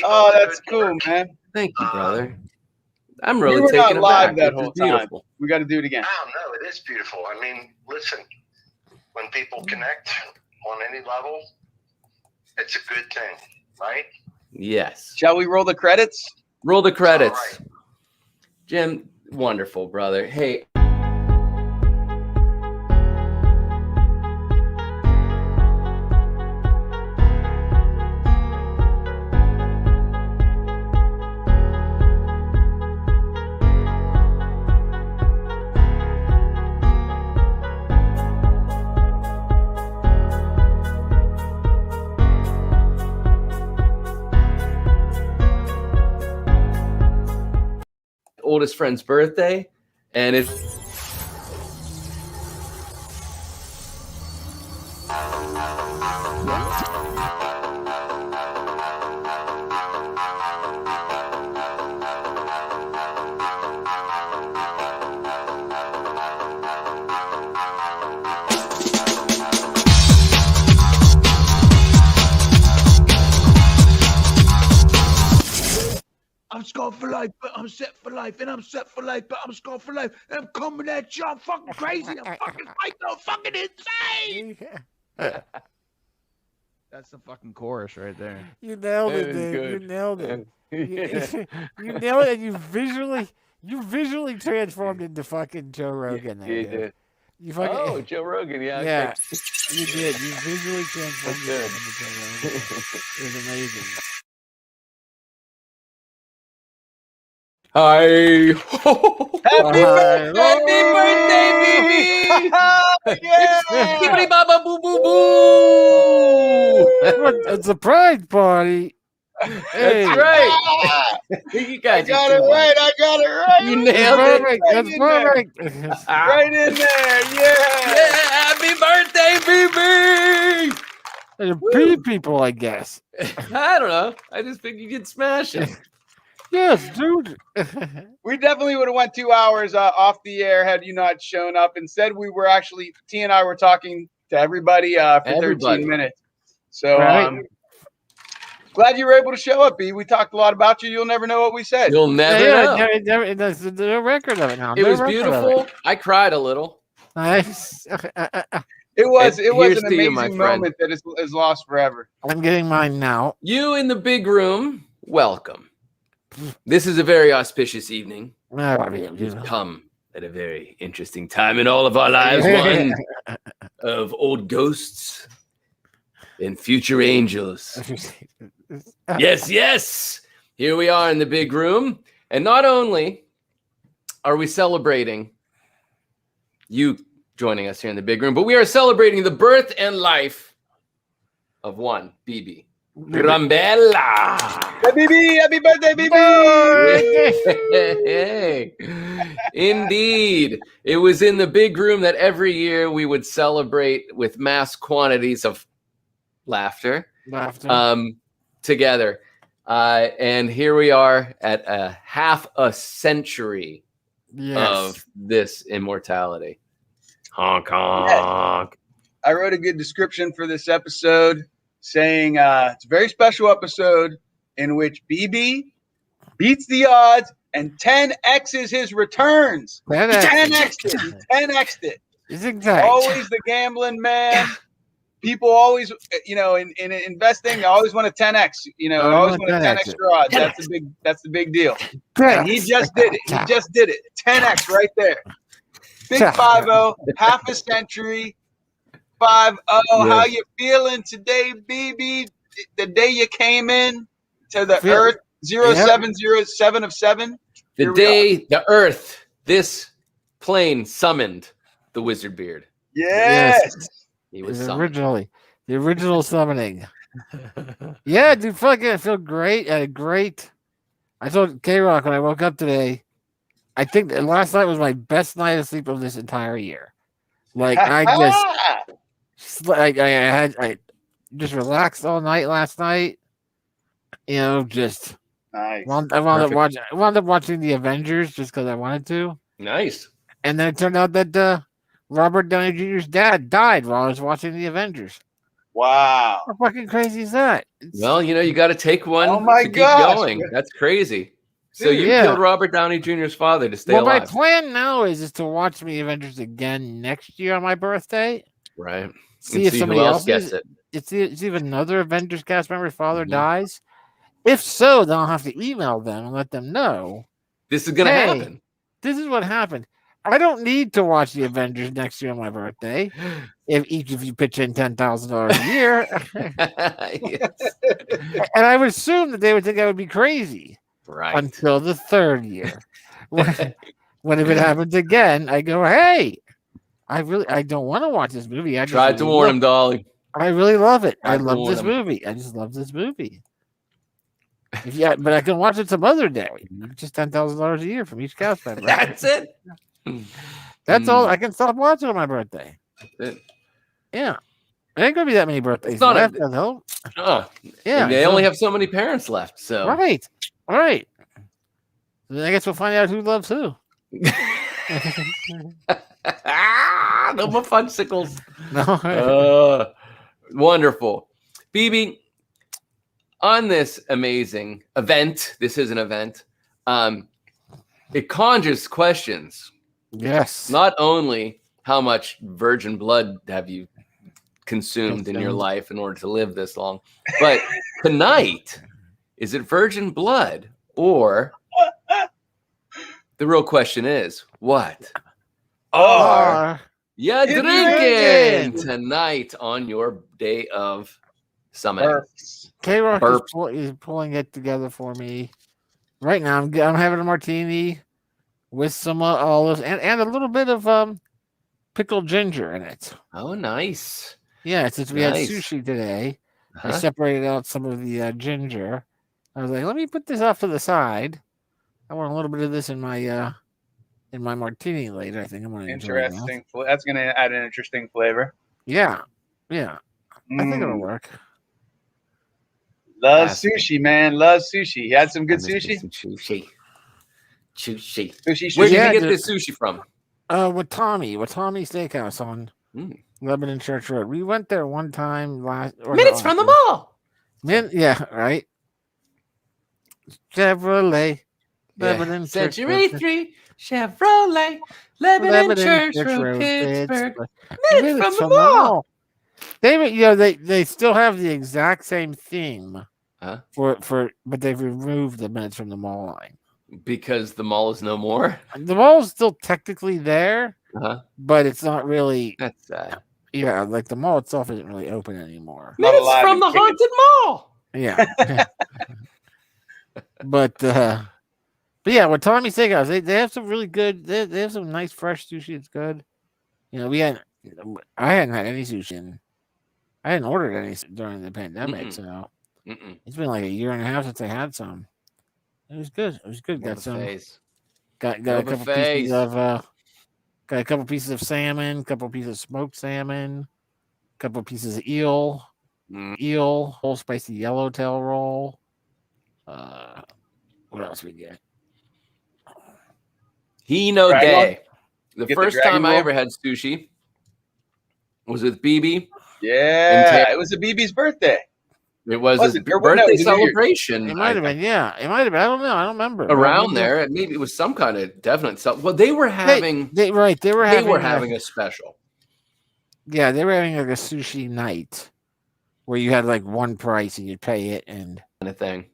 Oh, that's cool, man. Thank you, brother. I'm We really were not taken live aback. that This is whole time. beautiful. We got to do it again. Oh, no, it is beautiful. I mean, listen, when people connect on any level, it's a good thing, right? Yes. Shall we roll the credits? Roll the credits. All right. Jim, wonderful, brother. Hey, oldest friend's birthday, and it's I'm scarred for life, but I'm set for life, and I'm set for life, but I'm scarred for life, and I'm coming at you. I'm fucking crazy. I'm fucking psycho, fucking insane. That's the fucking chorus right there. You nailed it, That is dude. You good. nailed it. You nailed it. You visually transformed into fucking Joe Rogan. There, you dude. did. You fucking, Oh, Joe Rogan, yeah. yeah, okay. you did. You visually transformed That's into Joe Rogan. It was amazing. Hi. Happy birthday, BB! Yeah! Skibbity baba boo boo boo. It's a pride party. Hey, That's right. You I guys got are it too right. I got it right. You nailed it. perfect. Right That's in there. perfect. Right in there. Yeah. Yeah, happy birthday, BB. They're pretty people, I guess. I don't know. I just think you could smash it. Yes, dude. We definitely would have went 2 hours off the air had you not shown up. Instead, we were actually T and I were talking to everybody for Everybody. 13 minutes. So Right. glad you were able to show up, B. We talked a lot about you. You'll never know what we said. You'll never know. There's no record of it now. It No was record of it. beautiful. I cried a little. Nice. It was And it was here's an to you, amazing my friend. moment that is lost forever. I'm getting mine now. You in the big room, welcome. This is a very auspicious evening. Come at a very interesting time in all of our lives. One of old ghosts and future angels. Yes, yes. Here we are in the big room. And not only are we celebrating you joining us here in the big room, but we are celebrating the birth and life of one BB Rambella. Happy BB, happy birthday, BB! Hey. Indeed. It was in the big room that every year we would celebrate with mass quantities of laughter together. And here we are at a half a century of this immortality. Honk, honk. I wrote a good description for this episode saying it's a very special episode in which BB beats the odds and 10x's his returns. 10x'd it. 10x'd it. It's exact. Always the gambling man. People always, in investing, they always want a 10x. Always want a 10 extra odds. That's the big deal. And he just did it. He just did it. 10x right there. Big 5-0, half a century. 5-0. How you feeling today, BB? The day you came in to the Earth 0707 of 7. The day the Earth, this plane summoned the Wizard Beard. Yes. He was the original summoning. Yeah, dude, fucking, I feel great. I told K-Rock when I woke up today, I think that last night was my best night of sleep of this entire year. Like I just relaxed all night last night. Just nice. I wound up watching the Avengers just because I wanted to. Nice. And then it turned out that Robert Downey Jr.'s dad died while I was watching the Avengers. Wow. How fucking crazy is that? Well, you got to take one Oh my to keep gosh. going. That's crazy. So Dude. you Yeah. killed Robert Downey Jr.'s father to stay Well, my alive. plan now is to watch the Avengers again next year on my birthday. Right. See And if see somebody who else else gets it. See if another Avengers cast member's father Mhm. dies. If so, then I'll have to email them and let them know. This is going to Hey, happen. This is what happened. I don't need to watch the Avengers next year on my birthday. If each of you pitch in $10,000 a year, Yes. and I would assume that they would think I would be crazy Right. until the third year. When if it happens again, I go, hey, I don't want to watch this movie. I just Tried to really warn love- him, Dolly. I really love it. I Tried to love warn this him. movie. I just love this movie. But I can watch it some other day. Just $10,000 a year from each cast member. That's it. That's all. I can stop watching on my birthday. That's it. Yeah. There ain't gonna be that many birthdays not left. though. Yeah. And they only have so many parents left. So Right. All right. Then I guess we'll find out who loves who. no more fudgesicles. No. Wonderful. BB, on this amazing event, this is an event, it conjures questions. Yes. Not only how much virgin blood have you consumed in your life in order to live this long, but tonight, is it virgin blood or the real question is, what are you drinking tonight on your day of summit? K-Rock is pulling it together for me. Right now, I'm having a martini with some olives and a little bit of pickled ginger in it. Oh, nice. Yeah, since we had sushi today, I separated out some of the ginger. I was like, let me put this off to the side. I want a little bit of this in my martini later. I think I'm going to enjoy that. Interesting. That's going to add an interesting flavor. Yeah. I think it'll work. Love sushi, man. Love sushi. You had some good sushi? Sushi. Sushi. Where did you get this sushi from? Watami Steakhouse on Lebanon Church Road. We went there one time minutes from the mall. Yeah, right. Chevrolet. Lebanon Century 3 Chevrolet. Lebanon Church Road, Pittsburgh. Minutes from the mall. They still have the exact same theme. For but they've removed the minutes from the mall line. Because the mall is no more. The mall is still technically there, but it's not really. That's sad. Yeah, like the mall itself isn't really open anymore. Minutes from the haunted mall. Yeah. But yeah, with Watami Steakhouse, they have some really good. They have some nice fresh sushi. It's good. I hadn't had any sushi, and I hadn't ordered any during the pandemic, so it's been like a year and a half since I had some. It was good. Got a couple pieces of got a couple pieces of salmon, couple pieces of smoked salmon, couple pieces of eel, whole spicy yellowtail roll. What else we get? Hino Day. The first time roll. I ever had sushi was with BB. Yeah, it was a BB's birthday. It was his birthday celebration. It might have been, yeah. It might have been. I don't know. I don't remember. Around there, maybe it was some kind of definite. Well, they were having. They were having a special. Yeah, they were having like a sushi night, where you had like one price and you'd pay it and kind of thing.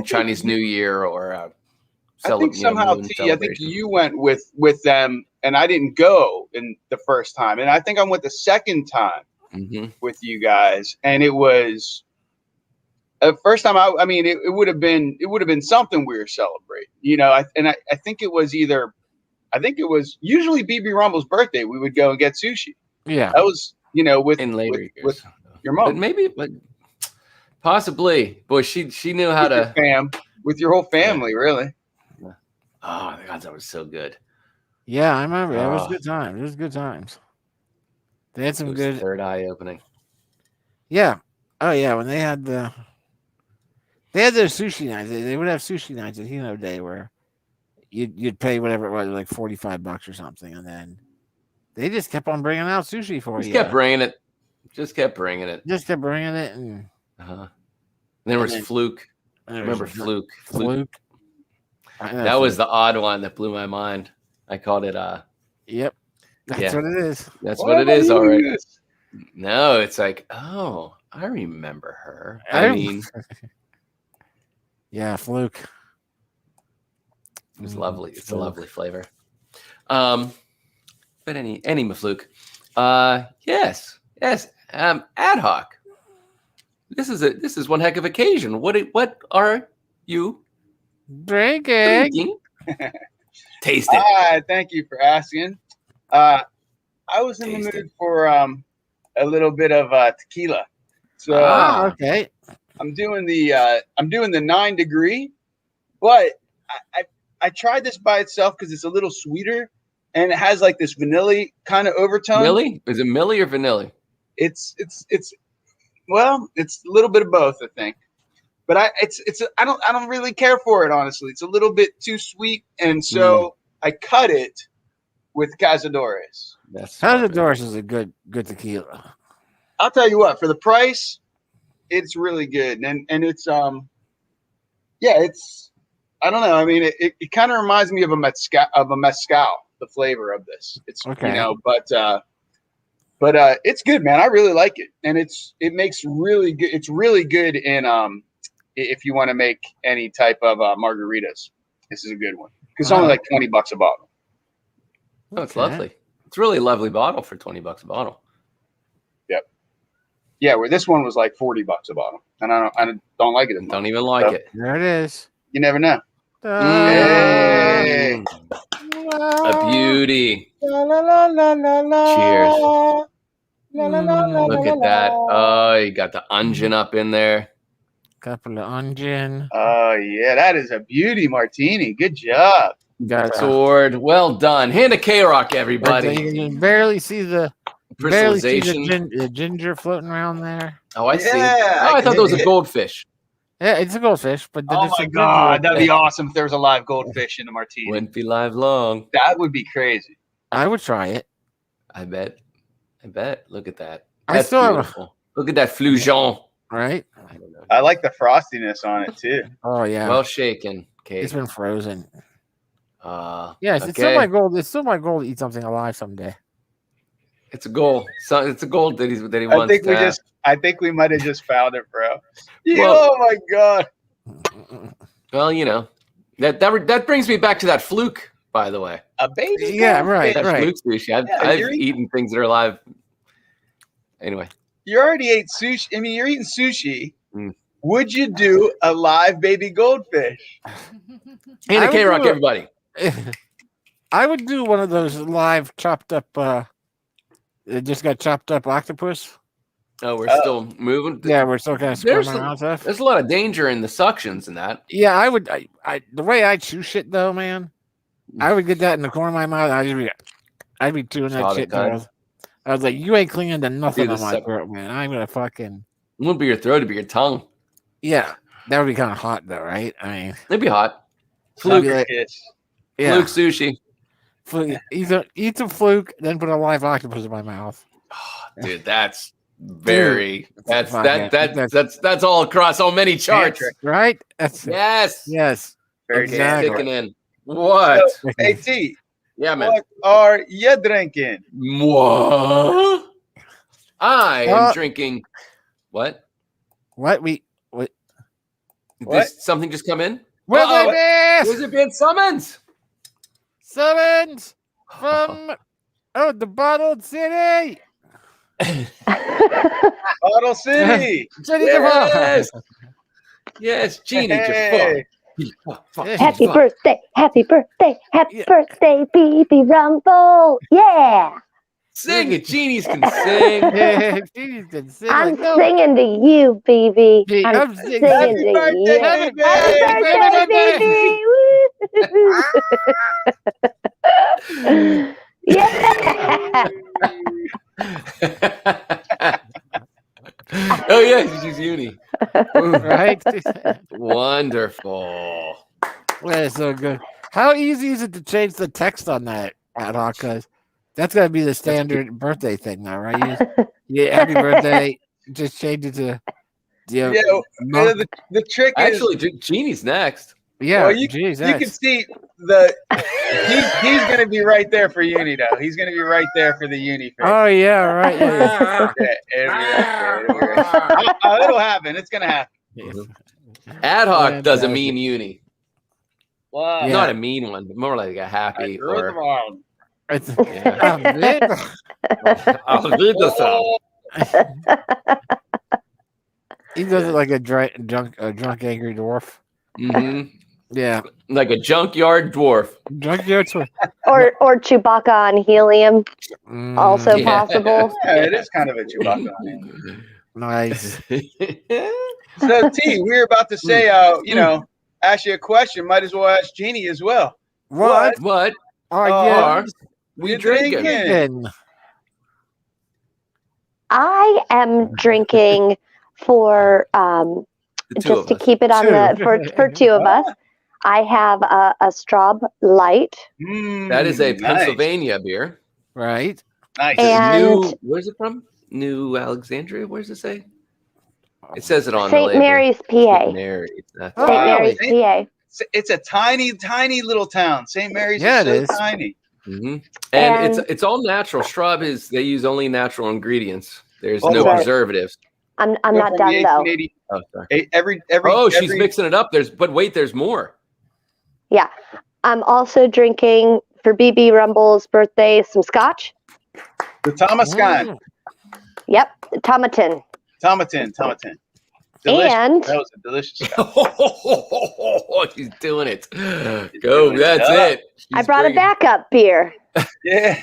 Chinese New Year or. I think somehow, T, I think you went with them, and I didn't go in the first time, and I think I went the second time with you guys, and it was. First time, I mean, it would have been something we were celebrating, I think it was usually BB Rumble's birthday. We would go and get sushi. Yeah, that was with years. Your mom, but possibly. Boy, she knew how to with your whole family, really. Oh my God, that was so good. Yeah, I remember. It was good times. It was good times. They had some good third eye opening. Yeah. Oh yeah, when they had their sushi nights. They would have sushi nights at Hino Day where you'd pay whatever it was, like $45 or something, and then they just kept on bringing out sushi for you. Kept bringing it. Just kept bringing it. Just kept bringing it. And Then there was Fluke. Remember Fluke? Fluke. That was the odd one that blew my mind. I called it. Yep. That's what it is. That's what it is. All right. No, it's like, oh, I remember her. I mean, yeah, Fluke. It's lovely. It's a lovely flavor. But any Mafluke. Yes. Ad hoc. This is one heck of occasion. What are you drinking? Taste it. Thank you for asking. I was in the mood for a little bit of tequila. So okay. I'm doing the 9 degree, but I tried this by itself because it's a little sweeter and it has like this vanilla kind of overtone. Millie? Is it Millie or vanilla? It's well, it's a little bit of both, I think. But I don't really care for it, honestly. It's a little bit too sweet, and so I cut it with Cazadores. Cazadores is a good tequila. I'll tell you what, for the price, it's really good, and it's it's I don't know. I mean, it kind of reminds me of a mezcal. The flavor of this, it's but it's good, man. I really like it, and it makes really good. It's really good in if you want to make any type of margaritas. This is a good one because it's only like $20 a bottle. Oh, it's lovely. It's really a lovely bottle for $20 a bottle. Yep. Yeah, where this one was like $40 a bottle, and I don't like it. Don't even like it. There it is. You never know. Hey. A beauty. Cheers. Look at that. Oh, you got the onion up in there. Couple of onion. Oh yeah, that is a beauty martini. Good job. Sword. Well done. Hand to K-Rock, everybody. You can barely see the ginger floating around there. Oh, I see. Oh, I thought that was a goldfish. Yeah, it's a goldfish, but oh my god, that'd be awesome if there was a live goldfish in the martini. Wouldn't be live long. That would be crazy. I would try it. I bet. Look at that. That's beautiful. Look at that flujon. Right? I don't know. I like the frostiness on it too. Oh yeah. Well shaken. Okay. It's been frozen. Yes, it's still my goal. It's still my goal to eat something alive someday. It's a goal. So it's a goal that he wants. I think we might have just found it, bro. Oh my god. Well, you know, that brings me back to that fluke, by the way. A baby. Yeah, right. That fluke sushi. I've eaten things that are alive. Anyway. You already ate sushi. I mean, you're eating sushi. Would you do a live baby goldfish? And a K-Rock, everybody. I would do one of those live chopped up. It just got chopped up octopus. Oh, we're still moving. Yeah, we're still kind of squirming around stuff. There's a lot of danger in the suctions and that. Yeah, I would. I the way I chew shit though, man, I would get that in the corner of my mouth. I'd be chewing that shit. I was like, you ain't clinging to nothing on my throat, man. I'm gonna fucking. It wouldn't be your throat; it'd be your tongue. Yeah, that would be kind of hot though, right? I mean, it'd be hot. Fluke, fluke sushi. Fluke, eat some fluke, then put a live octopus in my mouth. Oh, dude, that's very. That's all across so many charts, right? Yes. Very exactly. Sticking in. What? So, hey T. Yeah, man. What are you drinking? What? I am drinking. What? What? Did something just come in? Where's it been summoned? Summons from the Bottled City. Bottle City. Yes. Yes, Genie. Hey. Happy birthday, BB Rumble. Yeah. Sing it. Genies can sing. Yeah, Genies can sing. I'm singing to you, BB. I'm singing Happy to birthday, you. baby. Happy birthday, BB. Yeah. Oh yeah, she's uni. Right. Wonderful. That's so good. How easy is it to change the text on that ad hoc? Because That's got to be the standard birthday thing now, right? Yeah, happy birthday. Just change it to. The trick is actually Genie's next. Yeah, well, you can see he's going to be right there for uni though. He's going to be right there for the uni. Oh yeah, right. It'll happen. It's going to happen. Ad hoc doesn't mean uni. Wow. Yeah. Not a mean one, but more like a happy or. He does it like a drunk angry dwarf. Mm-hmm. Yeah, like a junkyard dwarf. Junkyard dwarf. or Chewbacca on helium, also possible. Yeah, it is kind of a Chewbacca on helium. Nice. So T, we were about to say, ask you a question. Might as well ask Genie as well. What? Are we drinking? I am drinking for just to keep it on for two of us. I have a Straub Light. That is a Pennsylvania beer, right? Nice. And where's it from? New Alexandria. Where does it say? It says it on St. Mary's, PA. St. Mary's, St. Mary's, PA. It's a tiny little town. St. Mary's is so tiny. Mm-hmm. And it's all natural. Straub they use only natural ingredients. There's no preservatives. I'm not done though. Oh, sorry. She's mixing it up. There's more. Yeah. I'm also drinking for BB Rumble's birthday some scotch. The Thomascan. Yep. Tomatin. Delicious. And that was a delicious. She's doing it. Go. That's it. I brought a backup beer. Yeah.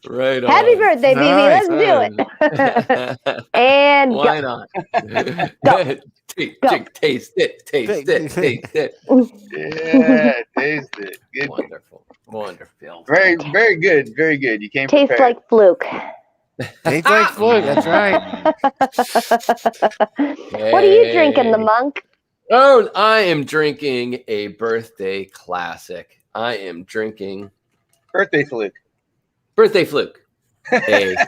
Right on. Happy birthday, BB. Nice. Let's do it. And why not? Go. Taste it. Yeah, taste it. Good. Wonderful. Very, very good. Very good. You came tastes prepared. like Fluke. Tastes like Fluke. That's right. What are you drinking, the monk? Oh, I am drinking a birthday classic. I am drinking Birthday Fluke. Look at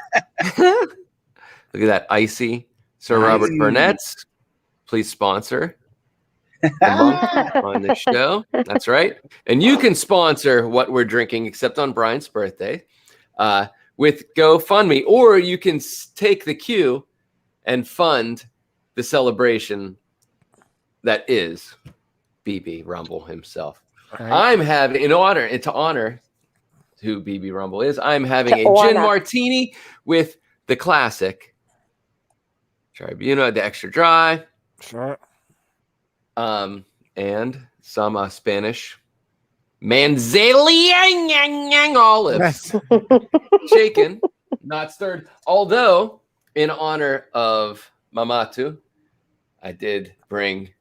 that icy Sir Robert Burnett's. Please sponsor the monk on the show. That's right. And you can sponsor what we're drinking, except on Brian's birthday, with GoFundMe, or you can take the cue and fund the celebration that is BB Rumble himself. Right. I'm having to honor who BB Rumble is. I'm having a gin martini with the classic Tribuna, the extra dry. Sure. And some Spanish Manzanilla olives. Shaken, not stirred. Although, in honor of Mamatu, I did bring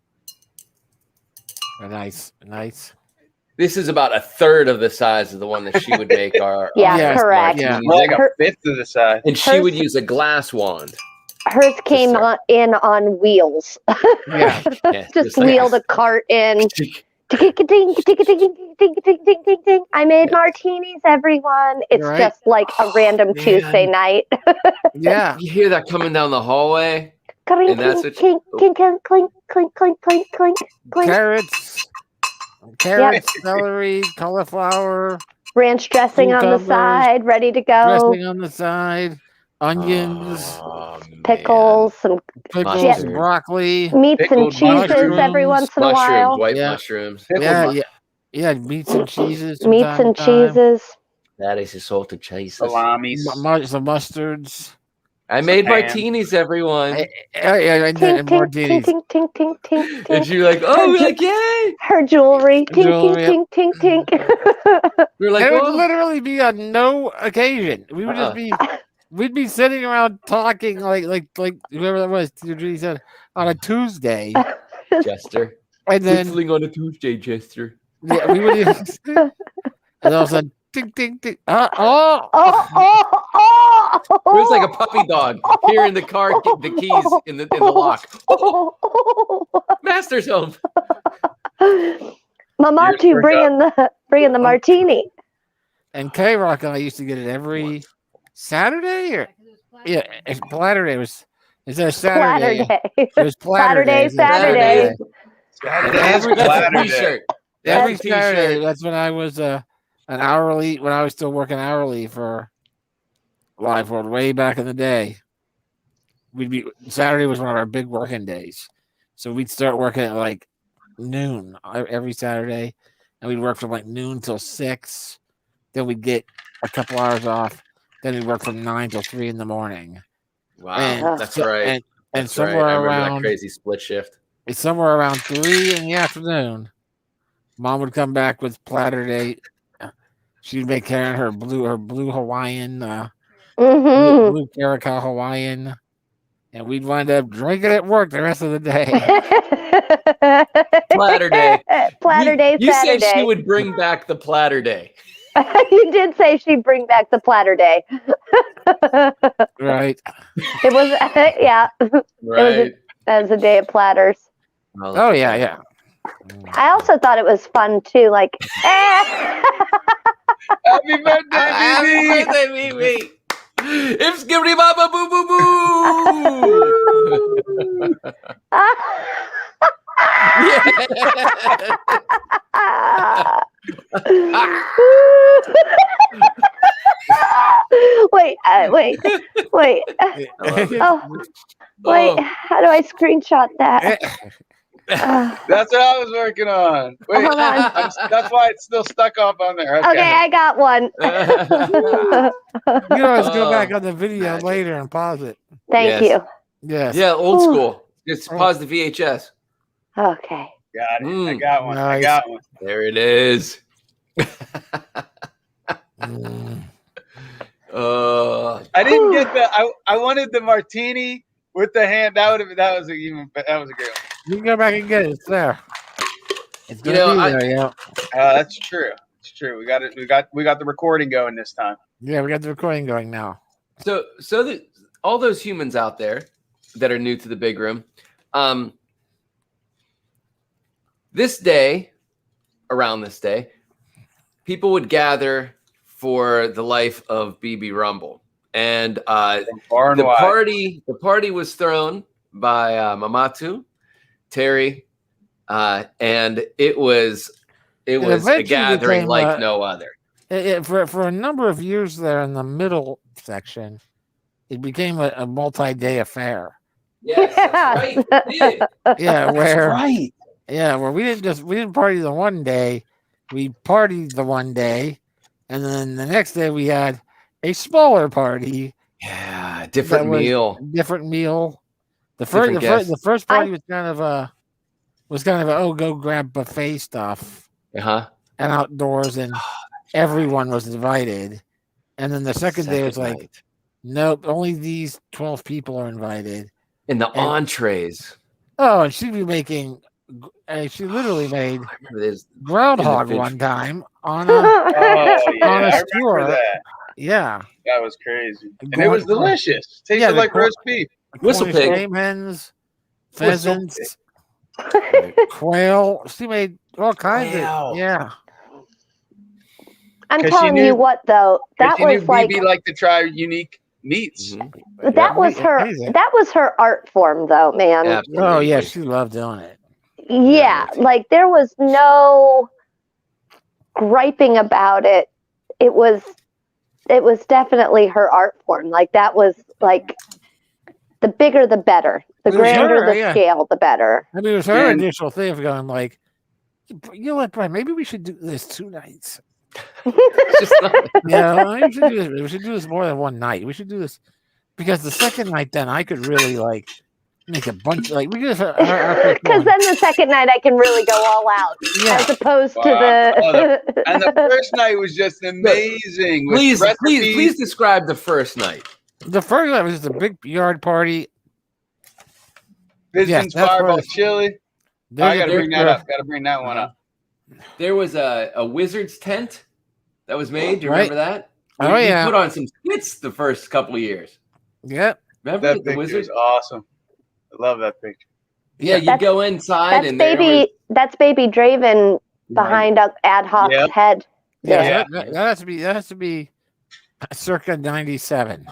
Nice. This is about a third of the size of the one that she would make our correct. Yeah. Like a fifth of the size. And she would use a glass wand. Hers came in on wheels. Yeah. Just wheeled a cart in. I made martinis, everyone. It's just like a random Tuesday night. Yeah. You hear that coming down the hallway? Clink, clink, clink, clink, clink, clink, clink, clink, clink. Carrots, celery, cauliflower. Ranch dressing on the side, ready to go. Dressing on the side. Onions, pickles, some pickles, broccoli, meats and cheeses every once in a while. White mushrooms. Yeah, meats and cheeses. Meats and cheeses. That is a salted cheese. Salamis. Some mustards. I made martinis, everyone. I did martinis. Tink, tink, tink, tink, and you're like, yay! Her jewelry. Tink, tink, tink, tink, tink. We're like, it would literally be on no occasion. We would just be. We'd be sitting around talking like whoever that was. He said on a Tuesday, Chester. And then whistling on a Tuesday, Chester. Yeah, we would. And all of a sudden, ting ting ting. It was like a puppy dog hearing the car, the keys in the lock. Master's home. Mamatu bringing the martini. And K-Rock and I used to get it every Saturday, or it's Platter Day. Is that Saturday? It was Platter Day. Saturday. Every Saturday. That's when I was an hourly. When I was still working hourly for Live World way back in the day. Saturday was one of our big working days, so we'd start working at like noon every Saturday, and we'd work from like noon till 6. Then we'd get a couple hours off. Then we'd work from 9 till 3 in the morning. Wow, that's right. And somewhere around that crazy split shift. It's somewhere around 3 in the afternoon. Mom would come back with Platter Day. She'd make Karen her blue Hawaiian, blue Caracal Hawaiian, and we'd wind up drinking at work the rest of the day. Platter Day. Platter Day. You Saturday. said she would bring back the Platter Day. You did say she'd bring back the Platter Day. Right. It was, yeah. Right. It was a day of platters. Oh, yeah. I also thought it was fun too. Like, Happy birthday, Mimi! It's Skibbity Baba Boo Boo Boo! Wait. Wait, how do I screenshot that? That's what I was working on. Wait, Hold on. that's why it's still stuck up on there. Okay, I got one. You can always go back on the video later and pause it. Thank you. Yes. Yeah, old school. Just pause the VHS. Okay. Got it. I got one. Nice. I got one. There it is. I didn't get the. I wanted the martini with the hand. That was a great one. You can go back and get it. It's there. It's You know, there, yeah. That's true. It's true. We got it. We got the recording going this time. Yeah, we got the recording going now. So all those humans out there that are new to the big room, around this day, people would gather for the life of BB Rumble, and the party was thrown by Mamatu, Terry, and it was a gathering like no other. For a number of years there in the middle section, it became a multi-day affair. Yes, that's right. It did. Yeah, where right. Yeah, where we didn't party the one day, we partied the one day, and then the next day we had a smaller party. Yeah, different meal. The first party was kind of a go grab buffet stuff. And outdoors, and everyone was invited. And then the second day was like, night. Nope, only these 12 people are invited. And entrees. Oh, and she'd be making. She literally made groundhog one time on a skewer. That. Yeah, that was crazy, and it was delicious. Tasted like roast beef. Whistle pig, hens, pheasants, quail. She made all kinds of. Yeah. I'm telling you what, though, that was like. BB liked to try unique meats. Mm-hmm. That was her art form, though, man. Absolutely. Oh yeah, she loved doing it. Yeah, like there was no griping about it. It was definitely her art form. Like that was like the bigger the better. The grander the scale, the better. I mean, it was her initial thing of going like, you know what, Brian, maybe we should do this 2 nights. Yeah, we should do this. We should do this more than one night. We should do this because the second night, then I could really like make a bunch. Like we could, because then the second night I can really go all out, as opposed to the. And the first night was just amazing. Please describe the first night. The first night was just a big yard party. Visions, Fireball, chili. I gotta bring that up. Gotta bring that one up. There was a wizard's tent that was made. Do you remember that? Oh yeah. We put on some skits the first couple of years. Yep. Remember that the wizard? Was awesome. I love that picture. Yeah, you go inside that's Baby Draven behind Ad Hoc's Yep. head. Yeah, Yeah. that has to be circa 97.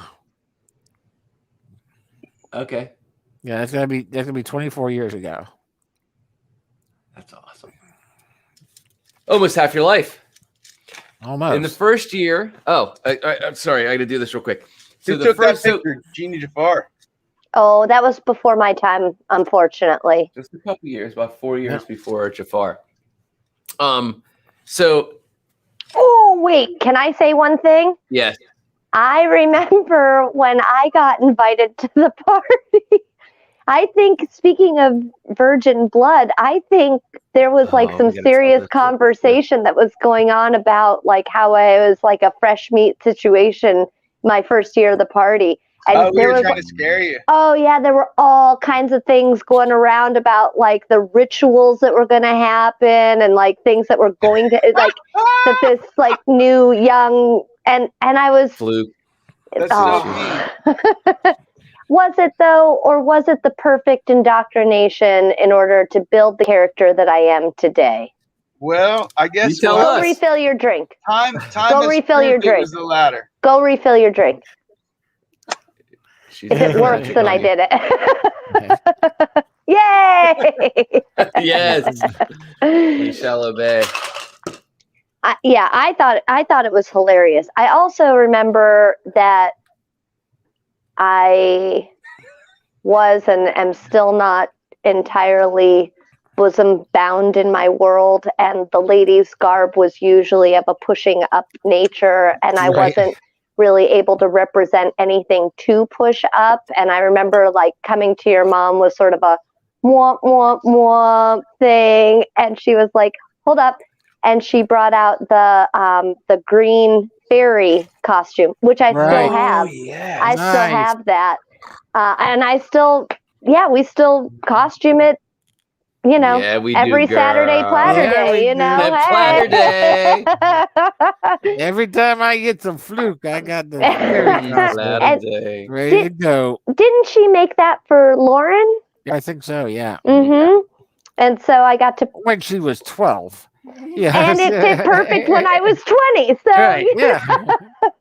Okay. Yeah, that's gonna be 24 years ago. That's awesome. Almost half your life. Almost. In the first year. Oh, I'm sorry. I got to do this real quick. So Who the took first, that picture? Genie Jafar. Oh, that was before my time, unfortunately. just a couple years, about 4 years before Jafar. So Oh, wait. Can I say one thing? yes, I remember when I got invited to the party. I think, speaking of virgin blood, I think there was like Oh, some we gotta tell serious this. conversation that was going on about like how I was like a fresh meat situation my first year of the party. And Oh, we there were was trying to scare you. Oh yeah, there were all kinds of things going around about like the rituals that were going to happen and like things that were going to like that this like new young and I was fluke. That's oh. so mean. Was it though, or was it the perfect indoctrination in order to build the character that I am today? Well, I guess You tell well, us. Go refill your drink. time Go has refill your proved it drink. was the latter. Go refill your drink. She's Is it worse magic than on I you. did it? Yay! Yes, we shall obey. Yeah, I thought it was hilarious. I also remember that I was and am still not entirely bosom bound in my world, and the lady's garb was usually of a pushing up nature, and I Right. wasn't really able to represent anything to push up. And I remember like coming to your mom was sort of a mwah, mwah, mwah thing, and she was like, hold up. And she brought out the green fairy costume, which I Right. still have. Oh yeah. I still Nice. have that. And I still, we still costume it, Yeah, we do, every Saturday girl. platter Yeah, we day, do. you know. That platter day. Every time I get some fluke, I got the And- Platter day. ready to go. Didn't she make that for Lauren? I think so. Yeah. Mm-hmm. And so I got to, When she was 12. Yeah. and it fit perfect when I was 20. So Right. Yeah.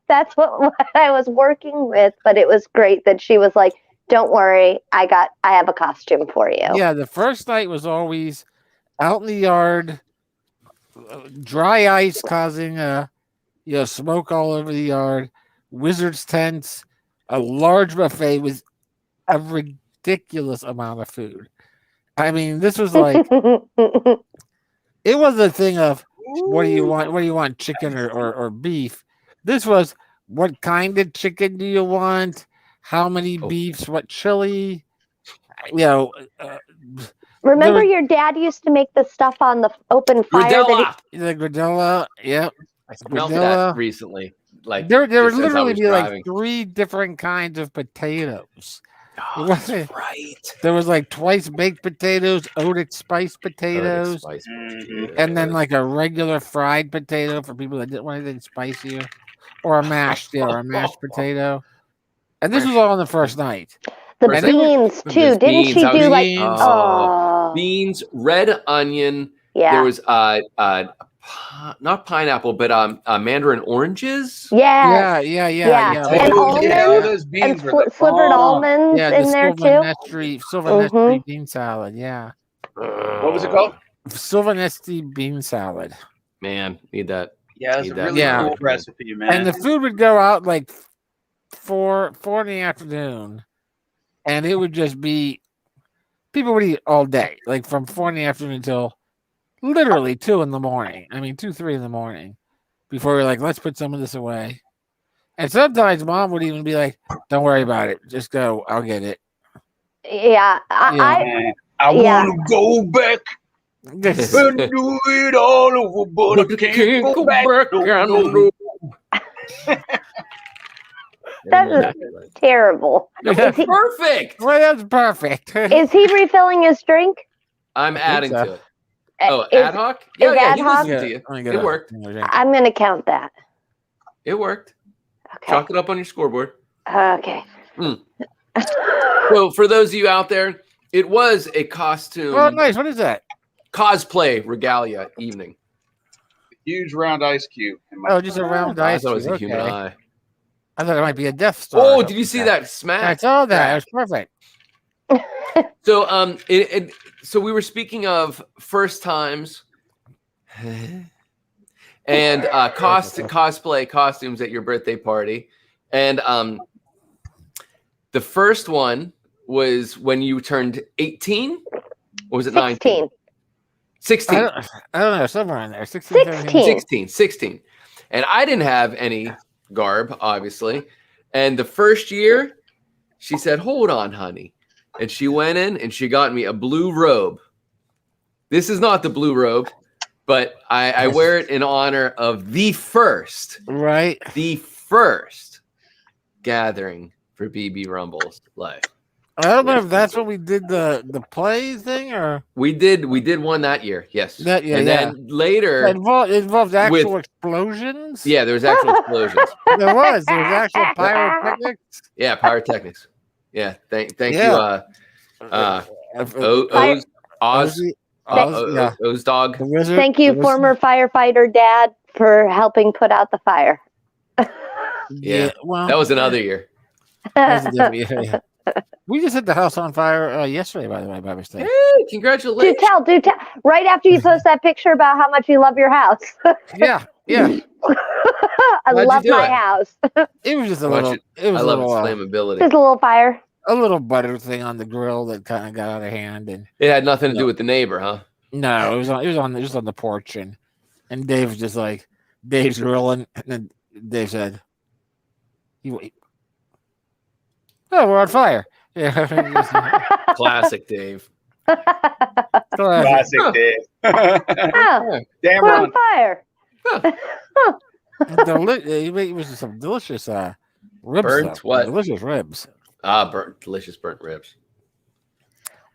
that's what I was working with. But it was great that she was like, "Don't worry, I have a costume for you." Yeah. The first night was always out in the yard, dry ice causing smoke all over the yard, wizards tents, a large buffet with a ridiculous amount of food. I mean, this was like it was a thing of what do you want? What do you want? Chicken or beef? This was what kind of chicken do you want? How many beefs? What chili? Remember, your dad used to make the stuff on the open fire. Gradella. The granola. Yep. I smelled Granola. that recently. Like There would just as I literally was be like driving. 3 different kinds of potatoes. Oh, It wasn't- that's right. There was like twice baked potatoes, Otic spiced potatoes, Spice and then like a regular fried potato for people that didn't want anything spicier, or a mashed potato. And this was all on the first night. The And it beans was too. just Didn't beans. she I was do like? eating- Oh, beans, red onion. yeah, There was not pineapple, but mandarin oranges. yeah, Yeah. And Oh, almonds, yeah, all those and beans were the slivered bomb. almonds Yeah, the in there too. Sylvanestri bean salad. Yeah, What was it called? Sylvanestri bean salad. Man, need that. Yeah, it was a Need that. really Yeah. cool recipe, man. And the food would go out like 4 in the afternoon, and it would just be people would eat all day, like from 4 in the afternoon until literally 2 in the morning. I mean, 2-3 in the morning before we're like, let's put some of this away. And sometimes mom would even be like, "Don't worry about it, just go. I'll get it." Yeah, Man, I Yeah. want to go back and do it all over, but I can't go back. No. That's terrible. Perfect. Well, that's perfect. Is he refilling his drink? I'm adding so. to it. Oh, Is- ad hoc? Yeah, is yeah, ad he hoc? listened to you. Let me get It a- worked. I'm going to count that. It worked. Okay. Chalk it up on your scoreboard. Okay. So, for those of you out there, it was a costume Oh, nice. What is that? cosplay regalia evening. huge round ice cube. Oh, just a round I ice thought it was a cube. human Okay. eye. I thought it might be a Death Star. Oh, did you see that I smack? saw that. It was perfect. So so we were speaking of first times and cosplay costumes at your birthday party. And the first one was when you turned 18, or was it 19? 16. I don't know, somewhere in there. 16, 17. 16. And I didn't have any garb, obviously. And the first year, she said, "Hold on, honey." And she went in and she got me a blue robe. This is not the blue robe, but I wear it in honor of the first gathering for BB Rumble's life. I don't know if that's when we did the play thing, or we did one that year. Yes. Then later it involved actual explosions. Yeah, there was actual explosions. There was actual pyrotechnics. Yeah, pyrotechnics. Yeah, thank you. Oz dog. Thank you, former firefighter dad, for helping put out the fire. Yeah, well, that was another year. We just set the house on fire yesterday, by the way, by mistake. Hey, congratulations! Do tell. Right after you post that picture about how much you love your house. Yeah. I love my house. It was just a little. It was I love its flammability. Just a little fire. A little butter thing on the grill that kind of got out of hand, and it had nothing to do with the neighbor, huh? No, it was on the porch, and Dave's just like Dave's grilling, and then Dave said, "Oh, we're on fire." Yeah. Classic Dave. Classic Dave. Damn we're on fire. He made some delicious ribs. Burnt what? Delicious ribs. Delicious burnt ribs.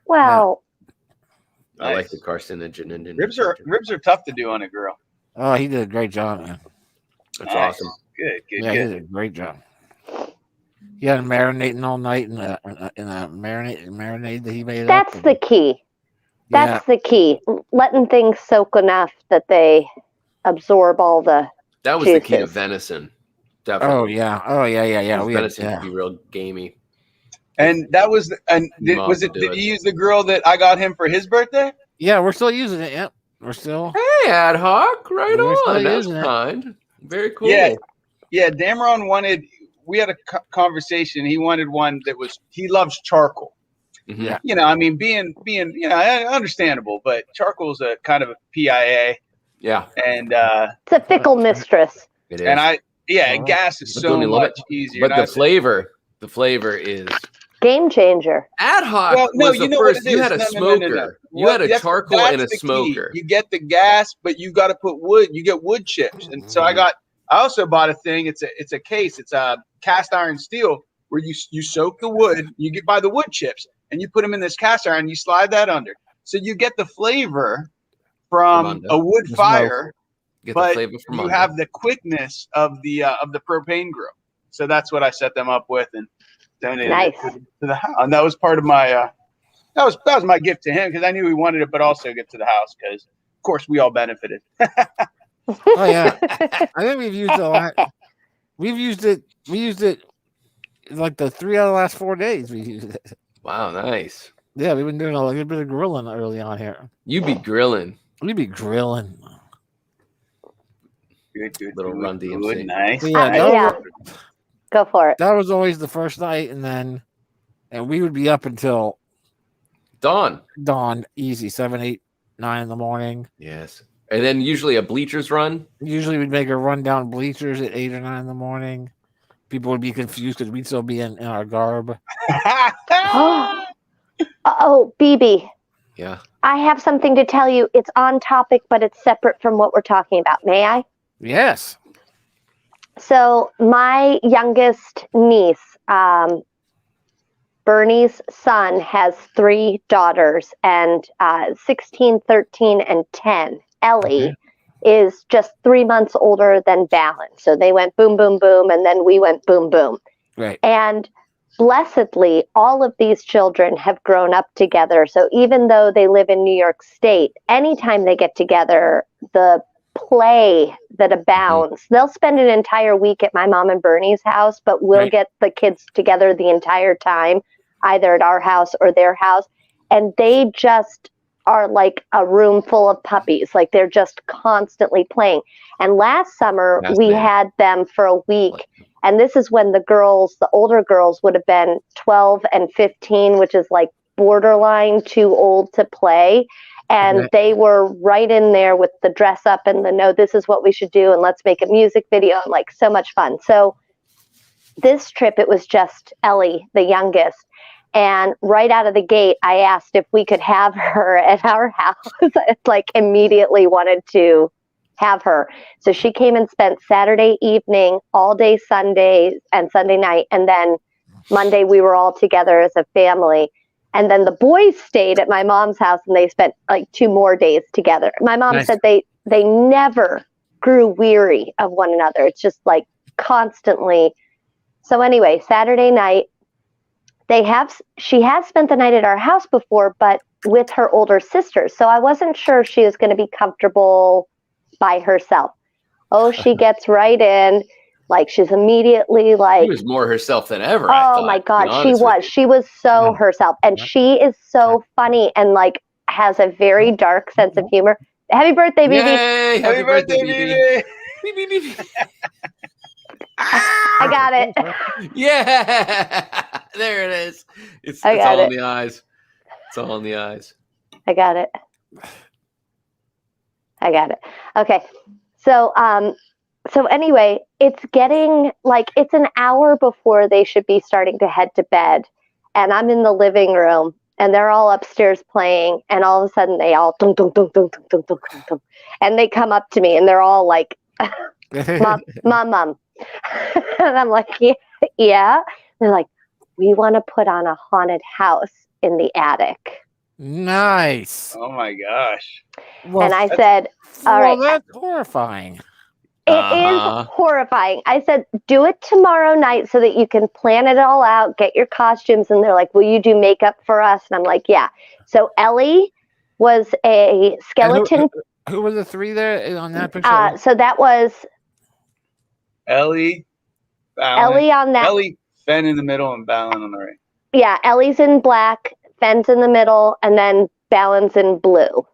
Well, I like the carcinogen. Ribs are tough to do on a grill. Oh, he did a great job, man. That's awesome. Good. He did a great job. He had him marinating all night in a marinade that he made. That's the key. That's the key. Letting things soak enough that they absorb all the. That was juices. The key to venison. Definitely. Oh yeah. Venison can be real gamey. And that was did you use the grill that I got him for his birthday? Yeah, we're still using it. Yep, we're still. Hey, ad hoc, right on. That's kind. Very cool. Yeah. Dameron wanted. We had a conversation. He wanted one that was. He loves charcoal. Mm-hmm. Yeah. You know, I mean, being understandable, but charcoal's a kind of a PIA. Yeah. And it's a fickle mistress. It is. And gas is so much easier. But the flavor is game changer. Ad hoc. Well, no, was the first. You had a smoker. No. You had a charcoal and a smoker. You get the gas, but you got to put wood. You get wood chips, and so I also bought a thing. It's a case. It's a cast iron steel where you soak the wood. You buy the wood chips, and you put them in this cast iron. You slide that under, so you get the flavor from a wood fire. But you have the quickness of the propane grill. So that's what I set them up with and donated it to the house. And that was part of my that was my gift to him because I knew he wanted it, but also get to the house because of course we all benefited. Oh yeah, I think we've used it a lot. We used it like the 3 out of the last 4 days. We used it. Wow, nice. Yeah, we've been doing a little bit of grilling early on here. You be grilling. We be grilling. Good. Little Run DMC. Nice. Yeah. Go for it. That was always the first night, and we would be up until dawn, easy 7, 8, 9 in the morning. Yes, and then usually a bleachers run. Usually we'd make a run down bleachers at 8 or 9 in the morning. People would be confused because we'd still be in our garb. Oh, BB. Yeah. I have something to tell you. It's on topic, but it's separate from what we're talking about. May I? Yes. So my youngest niece, Bernie's son, has 3 daughters, and 16, 13, and 10. Ellie is just 3 months older than Balin. So they went boom, boom, boom, and then we went boom, boom. Right. And blessedly, all of these children have grown up together. So even though they live in New York State, anytime they get together, the play that abounds. They'll spend an entire week at my mom and Bernie's house, but we'll get the kids together the entire time, either at our house or their house. And they just are like a room full of puppies. Like they're just constantly playing. And last summer we had them for a week. And this is when the older girls would have been 12 and 15, which is like borderline too old to play. And they were right in there with the dress up and the no, this is what we should do. And let's make a music video. And like so much fun. So this trip, it was just Ellie, the youngest. And right out of the gate, I asked if we could have her at our house. Like immediately wanted to have her. So she came and spent Saturday evening, all day Sunday and Sunday night. And then Monday we were all together as a family. And then the boys stayed at my mom's house and they spent like 2 more days together. My mom said they never grew weary of one another. It's just like constantly. So anyway, Saturday night, she has spent the night at our house before, but with her older sister. So I wasn't sure she was going to be comfortable by herself. Oh, she gets right in. Like she's immediately like. She was more herself than ever. Oh my God, she was. She was so herself. And she is so funny and like has a very dark sense of humor. Happy birthday, BB. Yay, happy birthday, BB. I got it. Yeah. There it is. It's all in the eyes. It's all in the eyes. I got it. Okay. So anyway, it's getting like it's an hour before they should be starting to head to bed. And I'm in the living room and they're all upstairs playing. And all of a sudden they all dunk, dunk, dunk, dunk, dunk, dunk, dunk, dunk, dunk. And they come up to me and they're all like, mom. And I'm like, yeah. They're like, we want to put on a haunted house in the attic. Nice. Oh my gosh. Well, and I said, all right. That's horrifying. It is horrifying. I said, do it tomorrow night so that you can plan it all out, get your costumes. And they're like, will you do makeup for us? And I'm like, yeah. So Ellie was a skeleton. Who were the 3 there on that picture? So that was Ellie. Ellie on that. Ellie, Fenn in the middle, and Balin on the right. Yeah, Ellie's in black, Fenn's in the middle, and then Balin's in blue.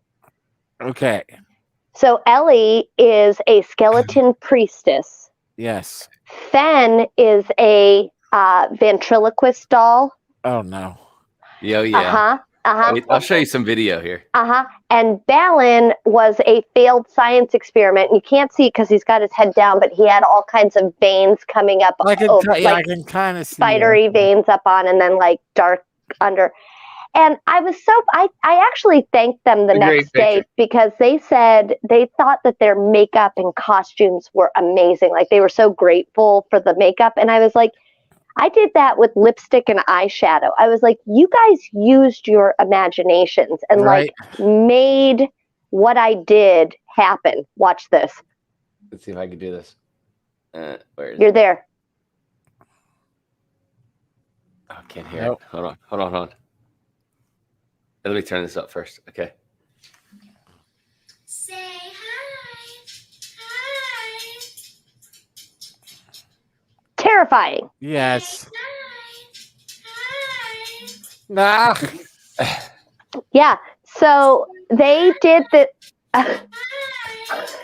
Okay. So Ellie is a skeleton priestess. Yes. Fenn is a ventriloquist doll. Oh no. Yo, yeah. I'll show you some video here. And Balin was a failed science experiment. And you can't see it because he's got his head down, but he had all kinds of veins coming up. I can kind of see spidery veins up on, and then like dark under. And I was I actually thanked them the next day because they said they thought that their makeup and costumes were amazing. Like they were so grateful for the makeup. And I was like, I did that with lipstick and eyeshadow. I was like, you guys used your imaginations and like made what I did happen. Watch this. Let's see if I can do this. You're there. Oh, I can't hear it. Hold on. Let me turn this up first. Okay. Say hi. Terrifying. Yes. Hi. Nah. Yeah. So they did the.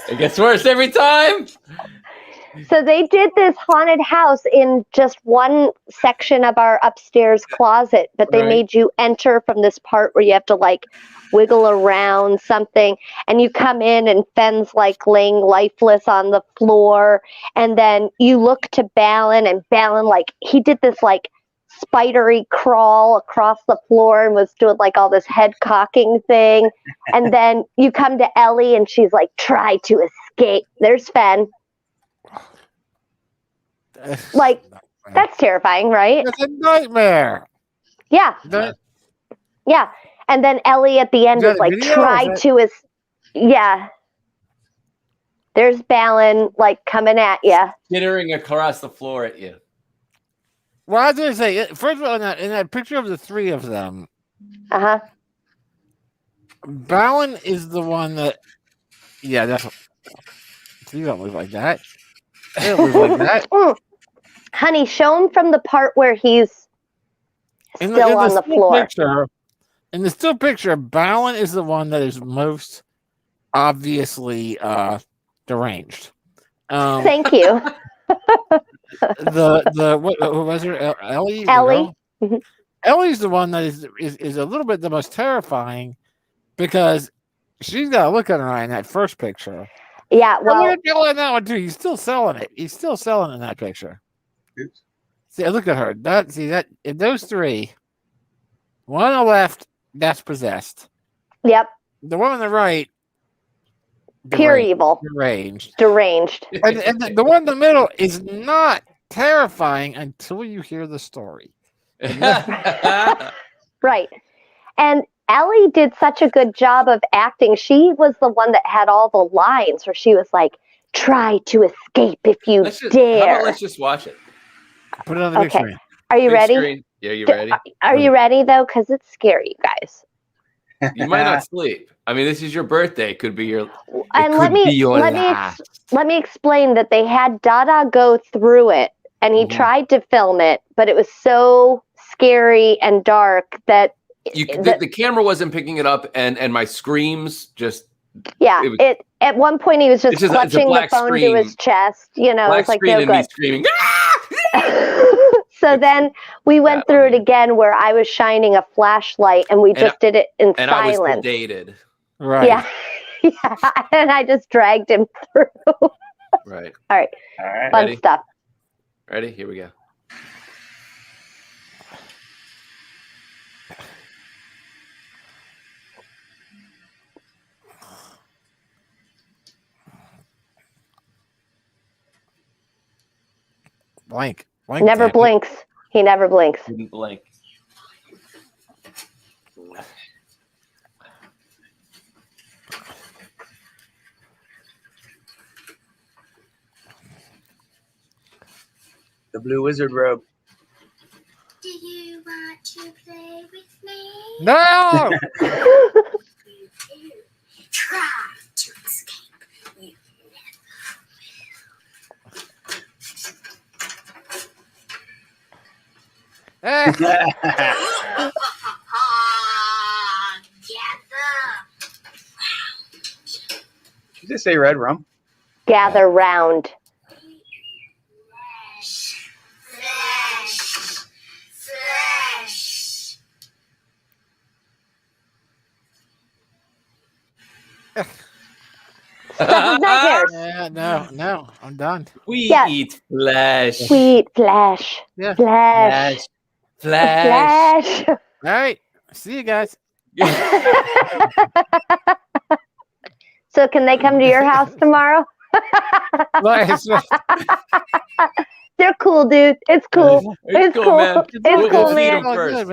It gets worse every time. So they did this haunted house in just one section of our upstairs closet, but they made you enter from this part where you have to like wiggle around something, and you come in and Fenn's like laying lifeless on the floor, and then you look to Balin, and Balin like he did this like spidery crawl across the floor and was doing like all this head cocking thing, and then you come to Ellie and she's like try to escape. There's Fenn. Like, that's terrifying, right? It's a nightmare. Yeah. Yeah. And then Ellie at the end is like, yeah. There's Balin, like, coming at you. Skittering across the floor at you. Well, I was going to say, first of all, in that picture of the 3 of them, Balin is the one that, You don't look like that. You don't look like that. Honey, show him from the part where he's still on the floor. In the still picture, Balin is the one that is most obviously deranged. Thank you. What was her? Ellie. Ellie. Ellie's the one that is a little bit the most terrifying because she's got a look in her eye in that first picture. Yeah, well, look at that one too. He's still selling it. He's still selling in that picture. Oops. See, look at her. That in those three, one on the left, that's possessed. Yep. The one on the right, pure evil. Deranged. And the one in the middle is not terrifying until you hear the story. Right. And Ellie did such a good job of acting. She was the one that had all the lines where she was like, try to escape if you dare. How about let's just watch it? Put it on the big screen. Are you ready? Screen. Yeah, you ready? Are you ready, though? Because it's scary, you guys. You might not sleep. I mean, this is your birthday. It could be your. And let me explain that they had Dada go through it, and he tried to film it, but it was so scary and dark that the camera wasn't picking it up, and my screams just. Yeah, at one point he was just clutching the phone to his chest. You know, it's like no good. Screaming. So then we went through it again, where I was shining a flashlight, and we just did it in silence. I was sedated. Right. Yeah. And I just dragged him through. Right. All right. Fun Ready? stuff. Ready? Here we go. Blank. Never blinks. He never blinks. Didn't blink. The blue wizard robe. Do you want to play with me? No. Try to escape. You Did you just say red rum? Gather round. Flesh. Stuff of nightmares. Yeah, no, I'm done. We Yeah. eat flesh. We eat flesh. Yeah. Flesh. Flesh. All right. See you guys. So can they come to your house tomorrow? They're cool, dude. It's cool. It's cool. Man. It's cool, feed man. 'em first.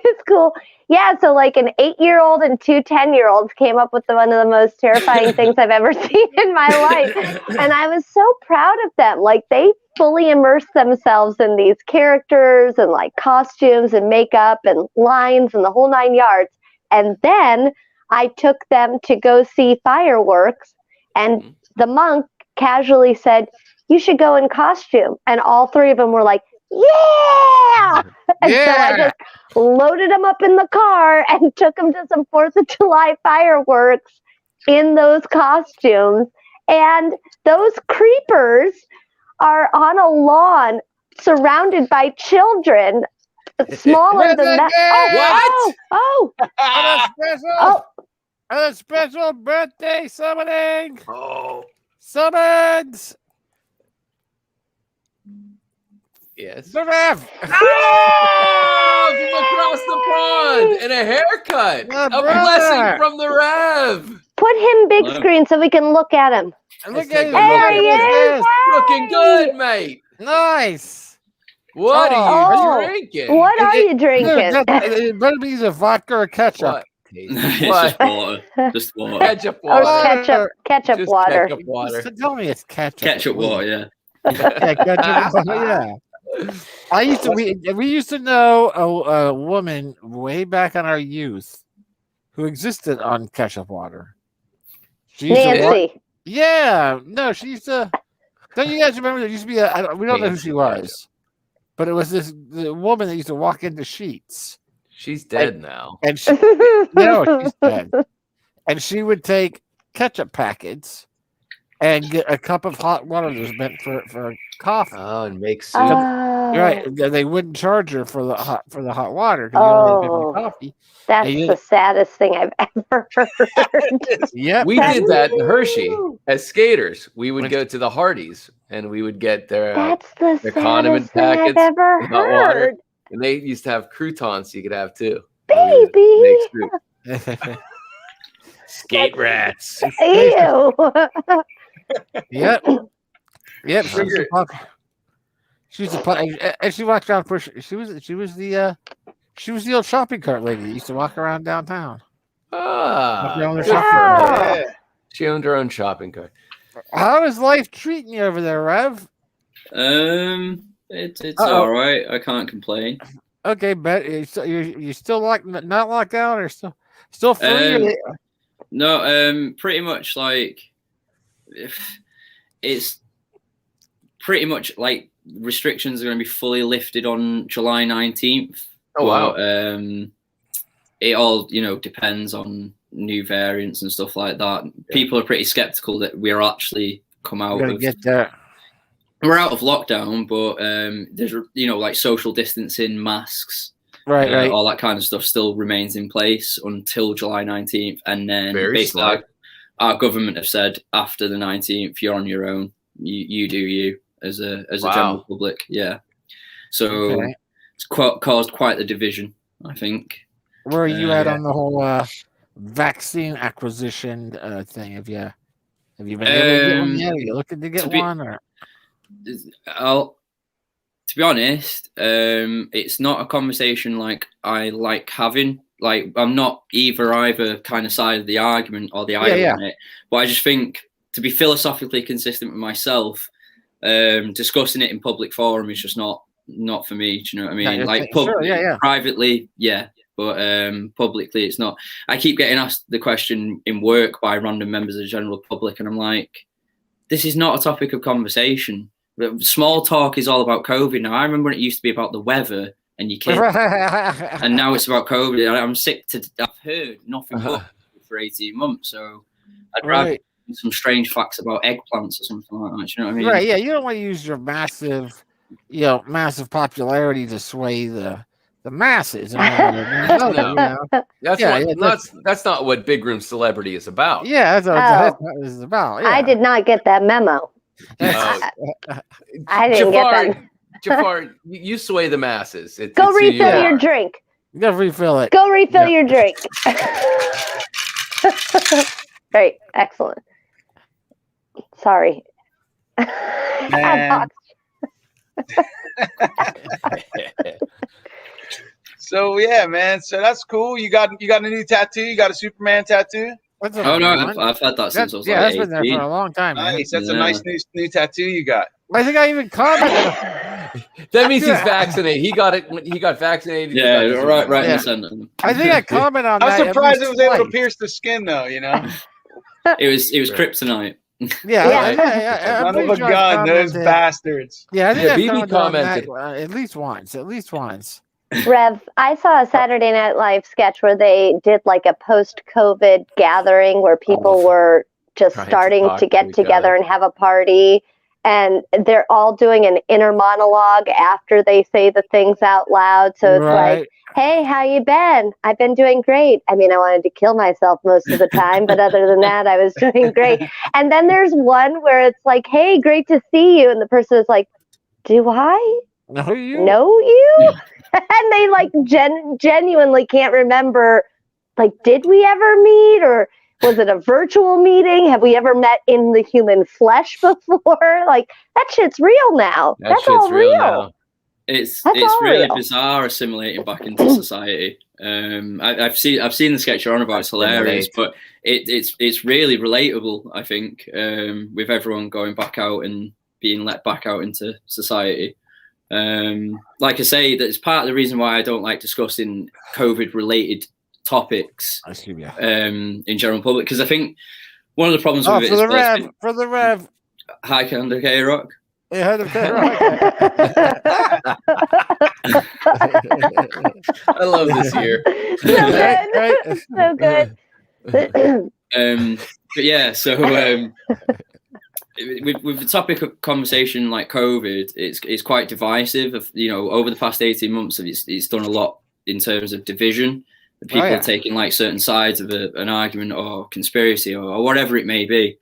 It's cool. Yeah, so like an 8-year-old and 2 10-year-olds came up with one of the most terrifying things I've ever seen in my life. And I was so proud of them. Like they fully immersed themselves in these characters and like costumes and makeup and lines and the whole 9 yards. And then I took them to go see fireworks, and the monk casually said, "You should go in costume." And all 3 of them were like, "Yeah!" And so I just loaded them up in the car and took them to some 4th of July fireworks in those costumes. And those creepers are on a lawn surrounded by children smaller than that. A special birthday summoning. Oh. Summons. Yes. The Rev. Oh, from across the pond and a haircut. A blessing from the Rev. Put him big screen so we can look at him. Look at There he is. Looking good, mate. Nice. What are Oh. you drinking? What are you drinking? It better be either vodka or ketchup. What? It's What? just water. Just water. Ketchup Or water. ketchup Just water. ketchup water. Tell me it's ketchup. Ketchup water, yeah. Yeah, ketchup. Yeah. I used to. We used to know a woman way back in our youth who existed on ketchup water. She used to work- Nancy. Yeah, no, she used to. Don't you guys remember there used to be we don't know who she was, but it was the woman that used to walk into Sheets. She's dead now. And she, no, she's dead. And she would take ketchup packets and get a cup of hot water that was meant for coffee. Oh, and make soup. Right. They wouldn't charge her for the hot water because you only had to coffee. That's the saddest thing I've ever heard. Yeah, we did that in Hershey as skaters. We would go to the Hardee's and we would get their condiment packets, I've ever hot water, heard. and they used to have croutons you could have too. Baby. Skate rats. Ew. Yep. Yep. She was and she walked around. She was the old shopping cart lady that used to walk around downtown. Good for her. She owned her own shopping cart. How is life treating you over there, Rev? It's all right. I can't complain. Okay, but you still not locked down or still free? No, pretty much like it's pretty much like restrictions are going to be fully lifted on July 19th. Oh wow! It all depends on new variants and stuff like that. Yeah. People are pretty skeptical that we're actually come out of. Get there. We're out of lockdown, but there's like social distancing, masks, right, all that kind of stuff still remains in place until July 19th, and then basically our government have said after the 19th you're on your own. You do you as a general public, yeah. So it's caused quite the division, I think. Where are you at on the whole vaccine acquisition thing? Have you been able to get one yet? Are you looking to get one? Or? To be honest, it's not a conversation like I like having. Like I'm not either kind of side of the argument or the on it, but I just think to be philosophically consistent with myself, discussing it in public forum is just not for me. Do you know what I mean? Like privately, but publicly it's not. I keep getting asked the question in work by random members of the general public, and I'm like, this is not a topic of conversation. Small talk is all about COVID now. I remember when it used to be about the weather and your kids, and now it's about COVID. I'm sick I've heard nothing but for 18 months, so I'd rather some strange facts about eggplants or something like that. You know what I mean? Right? Yeah, you don't want to use your massive popularity to sway the masses. That's not what Big Room Celebrity is about. Yeah, that's what this is about. Yeah. I did not get that memo. I didn't get that. Jafar, you sway the masses. Go refill your drink. Go refill it. Go refill your drink. Great, excellent. Sorry. So yeah, man. So that's cool. You got a new tattoo. You got a Superman tattoo. Oh no, I've had that since I was that's been there for a long time. Nice. That's a nice new tattoo you got. I think I even commented. That means he's vaccinated. He got it when he got vaccinated. Yeah, right. Yeah. I think I commented on that. I'm surprised it was able to pierce the skin, though. You know, it was kryptonite. Yeah. Son of a gun, those bastards. Yeah, I think BB commented at least once. Rev, I saw a Saturday Night Live sketch where they did like a post-COVID gathering where people were just starting to get together and have a party. And they're all doing an inner monologue after they say the things out loud. So it's like, hey, how you been? I've been doing great. I mean, I wanted to kill myself most of the time, but other than that, I was doing great. And then there's one where it's like, hey, great to see you. And the person is like, do I know you? And they like genuinely can't remember, like, did we ever meet, or was it a virtual meeting? Have we ever met in the human flesh before? Like, that shit's real now. That's all real. Now. It's really bizarre assimilating back into society. I've seen the sketch you're on about. It's hilarious, but it's really relatable. I think with everyone going back out and being let back out into society. Like I say, that's part of the reason why I don't like discussing COVID related topics in general public, because I think One of the problems with it for the Rev. Hi, Kanda K-Rock. Yeah, I love this year. So good. But yeah, so with the topic of conversation like COVID, it's quite divisive. Over the past 18 months, it's done a lot in terms of division. People are taking like certain sides of an argument or conspiracy or whatever it may be.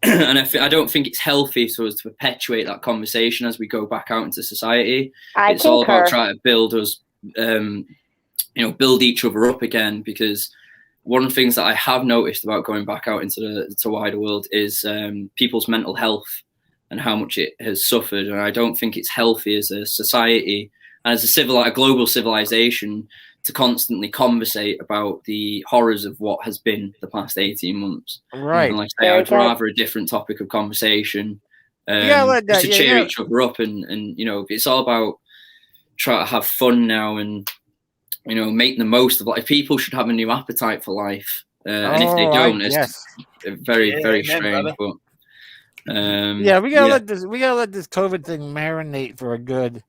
And I don't think it's healthy for us to perpetuate that conversation as we go back out into society. It's all about trying to build us, build each other up again. Because one of the things that I have noticed about going back out into the wider world is people's mental health and how much it has suffered. And I don't think it's healthy as a society, as a global civilization, to constantly conversate about the horrors of what has been the past 18 months. Right. And like I say, I'd rather a different topic of conversation just to cheer each other up. And it's all about trying to have fun now and, make the most of life. People should have a new appetite for life. And if they don't, it's very, very strange. But, we gotta let this COVID thing marinate for a good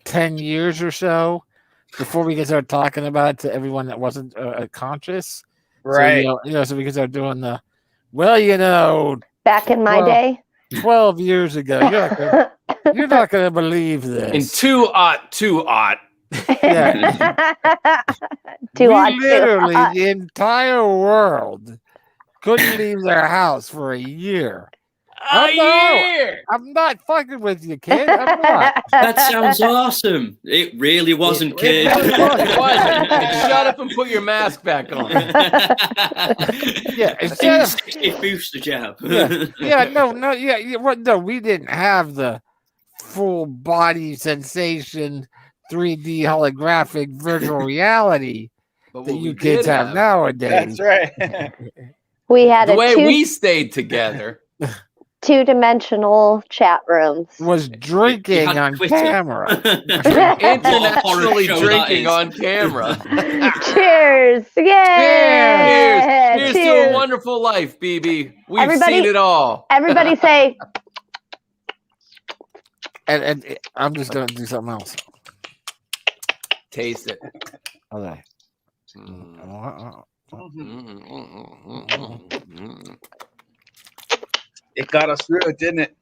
10 years or so before we can start talking about it to everyone that wasn't conscious. Right. So we can start doing back in my day, 12 years ago. You're not gonna believe this. In 2-aught. Yeah. Literally, the entire world couldn't leave their house for a year. I'm not fucking with you, kid. I'm not. That sounds awesome. It really wasn't, kid. It wasn't. Shut up and put your mask back on. Booster jab. No, we didn't have the full body sensation 3D holographic virtual reality that you kids have nowadays. That's right. We had the way we stayed together. 2-dimensional chat rooms. Was drinking on camera. Internationally drinking on camera. Cheers! Yay! Cheers to a wonderful life, BB. We've seen it all. Everybody say. And I'm just gonna do something else. Taste it. Okay. It got us through it, didn't it?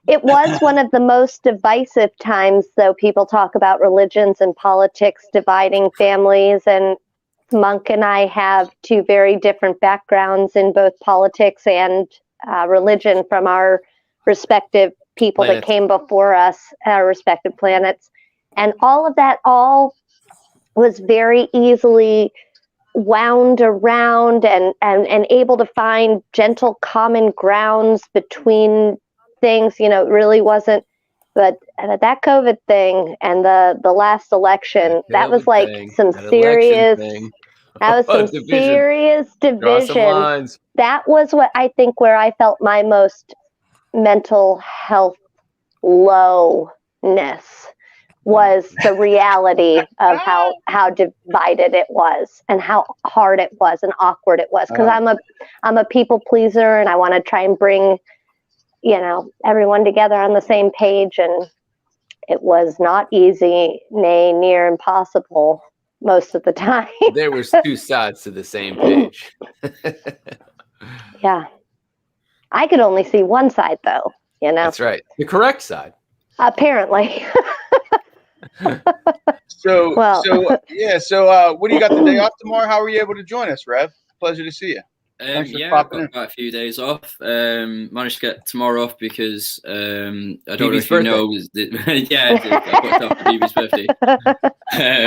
It was one of the most divisive times, though. People talk about religions and politics dividing families, and Monk and I have two very different backgrounds in both politics and religion from our respective people that came before us, our respective planets. And all of that was very easily wound around and able to find gentle common grounds between things. It really wasn't, but that COVID thing and the last election, that was like some serious division. That was what I think where I felt my most mental health lowness was the reality of how divided it was and how hard it was and awkward it was, because I'm a people pleaser and I want to try and bring everyone together on the same page, and it was not easy, nay, near impossible most of the time. There was two sides to the same page. Yeah, I could only see one side though. That's right, the correct side. Apparently. So what do you got the day off tomorrow? How were you able to join us, Rev? Pleasure to see you. I've got quite a few days off. Managed to get tomorrow off because I don't know if you know. I've got off for BB's birthday.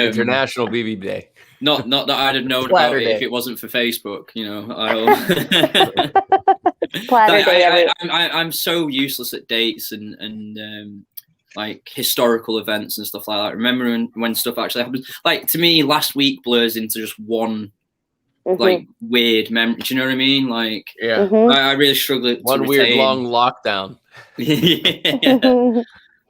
International BB Day. Not that I'd have known about it if it wasn't for Facebook. I'm so useless at dates and like historical events and stuff like that. Remember when stuff actually happens? Like, to me, last week blurs into just one like weird memory. Do you know what I mean? Like, I really struggle. One weird long lockdown.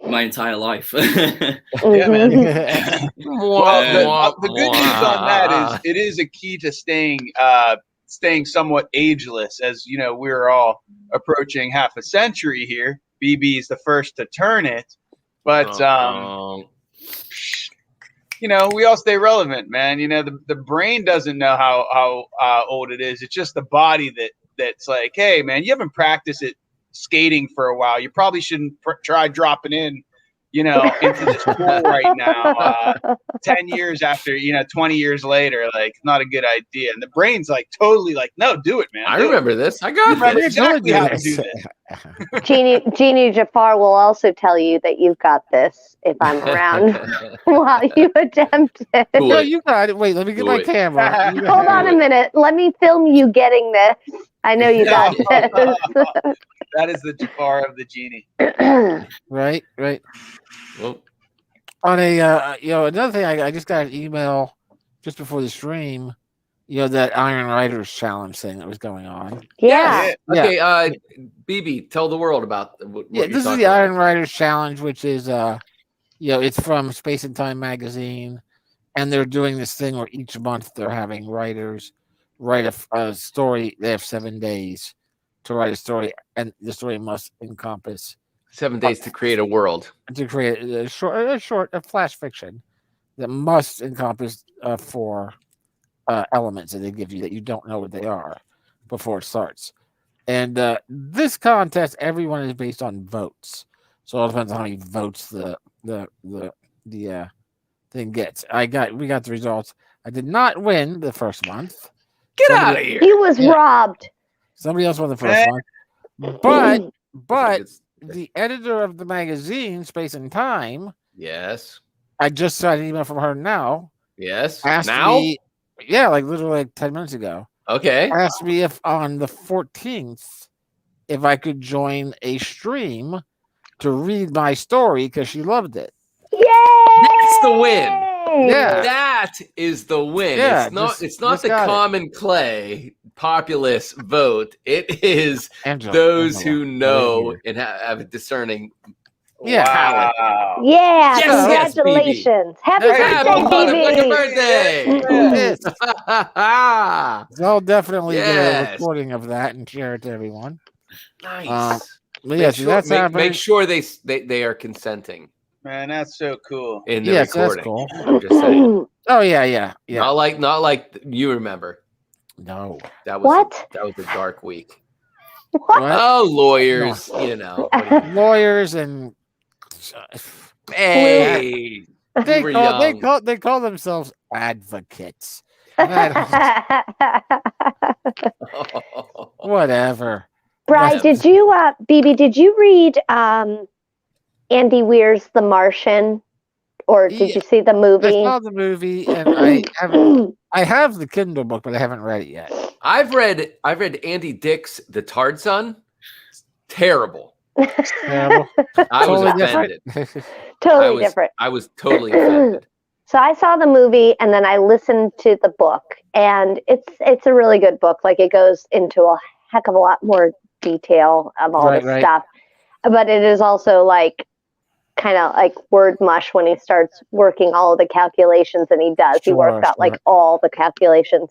My entire life. Yeah, man. Well, the good news on that is it is a key to staying staying somewhat ageless, as you know, we're all approaching half a century here. BB is the first to turn it, but you know, we all stay relevant, man. You know, the brain doesn't know how old it is. It's just the body that's like, hey, man, you haven't practiced it skating for a while. You probably shouldn't try dropping in, you know, into this pool right now. 10 years after, you know, 20 years later, like, not a good idea. And the brain's like totally like, no, do it, man. I remember this. I got remember this. exactly how to do this. Jeannie Jafar will also tell you that you've got this if I'm around while you attempt it. No, you got it. Wait, let me get my camera. Hold on a minute. Let me film you getting this. I know you got this. That is the Jafar of the genie. Right. Well, On a you know, another thing, I just got an email just before the stream. You know, that Iron Riders challenge thing that was going on. Yeah. Okay, BB, tell the world about what Yeah, you're this is talking the about. Iron Riders challenge, which is you know, it's from Space and Time magazine, and they're doing this thing where each month they're having writers write a story. They have 7 days to write a story, and the story must encompass 7 days to create a world. to create a flash fiction that must encompass 4 elements that they give you that you don't know what they are before it starts. And this contest, everyone is based on votes, so it all depends on how many votes the thing gets. We got the results. I did not win the first month. Get out of here. He was robbed. Somebody else won the first month. But the editor of the magazine, Space and Time, Yes. I just got an email from her now. Yes. Asked Now? me, yeah, like literally like 10 minutes ago. Okay. Asked me if on the 14th, if I could join a stream to read my story because she loved it. Yay! That's the win. Yeah. That is the win. Yeah, it's not the got it. common clay populist vote. It is Angela, those Angela, who know right and have a discerning Yeah. talent. Wow. Yeah, Yes, congratulations. Happy Happy birthday, motherfucking BB. birthday! So I'll definitely get a Yes. recording of that and share it to everyone. Nice. But yeah, so that's happening. Make sure they are consenting Man, that's so cool. in the Yes, that's recording. cool. I'm just saying. Oh yeah. Not like you remember. No. That was What? that was a dark week. What? Oh, lawyers, you know. Lawyers and Hey, they you were young. they call themselves advocates. And whatever. Bri, did you, BB, did you read Andy Weir's The Martian? Or did Yeah. you see the I movie? saw the movie and I have the Kindle book, but I haven't read it yet. I've read Andy Dick's The Tard Son. Terrible. Terrible. I was Totally offended. Totally different. I was totally offended. So I saw the movie and then I listened to the book, and it's a really good book. Like, it goes into a heck of a lot more detail of all this stuff, but it is also like kind of like word mush when he starts working all of the calculations, and he does. He works out like all the calculations.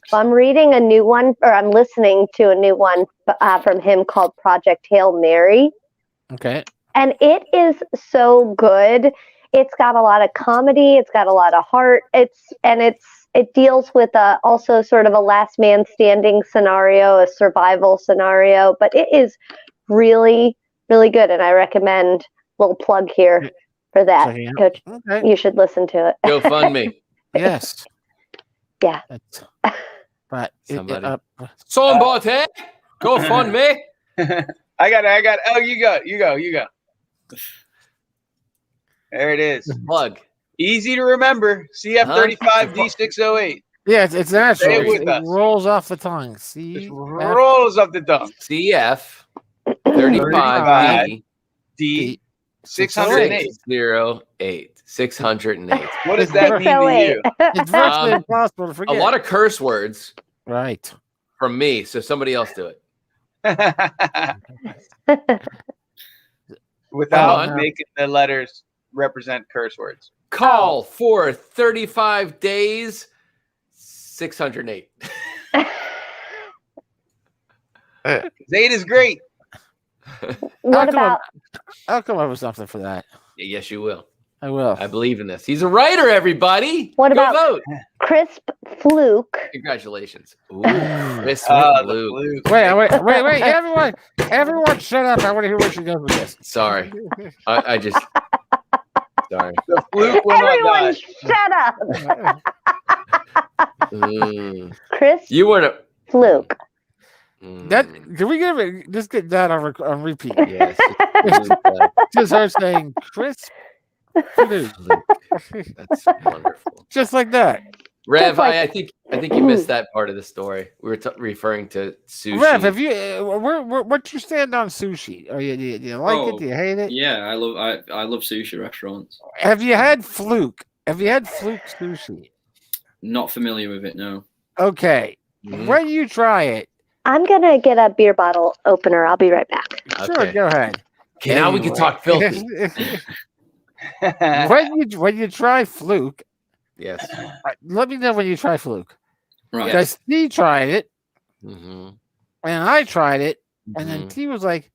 So I'm reading a new one, or I'm listening to a new one from him called Project Hail Mary. Okay. And it is so good. It's got a lot of comedy. It's got a lot of heart. It deals with also sort of a last man standing scenario, a survival scenario. But it is really, really good, and I recommend. Little plug here for that. Coach, you should listen to it. Go fund me. Yes. Yeah. But somebody. Somebody, go fund me. I got it. Oh, you go. There it is. Plug. Easy to remember. CF35 D608. Yeah, it's natural. Stay with it us. rolls off the tongue. Rolls off the tongue. CF 35 D 608. 608. What does that mean to you? It's virtually impossible to forget. A lot of curse words. Right. From me, so somebody else do it. Without making the letters represent curse words. Call for 35 days, 608. Zeta's great. What about I'll come up with something for that. Yes, you will. I will. I believe in this. He's a writer, everybody. What Go about- vote? Crisp Fluke? Congratulations. Ooh, Chris Luke. Wait. Everyone shut up. I want to hear what she does with this. Sorry. I just. Sorry. The Fluke will Everyone, not die. shut up. Crisp You weren't a. Fluke. That can we give it? Just get that on repeat. Yes. Just her saying crisp. Fluke. That's wonderful. Just like that. Rev, like- I think you missed that part of the story. We were referring to sushi. Rev, have you? What's your stand on sushi? Do you like it? Do you hate it? Yeah, I love sushi restaurants. Have you had Fluke? Have you had Fluke sushi? Not familiar with it, no. Okay. Mhm. When you try it, I'm gonna get a beer bottle opener. I'll be right back. sure, Okay. go ahead. Okay, now we can talk filthy. when you try Fluke, Yes. let me know when you try Fluke. Right. Because T tried it, Mm-hmm. and I tried it, and then T was like,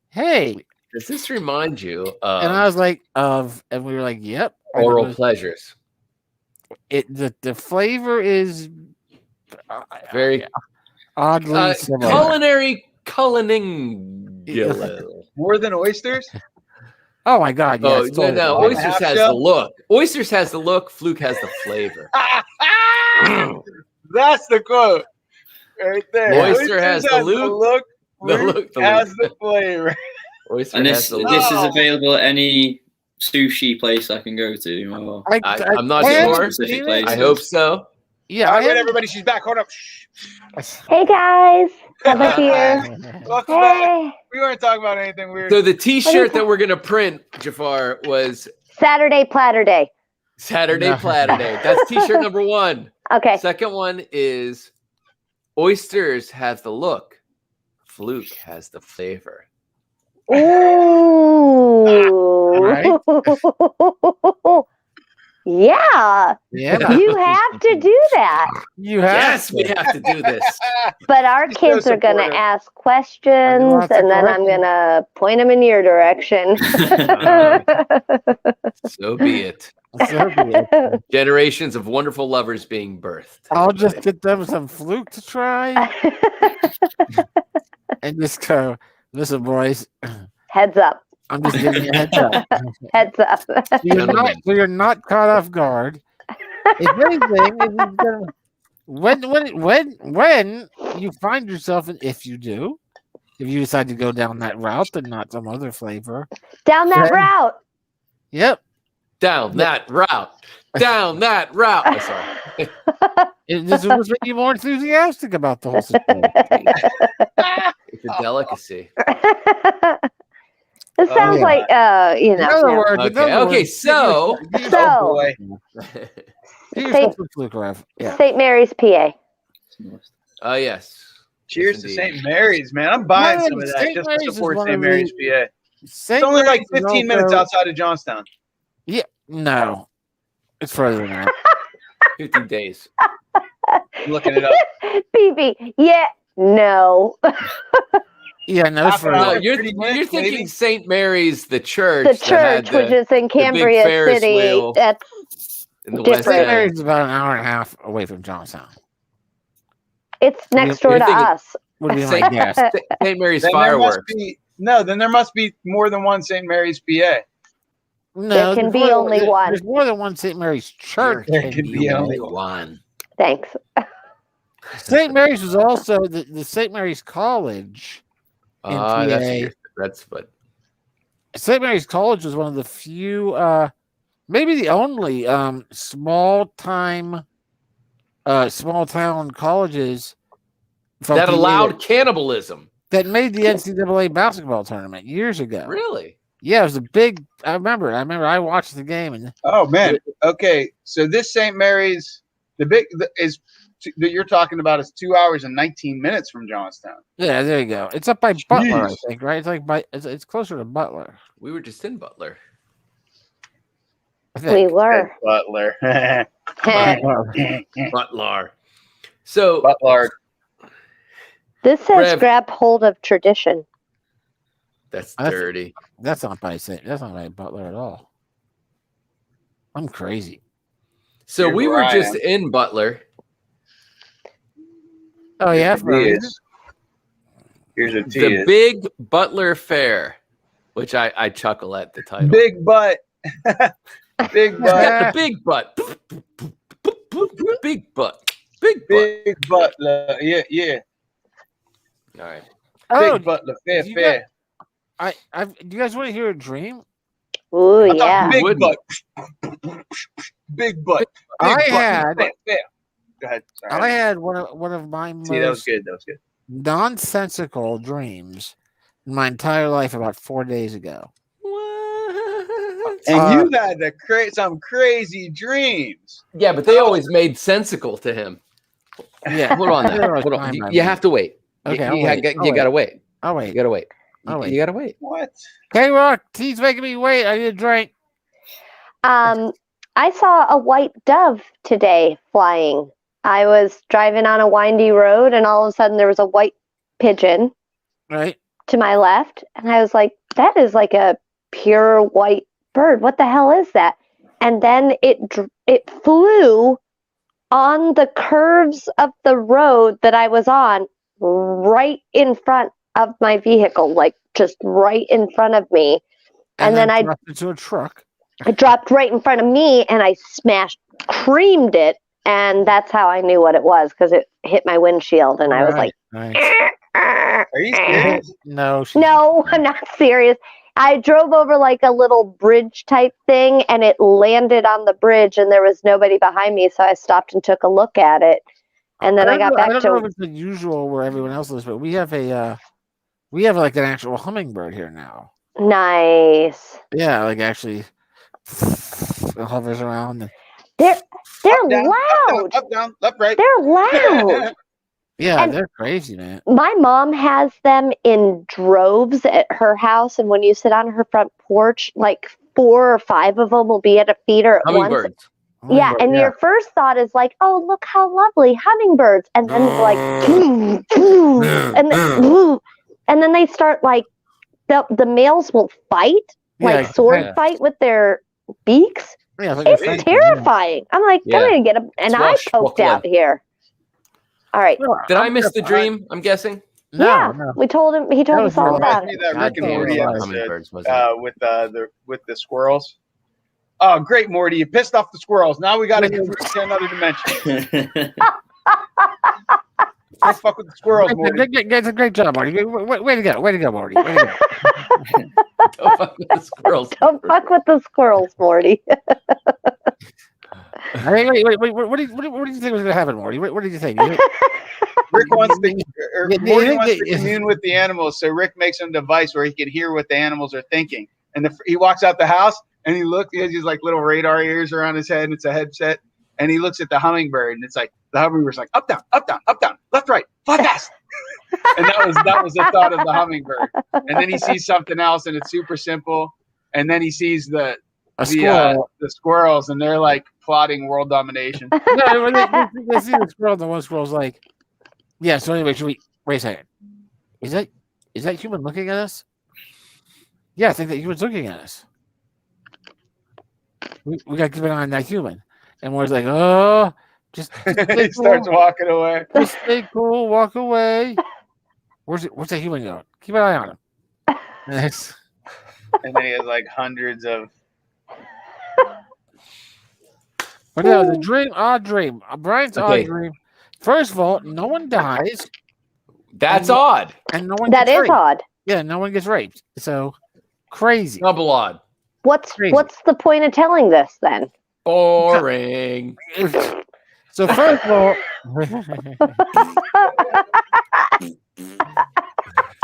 "Hey," Does this remind you and I of was like, and we were like, "Yep." And it oral was- pleasures? the flavor is Very oddly similar. culinary culiningula. More than oysters? Oh my god! Oh, Yes, no, totally. Oysters Half has shell? the look. Oysters has the look. Fluke has the flavor. That's the quote. Right there. Oyster Oysters has the look, the Fluke look, the has look. the flavor. Oyster And has this the look. this is Oh. available at any sushi place I can go to. Or I'm not I haven't sure. seen Specific it. I hope so. Yeah, All I right, wait, haven't- everybody, she's back. Hold up. Shh. Hey guys, have a beer. Welcome back. Hey, We weren't talking about anything weird. So the T-shirt that we're gonna print, Jafar, was Saturday Platter Day. Saturday No. Platter Day. That's T-shirt number 1. Okay. Second one is Oysters has the look. Fluke has the flavor. Ooh. Yeah, Yeah, you have to do that. you have. Yes, we have to do this. But our He's kids so are going to supportive. ask questions, lots of and then I'm corrections. going to point them in your direction. So be it. So be it. Generations of wonderful lovers being birthed. I'll just get them some Fluke to try and just go. Listen, boys, Heads up. I'm just giving you a heads up. Heads up. So you're not caught off guard. If anything, when you find yourself, and if you do, if you decide to go down that route and not some other flavor, Down that Okay. route. yep, Down that route. Down that route. Oh, sorry. this will make you more enthusiastic about the whole situation. It's a delicacy. It sounds yeah. like In other no. words, in other Okay, words, so Oh, So, boy. get yourself some Fluke, Rev. Yeah. St. Mary's, PA. oh yes. Cheers Yes, to indeed. St. Mary's, man. I'm buying Man, some of that St. just Mary's to is support one St. of Mary's, the- PA. St. It's only like Mary's is 15 minutes also- outside of Johnstown. Yeah, no, it's further than that. 50 days. I'm looking it up. BB. Yeah. No. Yeah, no, it's Half an further. hour. No, you're 30 minutes, thinking maybe? St. Mary's, the church. The that had church, which is in Cambria Ferris City. wheel. That's in the different. West St. End. Mary's is about an hour and a half away from Johnstown. it's next you're door to thinking- us. Would be my Saint- guess. St. Mary's Then there must fireworks. be then there must be more than one St. Mary's, PA. No, There can there's be more than- only one. There's more than one St. Mary's church. There in can the be US. only one. Thanks. St. Mary's was also the St. Mary's College. in PA. That's what. St. Mary's College was one of the few, maybe the only small town colleges from That PA allowed cannibalism. that made the NCAA basketball tournament years ago. Really? Yeah, it was a big. I remember I watched the game and Oh man. Okay, so this St. Mary's, is that you're talking about is 2 hours and 19 minutes from Johnstown. yeah, there you go. It's up by Butler, I Jeez. think, right? It's like it's closer to Butler. We were just in Butler. I We think. were. Butler. Butler. So Butler. This says Rev. grab hold of tradition. That's dirty. That's not by Butler at all. I'm crazy. So Here's we where were I just am. in Butler. Oh yeah, Here's the T is. Here's a T The is. Big Butler Fair, which I chuckle at the title. Big butt. Big He's butt. got the big butt. Big butt. Big butt. Big butler. Yeah, yeah. All right. Oh, Big butler. Fair, you fair. do you guys want to hear a dream? Ooh, I thought yeah. Big Wouldn't. butt. Big butt. Big I butt. had- Fair, fair. Go ahead. Sorry. I had one of my See, that was most good. That was good. nonsensical dreams in my entire life about 4 days ago. And you had some crazy dreams. Yeah, but they always made sensical to him. Yeah, Hold on There now. was Hold on. time You, I you made. have to wait. Okay, I'll you wait. you gotta wait. Oh You wait. gotta wait. I'll wait. You gotta wait. What? K-Rock, he's making me wait. I need a drink. I saw a white dove today flying. I was driving on a windy road, and all of a sudden there was a white pigeon Right? to my left, and I was like, "That is like a pure white bird. What the hell is that?" And then it flew on the curves of the road that I was on, right in front of my vehicle, like just right in front of me. And then I dropped into a truck. It dropped right in front of me, and I creamed it, and that's how I knew what it was, because it hit my windshield, and I was like, Nice. Are you serious? No. "No, I'm not serious." I drove over like a little bridge type thing, and it landed on the bridge, and there was nobody behind me, so I stopped and took a look at it, and then I got I back don't know if to. it's unusual where everyone else lives, but we have like an actual hummingbird here now. Nice. Yeah, like actually it hovers around. They're Up, down, loud. Up, down, left, right. They're loud. Yeah, And- they're crazy, man. My mom has them in droves at her house, and when you sit on her front porch, like 4 or 5 of them will be at a feeder at once. Hummingbirds. Yeah, and your first thought is like, "Oh, look how lovely, hummingbirds," and then like, and then they start like the males will fight, like sword fight with their beaks. Yeah, like It's terrifying. I'm like, Yeah. I'm gonna get an eye poked out here. All right. Did I miss the dream? I'm guessing. No, yeah, no. we told him. He told us all about Me it. that Rick and damn, Morty a lot of episode hummingbirds, wasn't it? with the squirrels. Oh, great, Morty! You pissed off the squirrels. Now we got to get to another dimension. Don't fuck with the squirrels, Morty. That's a great job, Marty. Way to go, Marty. Way to go. Don't fuck with the squirrels. Don't fuck with the squirrels, Morty. Wait. What do you think was going to happen, Morty? What did you think? Rick wants to, Morty wants to yeah. commune with the animals, so Rick makes him a device where he can hear what the animals are thinking. And he walks out the house and he looks. He has these like little radar ears around his head, and it's a headset. And he looks at the hummingbird, and it's like the hummingbird's like up, down, left, right, fly fast. And that was the thought of the hummingbird. And then he sees something else, and it's super simple. And then he sees the squirrels, and they're like plotting world domination. No, when they see the squirrel, the one squirrel's like, yeah. So anyway, should we wait a second? Is that human looking at us? Yeah, I think that human's looking at us. We got to keep an eye on that human. And we're like, oh, just He starts walking away. Just stay cool, walk away. Where's that human going? Keep an eye on him. And then he has like hundreds of. But no, the dream, odd dream. Brian's Okay. odd dream. First of all, no one dies, That's odd. and no one That gets is raped. odd. Yeah, no one gets raped. So crazy. Double odd. What's Crazy. the point of telling this then? Boring. So first of all,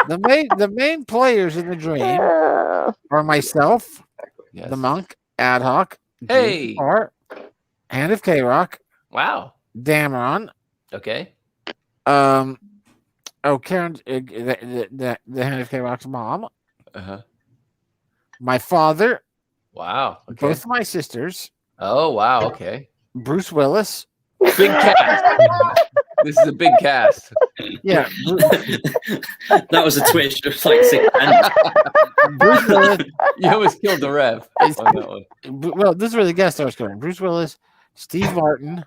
the main players in the dream are myself, Yes. the monk, Ad Hoc, Hey. Art, Hand of K-Rock, Wow. Dameron, Okay. Karen, the Hand of K-Rock's mom, Uh-huh. my father, Wow. Okay. both my sisters, Oh, wow. Okay. Bruce Willis. Big cast. This is a big cast. Yeah. That was a twitch, just like 6 pence. Bruce Willis. You almost killed the rev on that one. Well, this is where the guest stars going. Bruce Willis, Steve Martin.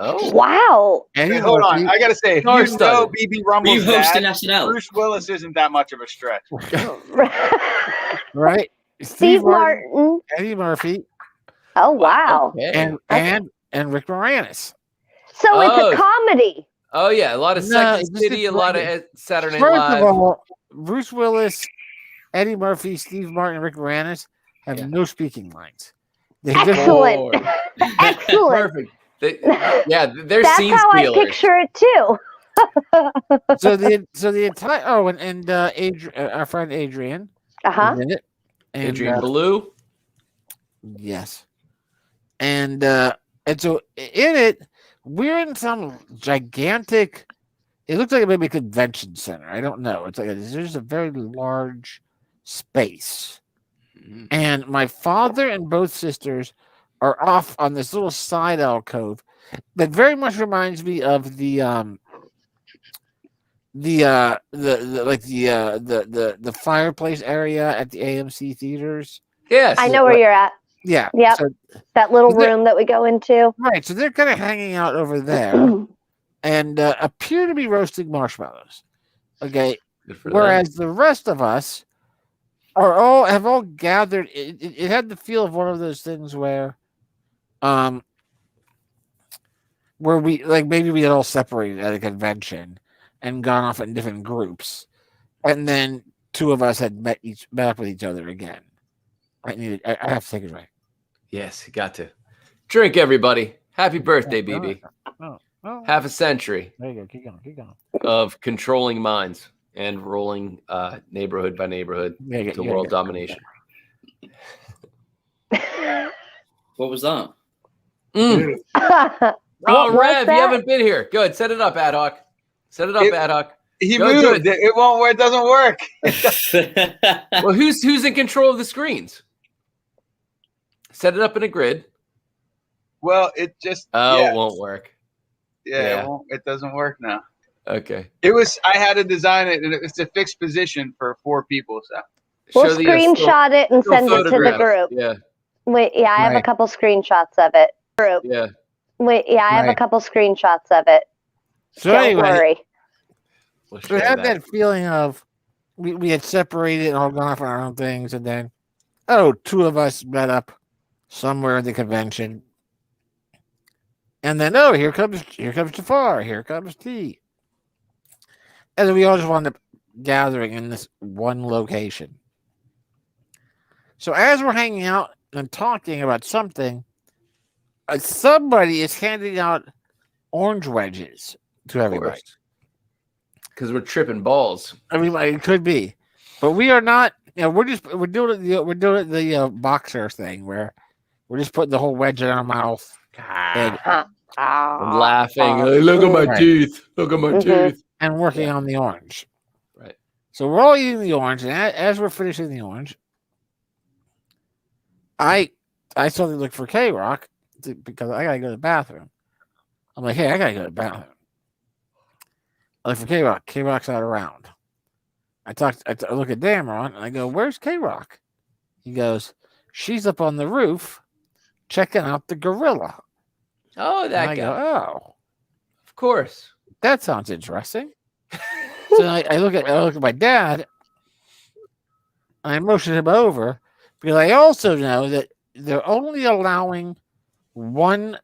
Oh, Wow. Eddie Hold on, Murphy. I gotta say, if you know BB Were you Rumble's hosting dad, SNL? Bruce Willis isn't that much of a stretch. Right? Steve Martin. Eddie Murphy. Oh wow. okay. And Rick Moranis. So it's Oh. a comedy. Oh yeah, a lot of No, Second it's just City, a lot of Saturday Night First Live. of all, Bruce Willis, Eddie Murphy, Steve Martin, and Rick Moranis have no speaking lines. They just- Excellent. Lord. Excellent. Perfect. They're That's scene how stealers. I picture it too. so the entire our friend Adrian Uh-huh. is in it. And, Adrian Belew. yes. And so in it, we're in some gigantic. It looks like maybe a convention center. I don't know. It's like there's a very large space, and my father and both sisters are off on this little side alcove that very much reminds me of the fireplace area at the AMC theaters. Yes. I know where you're at. Yeah. Yep. So, That little Is it- room that we go into. right. So they're kind of hanging out over there and appear to be roasting marshmallows. Okay. Good for them. Whereas the rest of us have all gathered. It had the feel of one of those things where we maybe we had all separated at a convention and gone off in different groups, and then two of us had met up with each other again. I have to take it right. Yes, you got to drink, everybody. Happy birthday, BB. Oh, Half a century there you go. Keep going. of controlling minds and rolling neighborhood by neighborhood to world domination. What was that? Mm. What Oh, was Rev, you that? haven't been here. Good. Set it up, ad hoc. Set it up, ad hoc. He Go do moved. It won't work. It doesn't work. Well, who's in control of the screens? Set it up in a grid. Well, it just Oh, it won't work. yeah. yeah. It doesn't work now. Okay. I had to design it, and it's a fixed position for 4 people. So We'll Show the, screenshot it and still send it to the photographs. group. Yeah. Wait, yeah, I have a Right. couple screenshots of it. Group. Yeah. Wait, yeah, I have a Right. couple screenshots of it. So Don't anyway, worry. We'll so show it had that. that feeling of we had separated and all gone off on our own things, and then two of us met up somewhere at the convention, and then here comes Jafar, here comes T, and then we all just wound up gathering in this one location. So as we're hanging out and talking about something, somebody is handing out orange wedges to everybody. Because we're tripping balls. I mean, it could be, but we are not. We're doing the boxer thing where we're just putting the whole wedge in our mouth and, I'm laughing. Hey, look at my Right. teeth. Look at my Mhm. teeth. and working on the orange. Right. So we're all eating the orange, and as we're finishing the orange, I suddenly look for K-Rock because I gotta go to the bathroom. I'm like, hey, I gotta go to the bathroom. I look for K-Rock. K-Rock's not around. I look at Dameron and I go, where's K-Rock? He goes, she's up on the roof checking out the gorilla. Oh, And that I guy. go, oh, Of course. that sounds interesting. So I look at my dad and I motion him over because I also know that they're only allowing one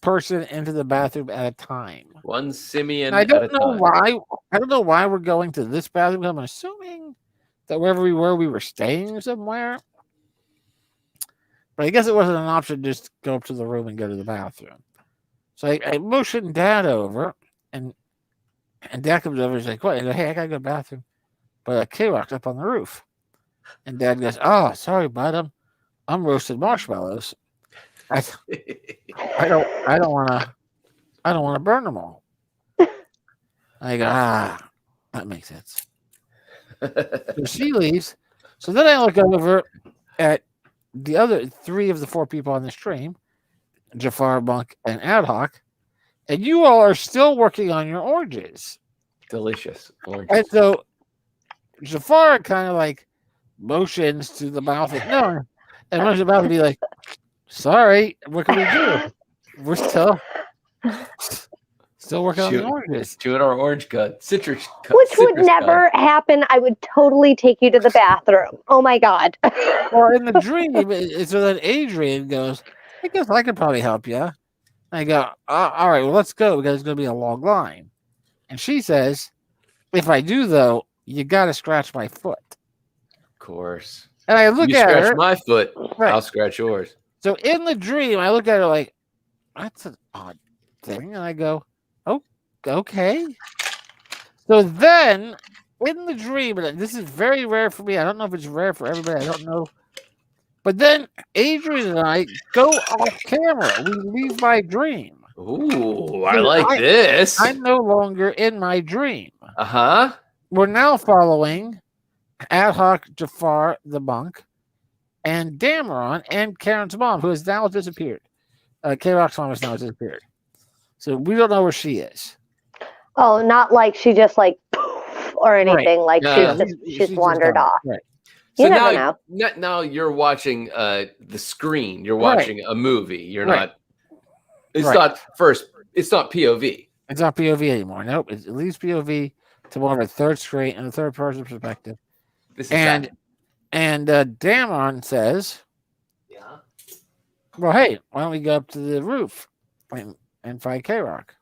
person into the bathroom at a time. One simian And I at a don't know time. why. I don't know why we're going to this bathroom. I'm assuming that wherever we were staying somewhere. But I guess it wasn't an option just to go up to the room and go to the bathroom. So I motioned Dad over, and Dad comes over and he's like, what? I go, hey, I gotta go to the bathroom. But K-Rock's up on the roof. And Dad goes, oh, sorry, bud. I'm roasting marshmallows. I don't want to burn them all. I go, that makes sense. So she leaves. So then I look over at the other 3 of the 4 people on the stream, Jafar, Monk, and Ad Hoc, and you all are still working on your oranges. Delicious. Orange. And so Jafar kind of like motions to the mouth. Like, no. And Motion's about to be like, sorry, what can we do? We're still working on the oranges. Chewing our orange cut. Citrus cut. Which would never happen. I would totally take you to the bathroom. Oh my God. Or in the dream, so then Adrian goes, I guess I could probably help you. I go, all right, well, let's go because it's going to be a long line. And she says, if I do, though, you got to scratch my foot. Of course. And I look you at scratch her. my foot, Right. I'll scratch yours. So in the dream, I look at her like, that's an odd thing. And I go, oh, okay. So then in the dream, and this is very rare for me. I don't know if it's rare for everybody. I don't know. But then Adrian and I go off camera. We leave my dream. Ooh, I like this. I'm no longer in my dream. Uh-huh. We're now following Ad Hoc Jafar the monk and Dameron and Karen's mom, who has now disappeared. K-Rock's mom has now disappeared. So we don't know where she is. Oh, not like she just like poof or anything. Like she's wandered off. Right. You So never know. now you're watching the screen. You're watching a movie. You're not. It's not first. It's not POV. It's not POV anymore. Nope. It leaves POV to more of a third screen and a third person perspective. This is and Dameron says, well, hey, why don't we go up to the roof and fight K-Rock?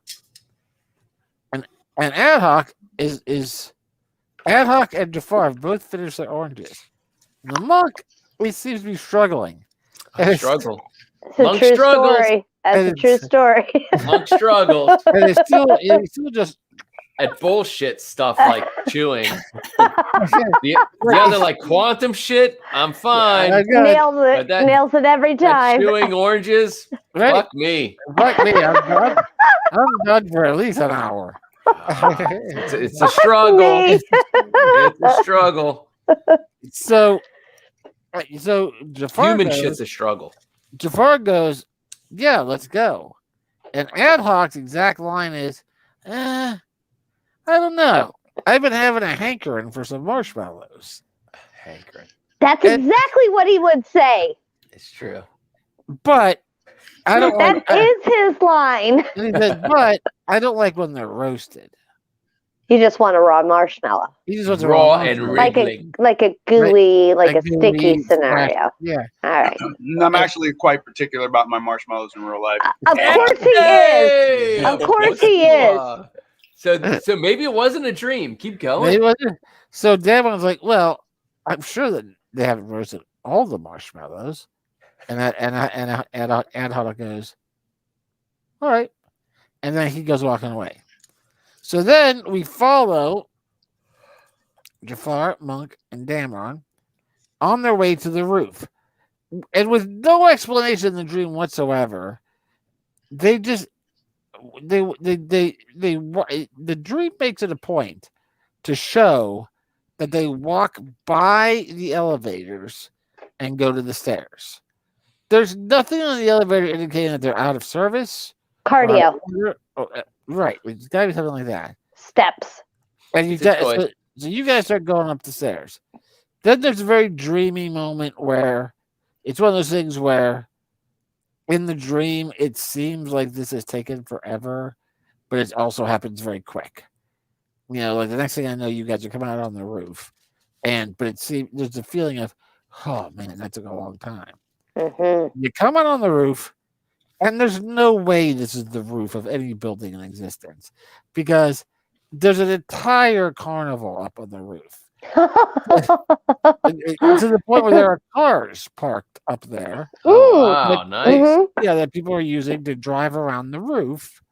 And Ad Hoc is Ad Hoc and Jafar have both finished their oranges. The monk, he seems to be struggling. Struggle. It's a true story. That's a true story. Monk struggles. And it's still just at bullshit stuff like chewing. The other like quantum shit, I'm fine. Nails it. Nails it every time. Chewing oranges, fuck me. Fuck me. I'm done for at least an hour. It's a struggle. It's a struggle. So Jafar Human goes, shit's a struggle. Jafar goes, yeah, let's go. And Ad Hoc's exact line is, I don't know. I've been having a hankering for some marshmallows. Hankering. That's exactly what he would say. It's true. But I don't That is his line. And he said, but I don't like when they're roasted. You just want a raw marshmallow. He just wants a raw raw and marshmallow. like a gooey, like a gooey, sticky scenario. Yeah. All right. I'm actually quite particular about my marshmallows in real life. Of course he is. Of course he is. So maybe it wasn't a dream. Keep going. Maybe it wasn't. So Damon's like, well, I'm sure that they haven't roasted all the marshmallows. And Ad Hoc goes, all right. And then he goes walking away. So then we follow Jafar, Monk, and Dameron on their way to the roof. And with no explanation in the dream whatsoever, the dream makes it a point to show that they walk by the elevators and go to the stairs. There's nothing on the elevator indicating that they're out of service. Cardio. Right. It's got to be something like that. Steps. And so you guys start going up the stairs. Then there's a very dreamy moment where it's one of those things where in the dream it seems like this has taken forever, but it also happens very quick. You know, like the next thing I know, you guys are coming out on the roof. But it seems there's a feeling of, oh man, that took a long time. Mm-hmm. You come out on the roof, and there's no way this is the roof of any building in existence because there's an entire carnival up on the roof. To the point where there are cars parked up there. Oh, wow, nice. Mm-hmm. Yeah, that people are using to drive around the roof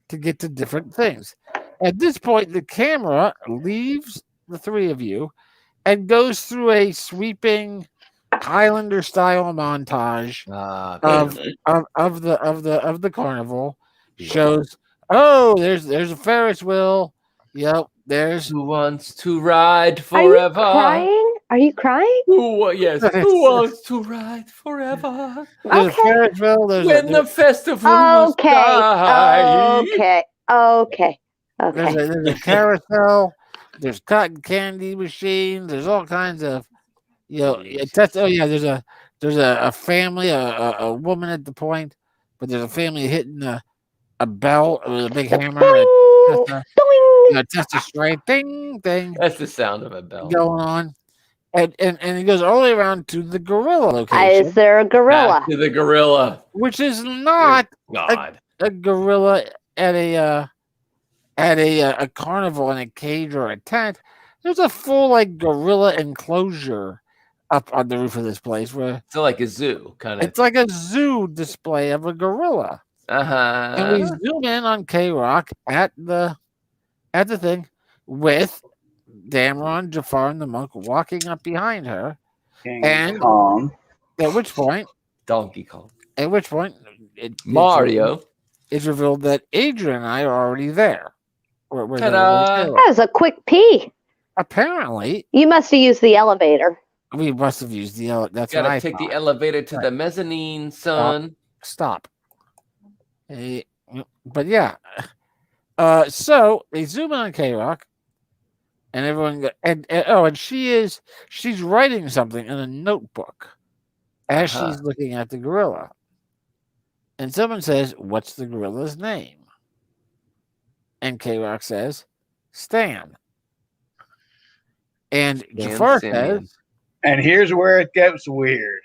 to get to different things. At this point, the camera leaves the three of you and goes through a sweeping Highlander style montage of the carnival. Shows, oh, there's a Ferris wheel. Yep, there's Who Wants to Ride Forever. Are you crying? Who wants to ride forever? there's a Ferris wheel. When the festival was Okay. died. Okay. Okay. There's a carousel. There's cotton candy machines. There's all kinds of, there's a family, a woman at the point, but there's a family hitting a bell with a big hammer. Test a straight ding ding. That's the sound of a bell going on. And it goes all the way around to the gorilla location. Is there a gorilla? Back to the gorilla, which is not God. a gorilla at a carnival in a cage or a tent. There's a full gorilla enclosure up on the roof of this place where So like a zoo kind of. it's like a zoo display of a gorilla. And we zoom in on K-Rock at the thing with Dameron, Jafar, and the monk walking up behind her. And at which point, Donkey Kong. At which point, Mario. It's revealed that Adrian and I are already there. That was a quick pee. Apparently, you must have used the elevator. We must have used the elevator. That's Gotta what I take thought. the elevator to the mezzanine, son. Stop. But yeah. So they zoom in on K-Rock, and everyone and she's writing something in a notebook as she's looking at the gorilla. And someone says, "What's the gorilla's name?" And K-Rock says, "Stan." And Jafar says, and here's where it gets weird.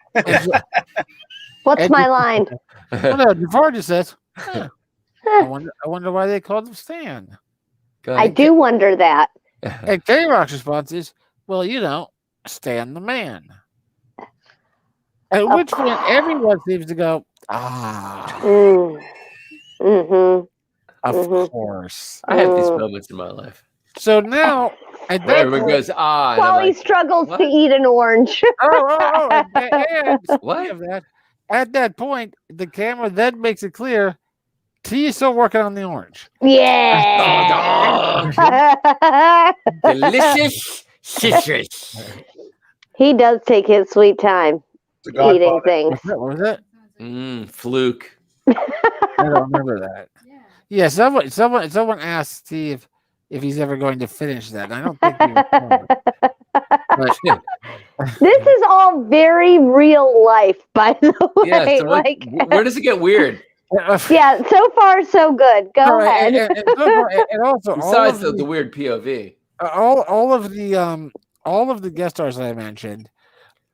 What's my line? No, Jafar just says, I wonder why they called him Stan. I do wonder that. And K-Rock's response is, well, Stan the man. At which point everyone seems to go, of course. I have these moments in my life. So now, at that everyone point, goes, While he struggles to eat an orange. and What? of that, at that point, the camera then makes it clear T is still working on the orange. Yeah. Delicious citrus. He does take his sweet time eating things. What was that? Fluke. I don't remember that. Yeah, someone asked Steve if he's ever going to finish that. I don't think he was. This is all very real life, by the way. Yeah, so where does it get weird? Yeah, so far so good. Go ahead. And also, besides the weird POV, all of the guest stars that I mentioned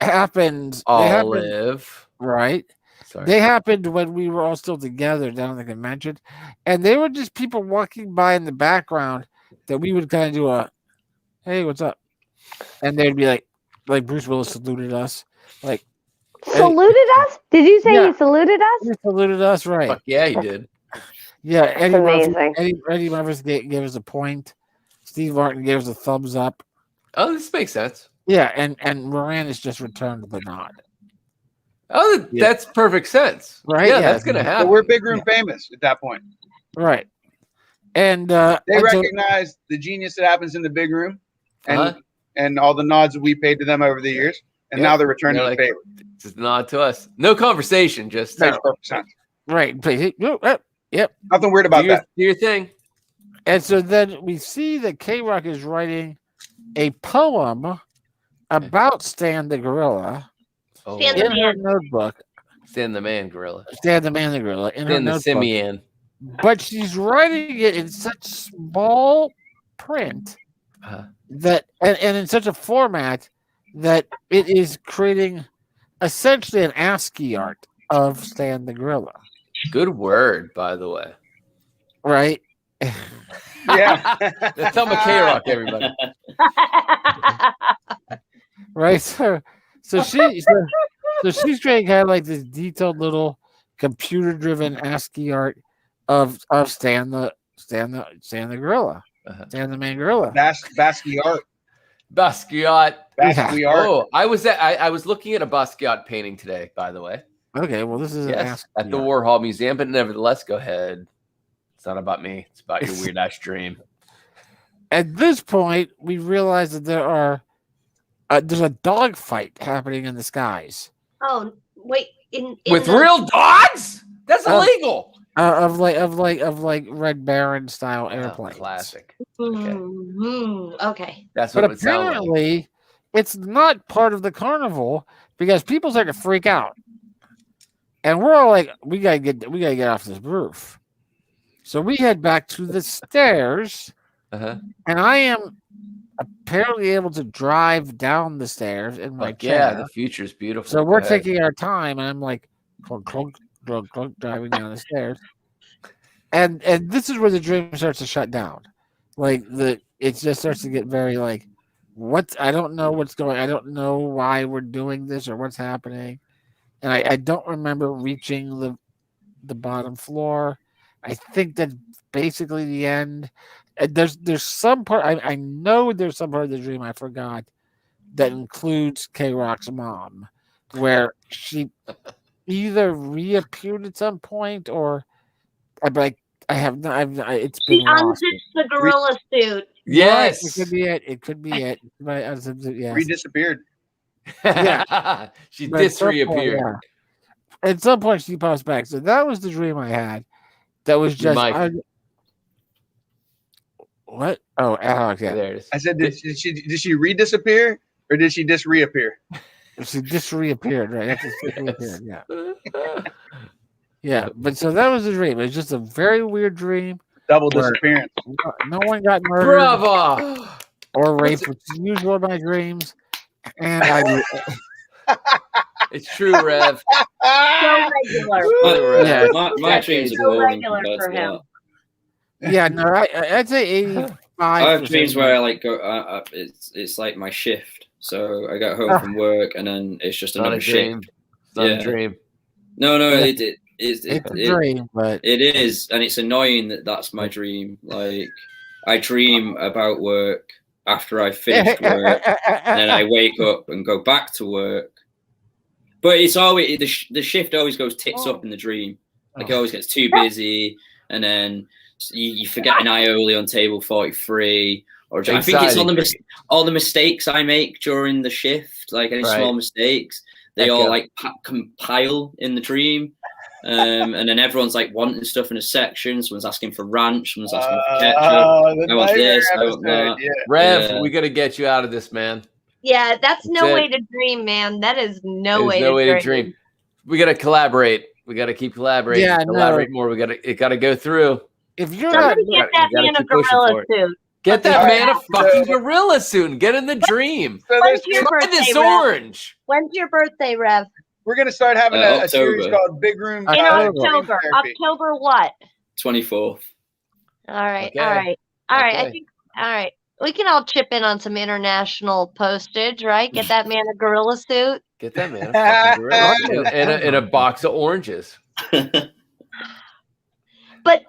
happened. Olive, right? Sorry. They happened when we were all still together down at the convention, and they were just people walking by in the background that we would kind of do a, "Hey, what's up?" And they'd be like Bruce Willis saluted us, saluted us? Did you say he saluted us? He saluted us, right? Fuck yeah, he did. Yeah, Eddie amazing. Eddie Murphy gave us a point. Steve Martin gave us a thumbs up. Oh, this makes sense. Yeah, and Moranis just returned the nod. Oh, that's perfect sense. Right? Yeah, that's gonna happen. So we're big room famous at that point. Right. And they recognize the genius that happens in the big room, and all the nods that we paid to them over the years, and now they're returning the favor. Just a nod to us. No conversation. Just makes perfect sense. Right. Yep. Nothing weird about that. Do your thing. And so then we see that K-Rock is writing a poem about Stan the gorilla in her notebook. Stan the man gorilla. Stan the man the gorilla in her Stan the notebook. simian. But she's writing it in such small print that and in such a format that it is creating essentially an ASCII art of Stan the gorilla. Good word, by the way. Right? Yeah. That's Thelma K-Rock, everybody. Right? So she's creating kind of like this detailed little computer-driven ASCII art of Stan the gorilla. Stan the man gorilla. Basquiat. Basquiat. Oh, I was looking at a Basquiat painting today, by the way. Okay, well, this is at the Warhol Museum, but nevertheless, go ahead. It's not about me. It's about your weird ass dream. At this point, we realize that there's a dog fight happening in the skies. Oh, wait. With real dogs? That's illegal. Of like Red Baron style airplanes. Classic. Okay. That's what But it sounds like. apparently, it's not part of the carnival because people start to freak out, and we're all like, "We gotta get off this roof." So we head back to the stairs, and I am apparently able to drive down the stairs in my chair. Yeah, the future's beautiful. So we're taking our time, and I'm like, clunk, clunk, clunk, clunk, driving down the stairs. And this is where the dream starts to shut down. Like it just starts to get very like, I don't know what's going. I don't know why we're doing this or what's happening, and I don't remember reaching the bottom floor. I think that's basically the end. And there's some part I know there's some part of the dream I forgot that includes K-Rock's mom, where she either reappeared at some point or it's been lost. Unzips the gorilla suit. Yes, it could be it. It could be it. But yes. Redisappeared. Yeah, she disappeared. Yeah. At some point, she pops back. So that was the dream I had. That was just what? Oh, Alex. Yeah, there it is. I said, did she redisappear or did she just reappear? She just reappeared, right? That's just reappeared. Yeah. Yeah, but so that was the dream. It was just a very weird dream. Double disappearance. No one got murdered. Bravo! Or raped, which is usual in my dreams. And it's true, Rev. So regular. Yeah, my dreams are so boring regular for him. Yeah, no, I'd say 85. I have dreams where I like go. It's like my shift. So I got home from work and then it's just another shift. It's not a dream. No, it's a dream, but it is, and it's annoying that's my dream. Like I dream about work after I finish work, and then I wake up and go back to work. But it's always the shift always goes tits up in the dream. Like it always gets too busy, and then you forget an aioli on table 43. Or I think it's all the mistakes I make during the shift, like any small mistakes, they all like compile in the dream. And then everyone's like wanting stuff in a section. Someone's asking for ranch. Someone's asking for ketchup. I want this. I want that. Yeah. Rev, we got to get you out of this, man. Yeah, that's no way to dream, man. That is no way to dream. We got to collaborate. We got to keep collaborating. Yeah, collaborate more. It got to go through. If you're somebody get that man a gorilla suit. Get that man a fucking gorilla suit and get in the dream. Try this orange. When's your birthday, Rev? We're going to start having a series called Big Room. In October. October what? 24th. All right. Okay. All right. All right. I think. All right. We can all chip in on some international postage, right? Get that man a gorilla suit. Get that man a fucking gorilla and a box of oranges. But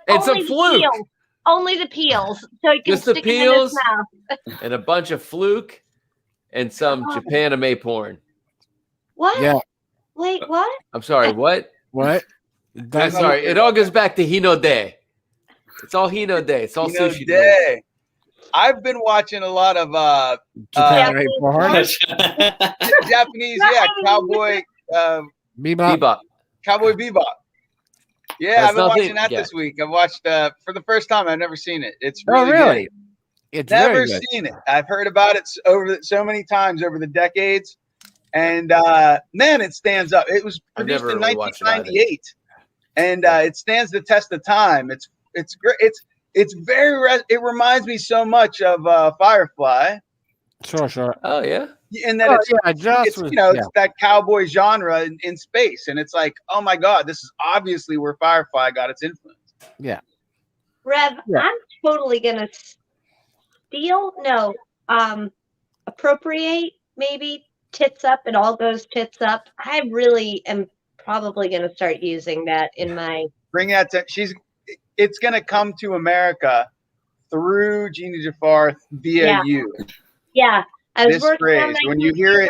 it's only a fluke. Only the peels, so he can just the stick peels them in his mouth. And a bunch of fluke and some Japanime porn. What? Yeah. Wait, what? I'm sorry, what? What? I'm sorry. It all goes back to Hino Day. It's all Hino Day. It's all Hino sushi Day. I've been watching a lot of Japanese porn. Japanese, Cowboy Bebop. Cowboy Bebop. Yeah, I've been watching that yet. this week. I've watched for the first time. I've never seen it. It's really really? Good. It's never very good. seen it. I've heard about it so many times over the decades, and man, it stands up. It was produced in 1998, and it stands the test of time. It's great. It's very. It reminds me so much of Firefly. Sure. Oh yeah. And then it's that cowboy genre in space, and it's like, oh my god, this is obviously where Firefly got its influence. Yeah. Rev, I'm totally gonna appropriate maybe tits up. It all goes tits up. I really am probably gonna start using that in my. Bring that to it's gonna come to America through Gina Jafar via you. Yeah. I was this working phrase, on my when you hear it,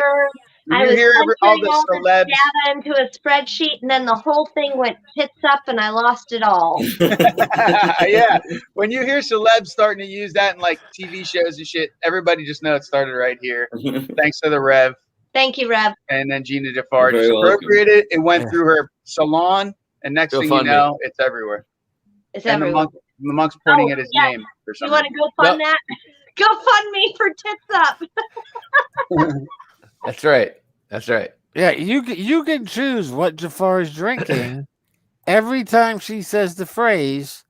I was all the celebs data into a spreadsheet, and then the whole thing went tits up, and I lost it all. Yeah, when you hear celebs starting to use that in like TV shows and shit, everybody just know it started right here. Thanks to the Rev. Thank you, Rev. And then Gina Jafar just appropriated it. It went through her salon, and next thing you know, it's everywhere. It's And the everywhere. monk's pointing at his yeah. name for some You want to reason. go fund that? Go fund me for tits up. That's right. That's right. Yeah, you can choose what Jafar is drinking every time she says the phrase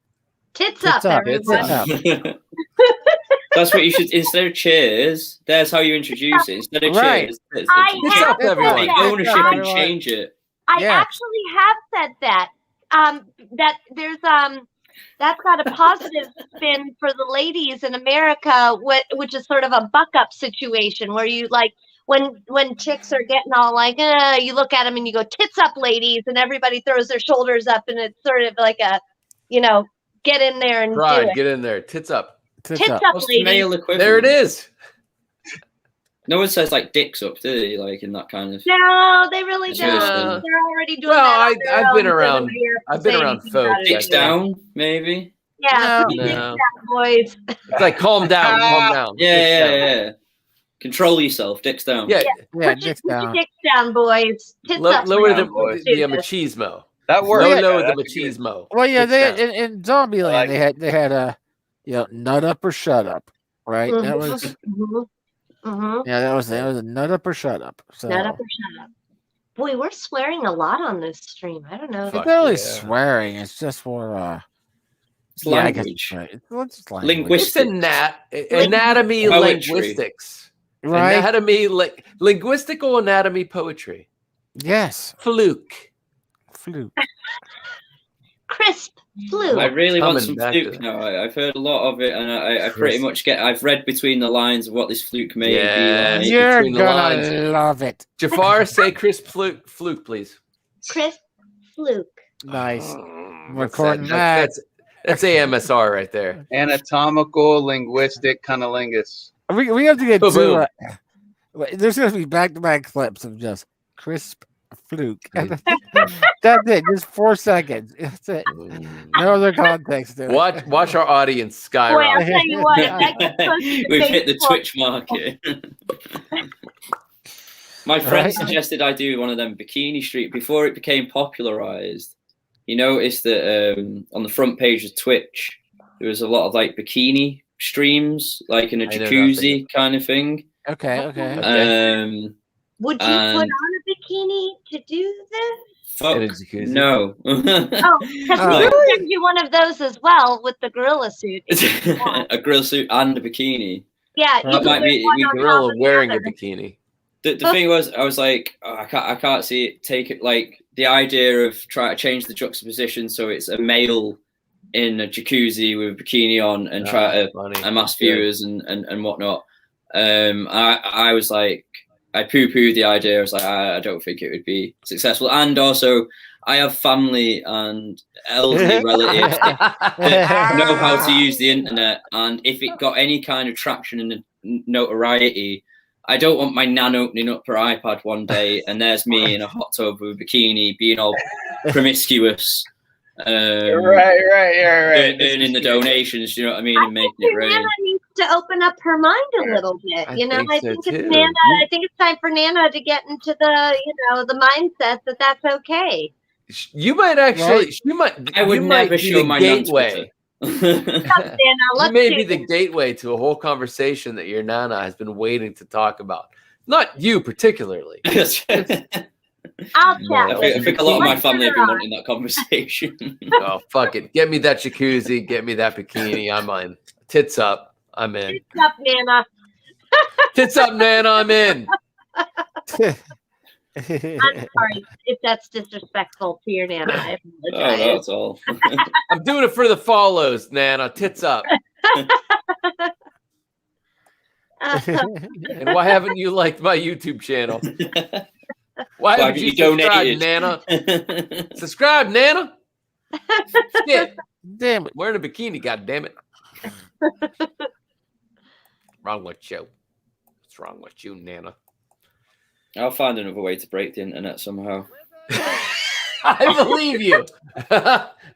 Tits "tits up, up." everyone. That's what you should, instead of cheers, there's how you introduce it. Instead of Right. cheers, it's I Tits have up, everyone. take that. ownership and change it. I Yeah. actually have said that. That there's that's got a positive spin for the ladies in America, which is sort of a buck up situation where you like when chicks are getting all like, you look at them and you go, "Tits up, ladies," and everybody throws their shoulders up, and it's sort of like a, get in there and do Pride, it. get in there. Tits up. Tits up, What's the ladies. male equivalent? There it is. No one says like dicks up, do they? Like in that kind of. No, they really It's don't. just, They're already doing Well, that. on their I've been own, so around- nobody else I've can been say around anything about folks it. Dicks down, maybe. Yeah, No. put your dicks No. down, boys. It's like calm down, calm down. Dicks down. Yeah. Control yourself. Dicks down. Yeah, Yeah, Put your dicks down. dicks down, boys. Tits up, lower the, ladies. the Do this. machismo. That works. Lower Yeah, the that's good. machismo. Well, yeah, Tits they down. in Zombieland like they had a nut up or shut up, right? That Mhm, was mhm, mhm. that was a nut up or shut up. So Nut up or shut up. Boy, we're swearing a lot on this stream. I don't know. it's Fuck not really yeah. swearing. It's just for It's yeah, I guess language. it's right. It's just language. Linguistic. It's anatomy Poetry. linguistics. Right? Linguistical anatomy poetry. Yes. Fluke. Flute. Crisp flu. I really want Coming some back to fluke that. now. I've heard a lot of it, and I pretty much I've read between the lines of what this fluke may Yeah. be like. You're between the gonna lines. love it. Jafar, say Chris Fluke, please. Crisp fluke. Nice. That's Recording that. That's AMSR right there. Anatomical, linguistic, cunnilingus. We have to get Boom, boom. to there's gonna be back-to-back clips of just crisp fluke. That's it. Just 4 seconds. That's it. No other context to it. Watch our audience Boy, I'll skyrocket. tell you what. If that gets posted to We've hit the Facebook- Twitch market. My friend Right. suggested I do one of them bikini street before it became popularized. You noticed that on the front page of Twitch there was a lot of like bikini streams, like in a I know jacuzzi kind of thing. Okay. Okay. Would you And- put on a bikini to do this? Fuck In a jacuzzi. no. Oh, because Oh. we will send you one of those as well with the gorilla suit. if you want. A grill suit and a bikini. Yeah, you That can might wear be- one we on top Gorilla of the wearing a other. bikini. The thing was, I was like, oh, I can't see it. Take it like the idea of trying to change the juxtaposition so it's a male in a jacuzzi with a bikini on and try to Funny. amass Good. viewers and whatnot. I was like, I poo-pooed the idea. I was like, I don't think it would be successful. And also, I have family and elderly relatives that know how to use the internet. And if it got any kind of traction and notoriety, I don't want my nan opening up her iPad one day and there's me in a hot tub with a bikini being all promiscuous. Right. Earning the donations, you know what I mean, and making it rain. Nana needs to open up her mind a little bit. I You know, think I so think too. it's Nana. I think it's time for Nana to get into the mindset that that's okay. You might actually. You might. I would you might never be show the my gateway. Nana, You let's may do be the this. gateway to a whole conversation that your nana has been waiting to talk about. Not you particularly. I I'll No. chat. think a lot of my Let's family have put her been on. wanting that conversation. Oh fuck it! Get me that jacuzzi. Get me that bikini. I'm in. Tits up. I'm in. Tits up, Nana. Tits up, man. I'm in. I'm sorry if that's disrespectful to your Nana. I Oh, apologize. no, that's all. I'm doing it for the follows, Nana. Tits up. And why haven't you liked my YouTube channel? Why haven't you subscribed, Nana? Subscribe, Nana. Shit. Damn it. Wearing a bikini, god damn it. Wrong with you. What's wrong with you, Nana? I'll find another way to break the internet somehow. I believe you.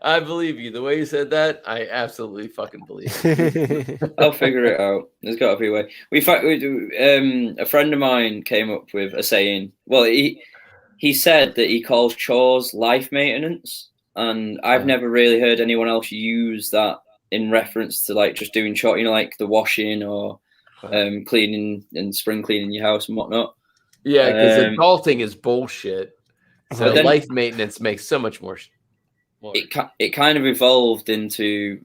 I believe you. The way you said that, I absolutely fucking believe you. I'll figure it out. There's got to be a way. A friend of mine came up with a saying. Well, he said that he calls chores life maintenance. and I've never really heard anyone else use that in reference to like just doing chores, like the washing or cleaning and spring cleaning your house and whatnot. Yeah, because adulting is bullshit. So then, life maintenance makes so much more. It kind of evolved into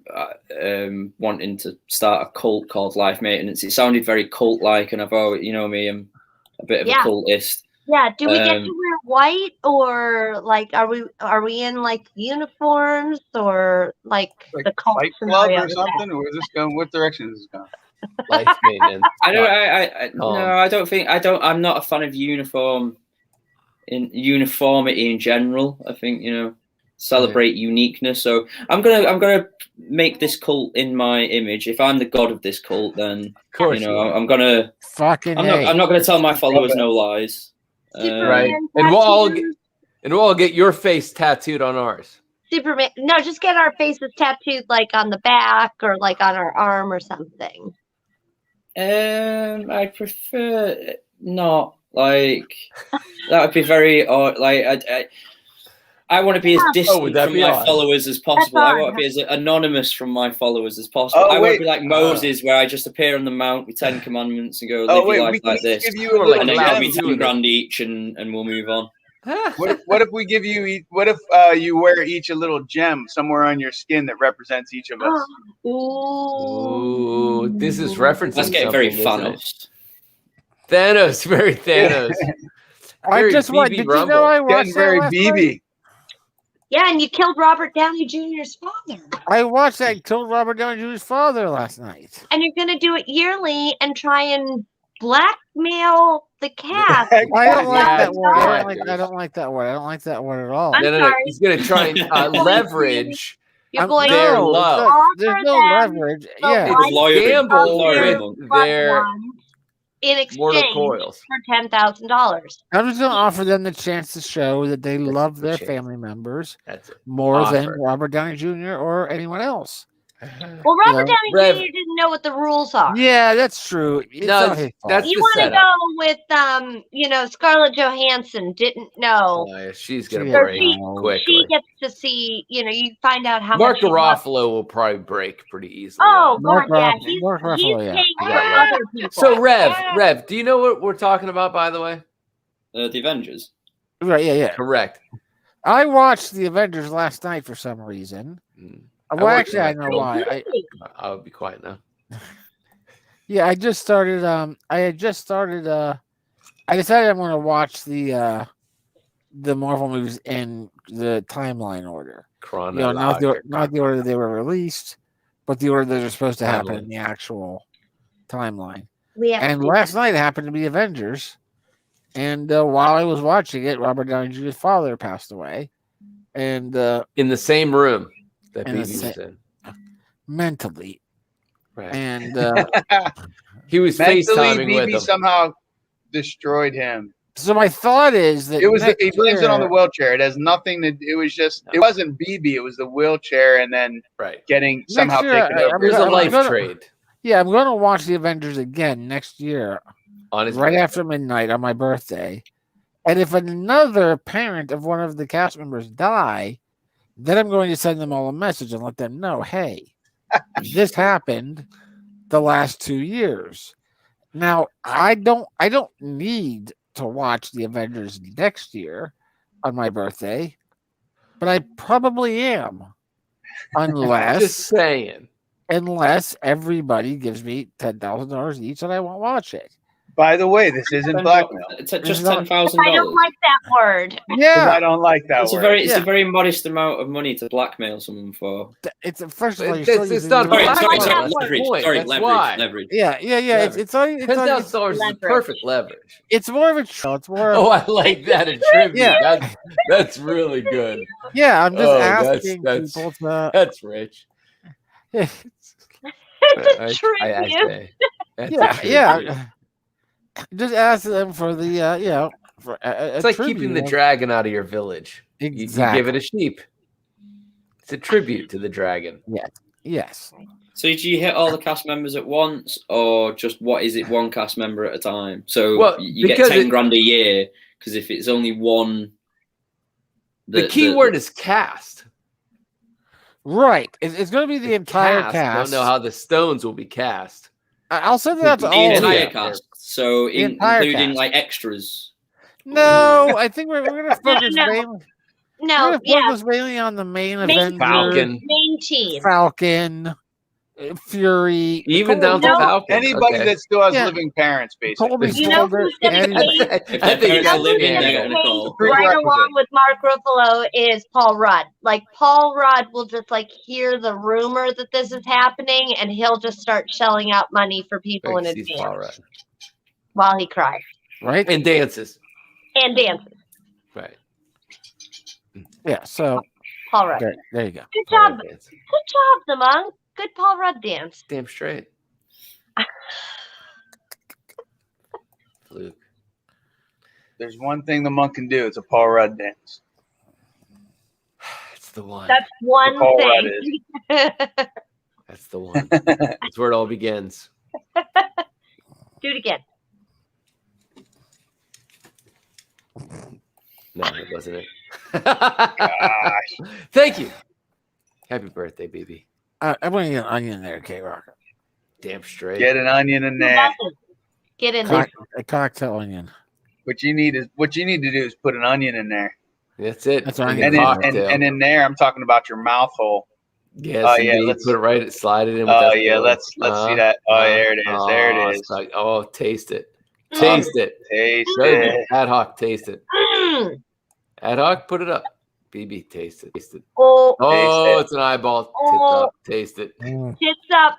wanting to start a cult called Life Maintenance. It sounded very cult-like, and I've always, me, I'm a bit of a cultist. Yeah. Do we get to wear white, or like are we in like uniforms, or like the cult Fight Club or something? Or is this going? What direction is this going? Life maintenance. I don't think I'm not a fan of uniformity in general. I think celebrate uniqueness. So I'm gonna make this cult in my image. If I'm the god of this cult, then I'm gonna I'm not gonna tell my followers no lies. Right, and we'll all get your face tattooed on ours. Superman. No, just get our faces tattooed like on the back or like on our arm or something. I prefer not. Like that would be very odd. Like I want to be as distant from my followers as possible. I want to be as anonymous from my followers as possible. I want to be like Moses, where I just appear on the mount with 10 commandments and go live your life like this, and then give me $10,000 each, and we'll move on. What if we give you? What if you wear each a little gem somewhere on your skin that represents each of us? Ooh, this is referencing. Let's get very Thanos. Thanos, very Thanos. I just watched. Did you know I watched very BB? Yeah, and you killed Robert Downey Jr.'s father. I watched that. Killed Robert Downey Jr.'s father last night. And you're going to do it yearly and try and blackmail the cast. I don't like that word. I don't like that word. I don't like that word at all. No. He's going to try and leverage. You're going their to love. There's no leverage. Yeah, it's gamble with their in exchange for $10,000. I'm just going to offer them the chance to show that they love their family members more than Robert Downey Jr. or anyone else. Well, Robert Downey Jr. didn't know what the rules are. Yeah, that's true. That's you want to go with Scarlett Johansson didn't know. She's gonna break quickly. She gets to see. You find out how Mark Ruffalo will probably break pretty easily. Oh God, Mark Ruffalo, yeah. So Rev, do you know what we're talking about? By the way, the Avengers. Right? Yeah. Correct. I watched the Avengers last night for some reason. Well, actually, I know why. I'll be quiet now. Yeah, I just started. I decided I'm going to watch the Marvel movies in the timeline order. Not the order they were released, but the order that are supposed to happen in the actual timeline. And last night it happened to be Avengers, and while I was watching it, Robert Downey Jr.'s father passed away, and in the same room. Mentally, right? And he was FaceTiming with him. Somehow destroyed him. So my thought is that he blames it on the wheelchair. It has nothing to. It was just. It wasn't BB. It was the wheelchair, and then getting somehow taken over. There's a life trade. Yeah, I'm going to watch the Avengers again next year, after midnight on my birthday. And if another parent of one of the cast members die, then I'm going to send them all a message and let them know, hey, this happened the last 2 years. Now, I don't need to watch the Avengers next year on my birthday, but I probably am. Just saying. Unless everybody gives me $10,000 each and I won't watch it. By the way, this isn't blackmail. It's just $10,000. I don't like that word. Yeah, I don't like that word. It's a very modest amount of money to blackmail someone for. It's first of all, it's not leverage. Yeah. It's $10,000 is perfect leverage. It's more of a It's more. Oh, I like that in trivia. That's really good. Yeah, I'm just asking people to. That's rich. It's a tribute. Yeah. Just ask them for the it's like keeping the dragon out of your village. Exactly. You give it a sheep. It's a tribute to the dragon. Yeah. Yes. So do you hit all the cast members at once, or just what is it, one cast member at a time? So you get $10,000 a year, because if it's only one, the key word is cast. Right. It's going to be the entire cast. Don't know how the Stones will be cast. I'll send that to The all of entire you. cast. So including like extras. No, I think we're going to focus mainly. No, We're going to focus mainly on the main Avenger, main team, Falcon, Fury, even down to Falcon. Anybody that still has living parents, basically. You know who's going to If their parents are living, they're going to call. right along with Mark Ruffalo is Paul Rudd. Like Paul Rudd will just like hear the rumor that this is happening, and he'll just start shelling out money for people in advance while he cries. Right, and dances. Right. Yeah. So Paul Rudd. There you go. Good job. Good job, the monk. Good Paul Rudd dance. Damn straight. Luke. There's one thing the monk can do. It's a Paul Rudd dance. It's the one. That's one Paul thing. That's the one. That's where it all begins. Do it again. No, it wasn't it. Gosh. Thank you. Happy birthday, BB. I'm going to get an onion there, K-Rock. Damn straight. Get an onion in there. Get in there. A cocktail onion. What you need to do is put an onion in there. That's it. That's what and in there, I'm talking about your mouth hole. Yes, oh yeah, let's put it right. Slide it in. With oh yeah, let's see that. Oh, there it is. There it is. Like, taste it. Taste it. Taste it. Ad hoc, taste it. Ad hoc, put it up. BB, taste it. Taste it. Oh, taste it. It's an eyeball. Oh. Up. Taste it. Tits up.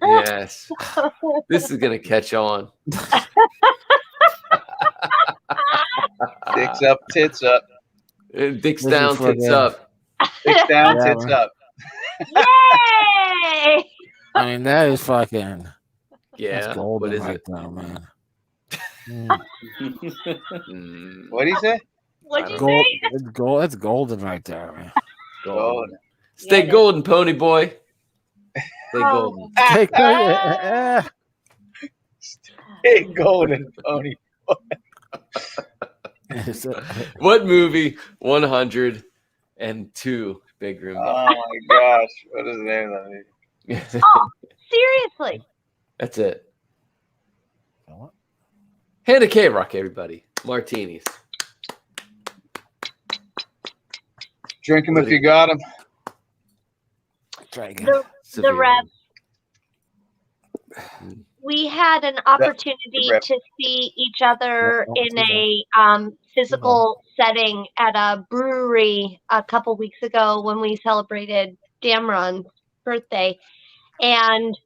Yes. This is gonna catch on. Dicks up, tits up. Dicks down, tits up. Dicks down, tits up. Yay! I mean, that is fucking. Yeah. That's golden What is right it? there, man. What'd he say? What'd you Gold, say? it's gold. That's golden right there, man. Golden. Stay golden, pony boy. Stay golden. Take Stay golden, pony. What movie? 102 Big Room. Oh my gosh. What is the name of that movie? Oh, seriously. That's it. Hand a K-Rock, everybody. Martinis. Drink them if you got them. Try again. The reps. We had an opportunity to see each other in a physical setting at a brewery a couple weeks ago when we celebrated Damron's birthday. And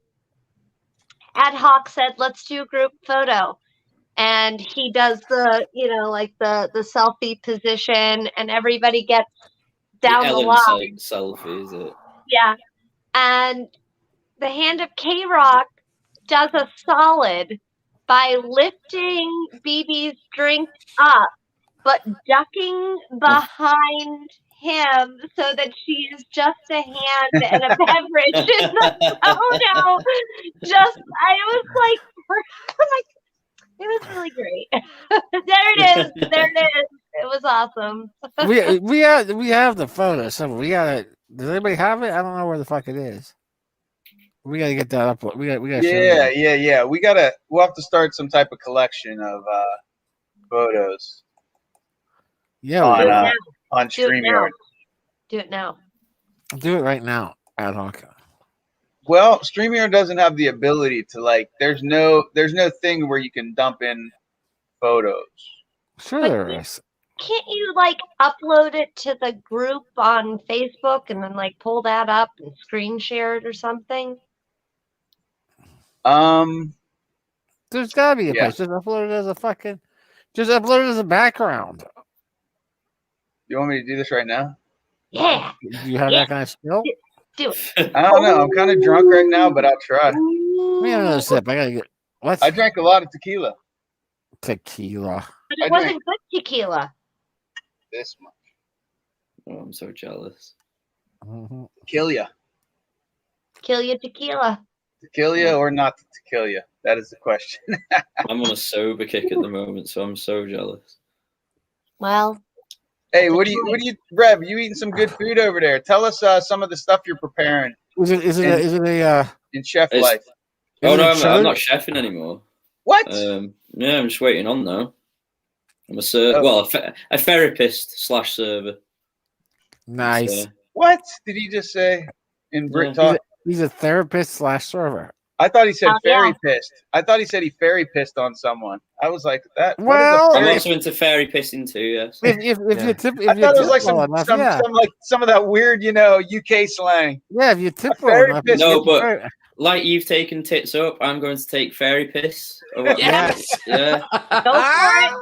Ad hoc said, let's do a group photo. And he does the, like the selfie position, and everybody gets down the line. Selfie, is it? Yeah. And the Hand of K-Rock does a solid by lifting BB's drink up, but ducking behind him so that she is just a hand and a beverage in the photo. I was like, it was really great. There it is. It was awesome. we have the photo. So we got it. Does anybody have it? I don't know where the fuck it is. We gotta get that up. We got. Yeah. We'll have to start some type of collection of photos. Yeah, on StreamYard. Do it now. Do it right now, Ad hoc. Well, StreamYard doesn't have the ability to there's no thing where you can dump in photos. Sure there is. Can't you upload it to the group on Facebook and then pull that up and screen share it or something? There's gotta be a place. Just upload it as a background. You want me to do this right now? Yeah. Do you have that kind of skill? Do it. I don't know. I'm kind of drunk right now, but I'll try. Let me have another sip. I gotta get. What? I drank a lot of tequila. Tequila. But it wasn't good tequila. This much. Oh, I'm so jealous. Mm-hmm. Kill ya. Kill your tequila. To kill ya or not to kill ya? That is the question. I'm on a sober kick at the moment, so I'm so jealous. Well, Hey, what do you, Rev? You eating some good food over there? Tell us some of the stuff you're preparing. Is it in chef life? Oh no, I'm not chefing anymore. What? Yeah, I'm just waiting on now. I'm a a therapist / server. Nice. What did he just say in Brit talk? He's a therapist / server. I thought he said fairy pissed. I thought he said he fairy pissed on someone. I was like that. Well, I'm also into fairy pissing too. Yes. If you I thought it was like some of that weird, UK slang. Yeah, if you tip well enough. No, but like you've taken tits up, I'm going to take fairy piss. Yes. Yeah. Go for it.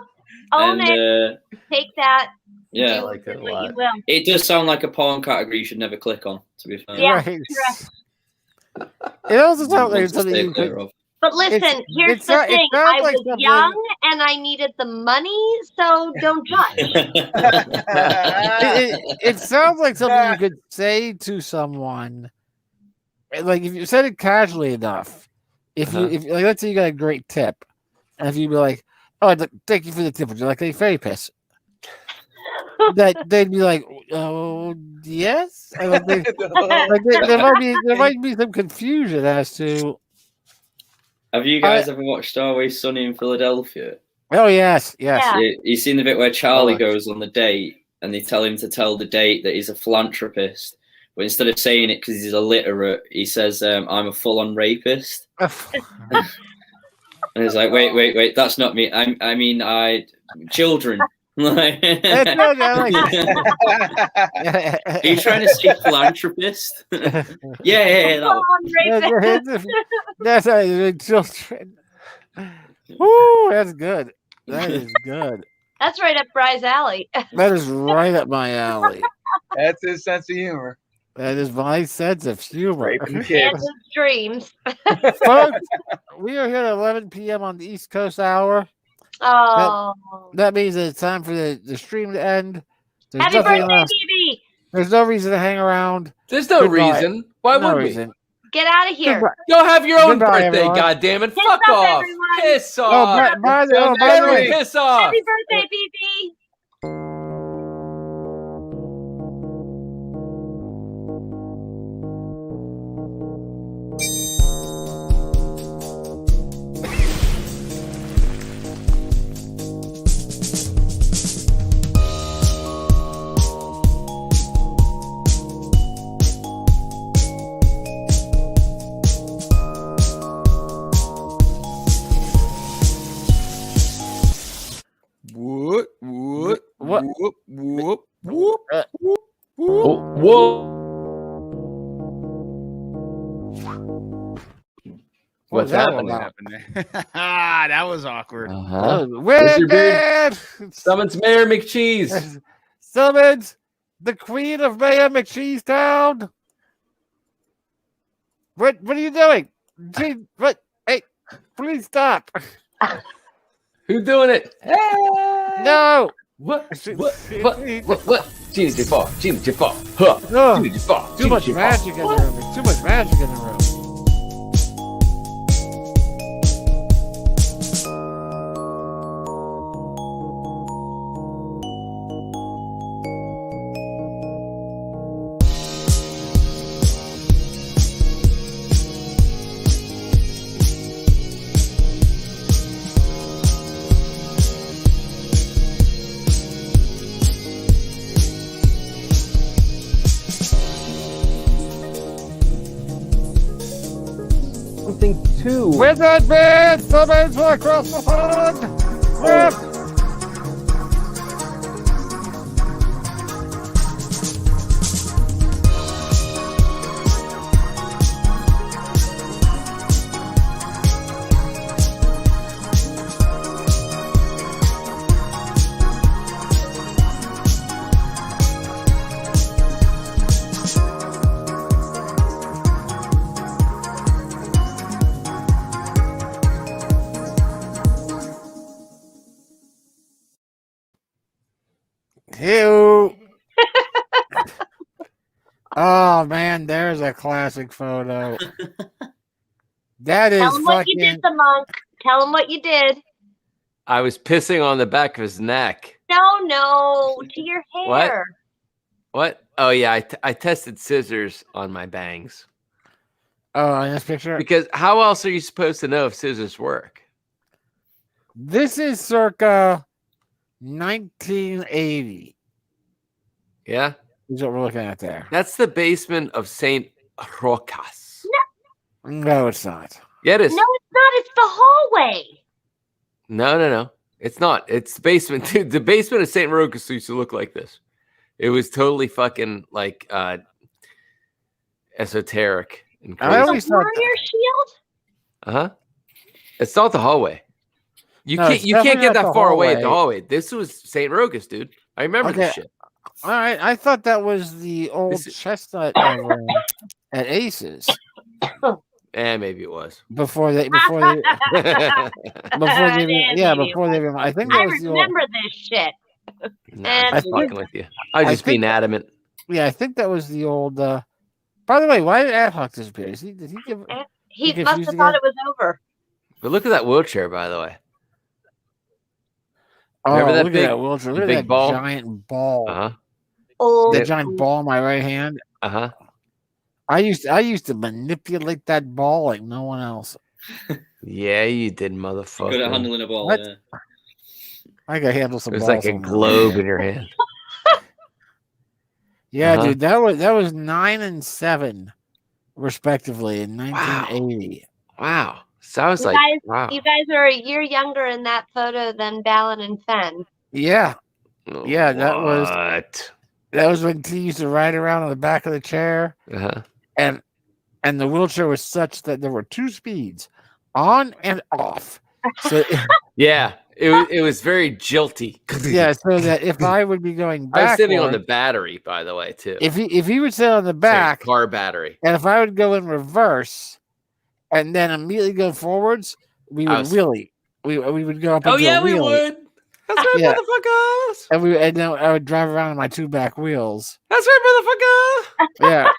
Own And, it. Take that. Yeah, Do like it a what lot. you will. It does sound like a porn category you should never click on. To be fair. Yeah. Right. Correct. It also sounds like Ones to something stay you clear could. of. But listen, here's the thing. I was young and I needed the money, so don't judge. It sounds like something you could say to someone. Like if you said it casually enough. If like let's say you got a great tip, and if you be like, "Oh, thank you for the tip," would you like a fairy piss? That they'd be like, "Oh, yes." And like there might be some confusion as to. Have you guys ever watched Always Sunny in Philadelphia? Oh yes. Yeah. You've seen the bit where Charlie goes on the date, and they tell him to tell the date that he's a philanthropist, but instead of saying it because he's illiterate, he says, "I'm a full-on rapist." And he's like, "Wait, that's not me. I mean, children." Are you trying to say philanthropist? yeah, that's how you children. Woo, that's good. That is good. That's right up Bry's alley. That is right up my alley. That's his sense of humor. That is my sense of humor. And his dreams. Folks, we are here at 11 p.m. on the East Coast hour. Oh. That means that it's time for the stream to end. There's Happy birthday, else. BB. There's no reason to hang around. There's no reason. Why would we? Get out of here. Go have your own birthday, everyone. goddammit. Piss Fuck off, off. everyone. Piss off. By the way, Piss off. Happy birthday, BB. Whoop, whoop, What? whoop, whoop, whoop, Uh, whoop, whoop. What's happening? That was awkward. Wicked! Summons Mayor McCheese. Summons the Queen of Mayor McCheesetown. What are you doing? What? Hey, please stop. Who's doing it? No. What? Genie Jafar. Genie Jafar. Huh. No. Genie Jafar. Too much magic in the room. There's too much magic in the room. Something too. Wizard Man summons across the pond. Rip. Ew. Oh man, there's a classic photo. That is Tell him what you fucking. did, the monk. Tell him what you did. I was pissing on the back of his neck. No, to your hair. What? Oh yeah, I tested scissors on my bangs. Oh, in this picture? Because how else are you supposed to know if scissors work? This is circa 1980. Yeah? Is what we're looking at there. That's the basement of St. Rocas. No, it's not. Yeah, it is. No, it's not. It's the hallway. No. It's not. It's the basement. Dude, the basement of St. Rocas used to look like this. It was totally fucking like esoteric and crazy. I always thought Warrior shield? Uh-huh. It's not the hallway. You No, can't it's you can't definitely get not that the far away at the hallway. hallway. This was St. Rocas, dude. I remember this shit. All right, I thought that was the old chestnut over at Aces. Maybe it was. Before they I think that I was the old, remember this shit. Nah, And I'm just fucking with you. I was just being adamant. Yeah, I think that was the old by the way, why did Ad Hoc disappear? Did he give he get must confused have thought again? it was over. But look at that wheelchair, by the way. Oh, Remember that look big, at that wheelchair. Look the at big that ball? giant ball. Uh-huh. Oh, That giant ball in my right hand. Uh-huh. I used to manipulate that ball like no one else. Yeah, you did, motherfucker. Good at handling a ball. What? Yeah. I could handle some It was balls. like a on my globe hand. in your hand. Yeah, Uh-huh. dude, that was 9 and 7, respectively, in 1980. Wow. So I was You like, guys, wow. you guys are a year younger in that photo than Balin and Fen. Yeah, yeah, that was What? when T used to ride around on the back of the chair, Uh-huh. and the wheelchair was such that there were 2 speeds, on and off. So Yeah. It was very jilty. yeah, so that if I would be going I was back, sitting on the battery, by the way, too. if he would sit on the Same back, car battery. and if I would go in reverse, and then immediately go forwards, we would wheelie. We would go up. Oh into yeah, a we wheelie. would. That's right, Yeah. motherfuckers. And then I would drive around on my 2 back wheels. That's right, motherfucker. Yeah,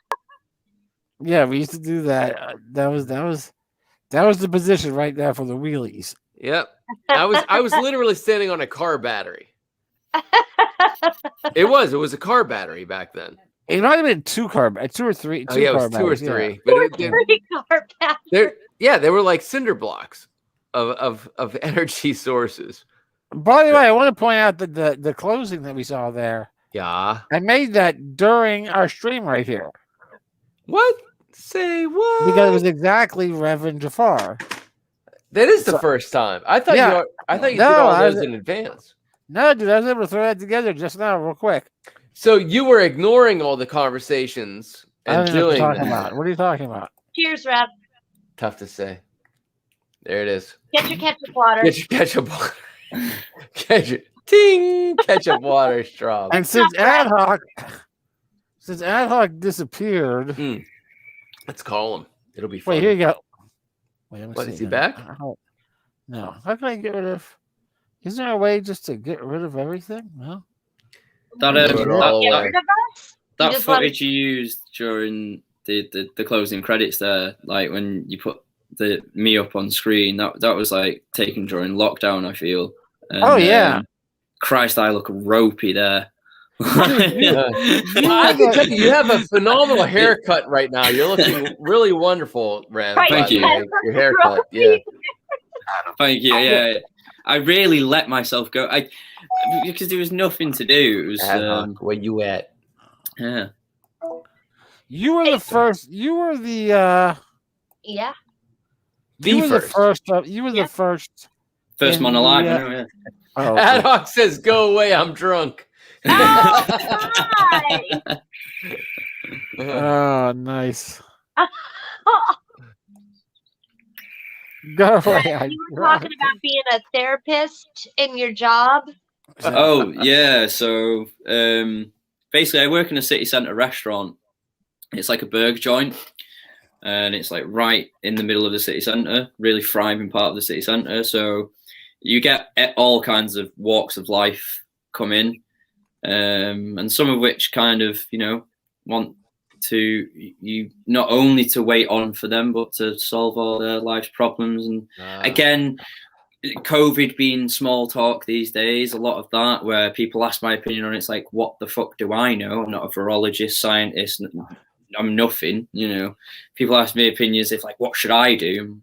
yeah, we used to do that. That was the position right there for the wheelies. Yep. I was literally standing on a car battery. It was a car battery back then. It might have been 2 or 3. Oh yeah, it was 2 or 3. But they were like cinder blocks of energy sources. By the way, I want to point out that the closing that we saw there. Yeah. I made that during our stream right here. What? Say what? Because it was exactly Reverend Jafar. That is the first time. I thought you did all those in advance. No, dude, I was able to throw that together just now, real quick. So you were ignoring all the conversations and doing what are you talking about? Cheers, Rev. Tough to say. There it is. Get your ketchup water. Get your ketchup water. Ketchup water straw. And since Ad Hoc disappeared, let's call him. It'll be fun. Wait, here you go. Wait, What, is he back? No. How can I get rid of? Is there a way just to get rid of everything? No. That Get rid of us? that just want- footage you used during the closing credits there, like when you put me up on screen, that was like taken during lockdown, I feel. And, oh yeah. Christ, I look ropey there. I can tell you have a phenomenal haircut right now. You're looking really wonderful, Rev. Thank you. Your haircut, yeah. Thank you. Yeah, I really let myself go. Because there was nothing to do. It was where you at? Yeah. You were the first. You were the. Yeah. You were the first. You were the first. First man alive. Yeah. Oh, Ad Hoc says, "Go away, I'm drunk." Oh, nice. Go away. You were talking about being a therapist in your job. Oh yeah. So basically, I work in a city centre restaurant. It's like a burger joint, and it's like right in the middle of the city centre, really thriving part of the city centre. So you get all kinds of walks of life come in, and some of which kind of, want to you not only to wait on for them, but to solve all their life's problems. And again, COVID being small talk these days, a lot of that where people ask my opinion on it, it's like, what the fuck do I know? I'm not a virologist, scientist, I'm nothing, you know. People ask me opinions if like, what should I do?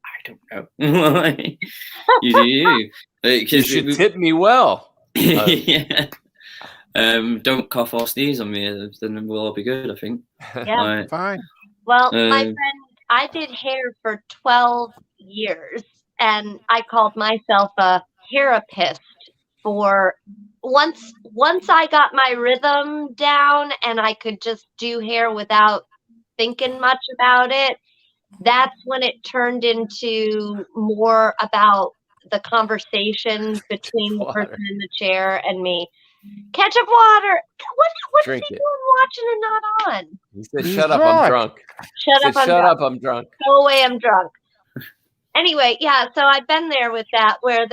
I don't know. You do you. You should tip me well. Yeah. Don't cough or sneeze on me, then we'll all be good, I think. Yeah. Fine. Well, my friend, I did hair for 12 years, and I called myself a hairapist for once I got my rhythm down and I could just do hair without thinking much about it. That's when it turned into more about the conversation between the person in the chair and me. Ketchup water. What's he Drink doing it. watching and not on? He said, "Shut up, I'm drunk." Shut up, I'm drunk. Go away, I'm drunk. Anyway, yeah, so I've been there with that where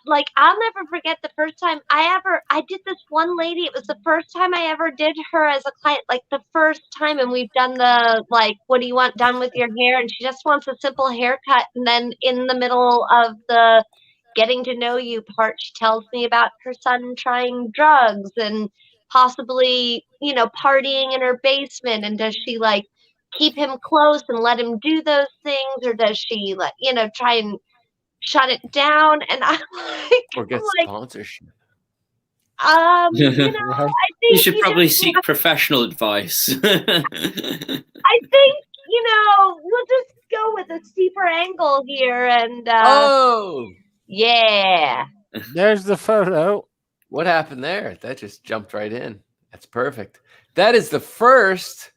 like I'll never forget the first time I did this one lady. It was the first time I ever did her as a client, like the first time, and we've done the like, what do you want done with your hair? And she just wants a simple haircut. And then in the middle of the getting to know you part, she tells me about her son trying drugs and possibly, you know, partying in her basement. And does she like keep him close and let him do those things, or does she like, you know, try and shut it down? And I'm like, Or get sponsorship. You know, I think you should probably seek professional advice. I think, you know, we'll just go with a steeper angle here and yeah. There's the photo. What happened there? That just jumped right in. That's perfect. That is the first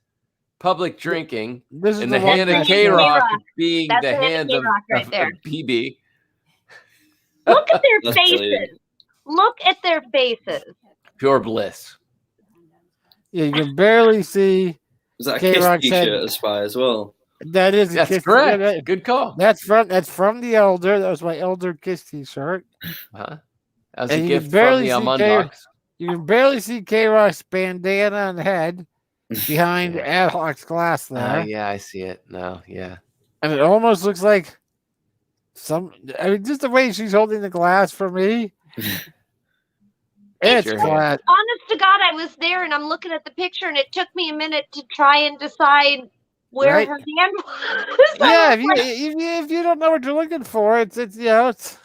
public drinking in the hand of K-Rock being the hand of BB. Look at their faces. Look at their faces. Pure bliss. Yeah, you can barely see. Is that a Kiss t-shirt as Spy as well? That is That's Kiss correct. T-shirt. Good call. That's from the Elder. That was my Elder Kiss t-shirt. That was a gift from the Unbox. You can barely see K-Rock's bandana on the head behind Ad Hoc's glass there. Yeah, I see it now. Yeah. And it almost looks like just the way she's holding the glass for me. It's class. Honest to God, I was there and I'm looking at the picture and it took me a minute to try and decide where her hand was. Yeah, if you don't know what you're looking for, it's you know, it's.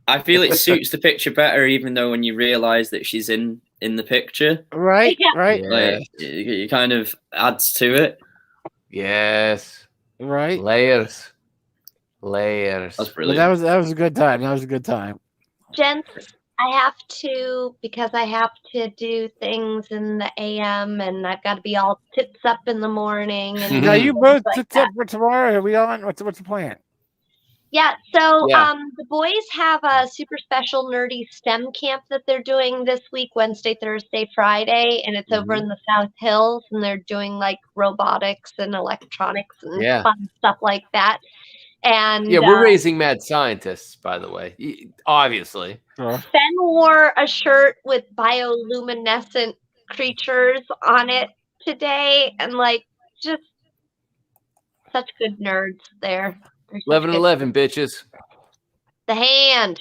I feel it suits the picture better, even though when you realize that she's in the picture. Right, right. Like, it kind of adds to it. Yes. Right. Layers. That's brilliant. But that was a good time. That was a good time. Gents, I have to, because I have to do things in the AM and I've got to be all tips up in the morning. And now you both tips up for tomorrow. Are we on? What's the plan? Yeah, so the boys have a super special nerdy STEM camp that they're doing this week, Wednesday, Thursday, Friday, and it's over in the South Hills, and they're doing like robotics and electronics and fun stuff like that. And we're raising mad scientists, by the way, obviously. Ben wore a shirt with bioluminescent creatures on it today, and like just such good nerds there. 11-11, bitches. The hand.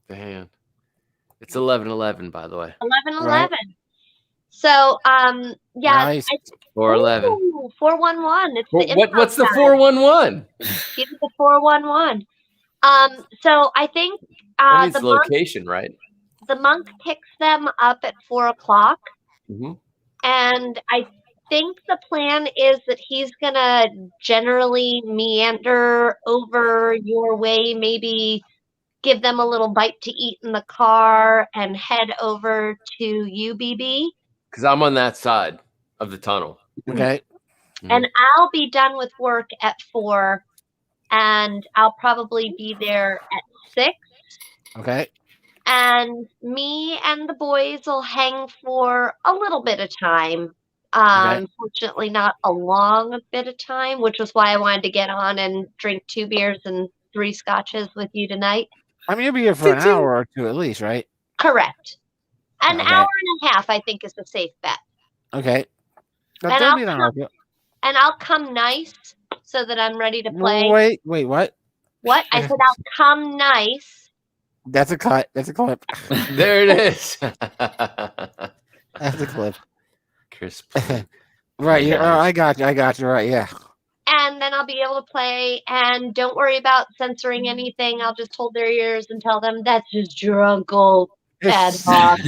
It's 11-11, by the way. 11-11. Right. So, nice. 4-11. 4-1-1. It's the what's the 4-1-1? It's the 4-1-1. So I think the location, right? The monk picks them up at 4:00, and I think the plan is that he's gonna generally meander over your way, maybe give them a little bite to eat in the car, and head over to UBB. Because I'm on that side of the tunnel. Okay. And I'll be done with work at 4, and I'll probably be there at 6. Okay. And me and the boys will hang for a little bit of time. Fortunately, not a long bit of time, which was why I wanted to get on and drink 2 beers and 3 scotches with you tonight. I mean, you'll be here for an hour or 2 at least, right? Correct. An hour and a half, I think, is a safe bet. Okay. And I'll come nice so that I'm ready to play. Wait, what? What? I said I'll come nice. That's a cut. That's a clip. There it is. That's a clip. Crisp. Right. Yeah. Oh, I got you. I got you. Right. Yeah. And then I'll be able to play. And don't worry about censoring anything. I'll just hold their ears and tell them that's just drunk old ad hoc.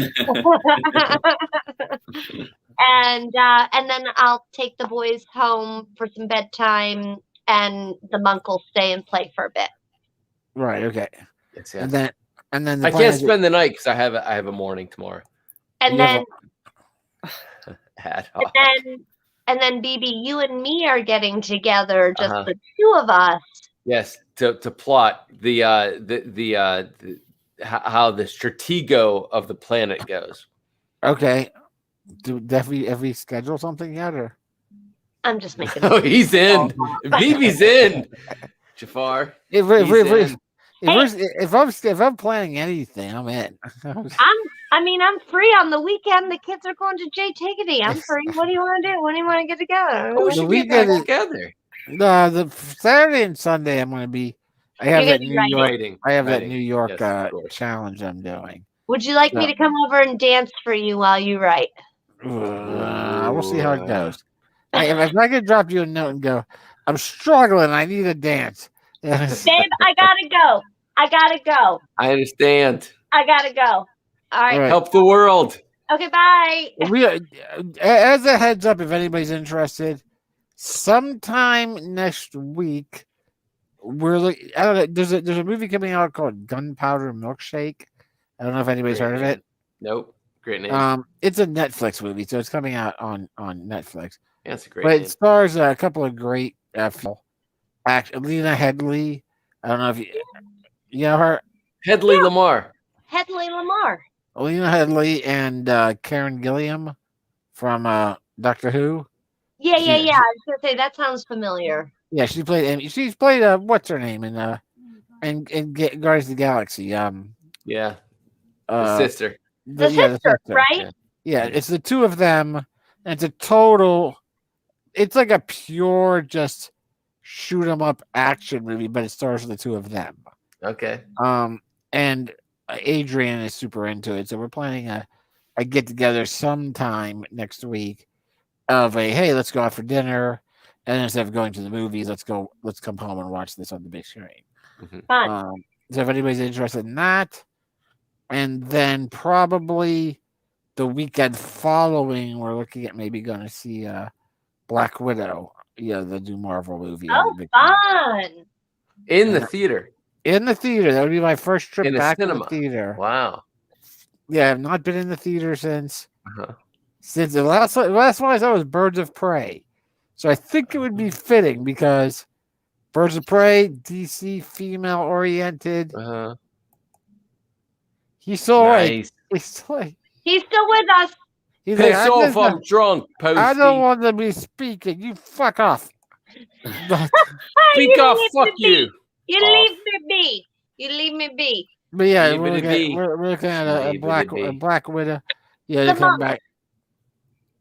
And then I'll take the boys home for some bedtime, and the monk will stay and play for a bit. Right. Okay. Yes, And then the I plan can't is- spend the night because I have a morning tomorrow. And You then Ad hoc. and then BB, you and me are getting together, just Uh-huh. the two of us. Yes, to plot the how the stratego of the planet goes. Okay. Have we scheduled something yet, or? I'm just making. Oh, he's in. BB's in. Jafar. If I'm planning anything, I'm in. I'm free on the weekend. The kids are going to Jay Tiggity. I'm free. What do you want to do? When do you want to get together? Oh, we The should get weekend back is- together. No, the Saturday and Sunday I'm going to be. I have You're that gonna New be York. Writing. I have that Writing. New York Yes, of course. challenge I'm doing. Would you like me to come over and dance for you while you write? We'll see how it goes. If I could drop you a note and go, I'm struggling. I need a dance. Babe, I gotta go. I I understand. gotta go. All right. Right. Help the world. Okay, bye. As a heads up, if anybody's interested, sometime next week, I don't know. There's a movie coming out called Gunpowder Milkshake. I don't know if anybody's heard of it. Nope. Great name. It's a Netflix movie, so it's coming out on Netflix. Yeah, it's a great But name. it stars a couple of great actors. Lena Headley. I don't know if you know her. Headley Lamar. Headley Lamar. Lena Headley and Karen Gilliam from Doctor Who. Yeah. I was gonna say that sounds familiar. Yeah, she played. And she's played. What's her name in Guardians of the Galaxy? Yeah. The sister. The sister, right? Yeah, it's the two of them. And it's a total. It's like a pure just shoot 'em up action movie, but it stars the two of them. Okay. And Adrian is super into it, so we're planning a get together sometime next week of hey, let's go out for dinner, and instead of going to the movies, let's come home and watch this on the big screen. Fun. So if anybody's interested in that, and then probably the weekend following, we're looking at maybe going to see Black Widow, the new Marvel movie. Oh, fun. In the theater. In the theater. That would be my first trip In the back cinema. to the theater. Wow. Yeah, I've not been in the theater since Uh-huh. the last one I saw was Birds of Prey. So I think it would be fitting because Birds of Prey, DC, female oriented. Uh-huh. He's still Nice. He's still with us. He's Piss I off, just I'm don't- drunk, Posty. I don't want to be speaking. You fuck off. Speak You off, leave fuck me be. you. You Off. leave me be. You leave me be. But yeah, Leave we're it looking, be. we're looking at a Leave it be. Black Widow. Yeah, The they come monk. back.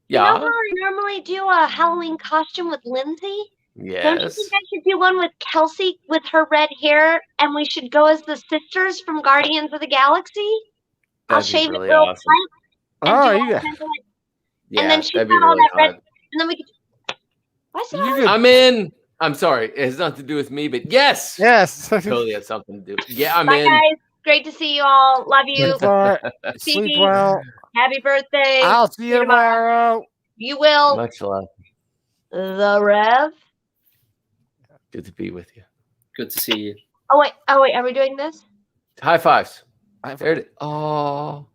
You know Yeah. how I normally do a Halloween costume with Lindsay? Don't you Yes. think I should do one with Kelsey with her red hair, and we should go as the sisters from Guardians of the Galaxy? I'll That'd be shave really it real awesome. tight. Oh, do you all got. kinds of, like- Yeah, and then she's that'd be got all really that red, hot. and then we could. Why is it You all could- I'm in. I'm sorry. It has nothing to do with me, but yes. Yes. Totally has something to do. Yeah, I'm Bye, in. guys. Great to see you all. Love you. Sleep well. Happy birthday. I'll see you tomorrow. You will. Much love. The Rev. Good to be with you. Good to see you. Oh wait. Are we doing this? High fives. There it is. Oh.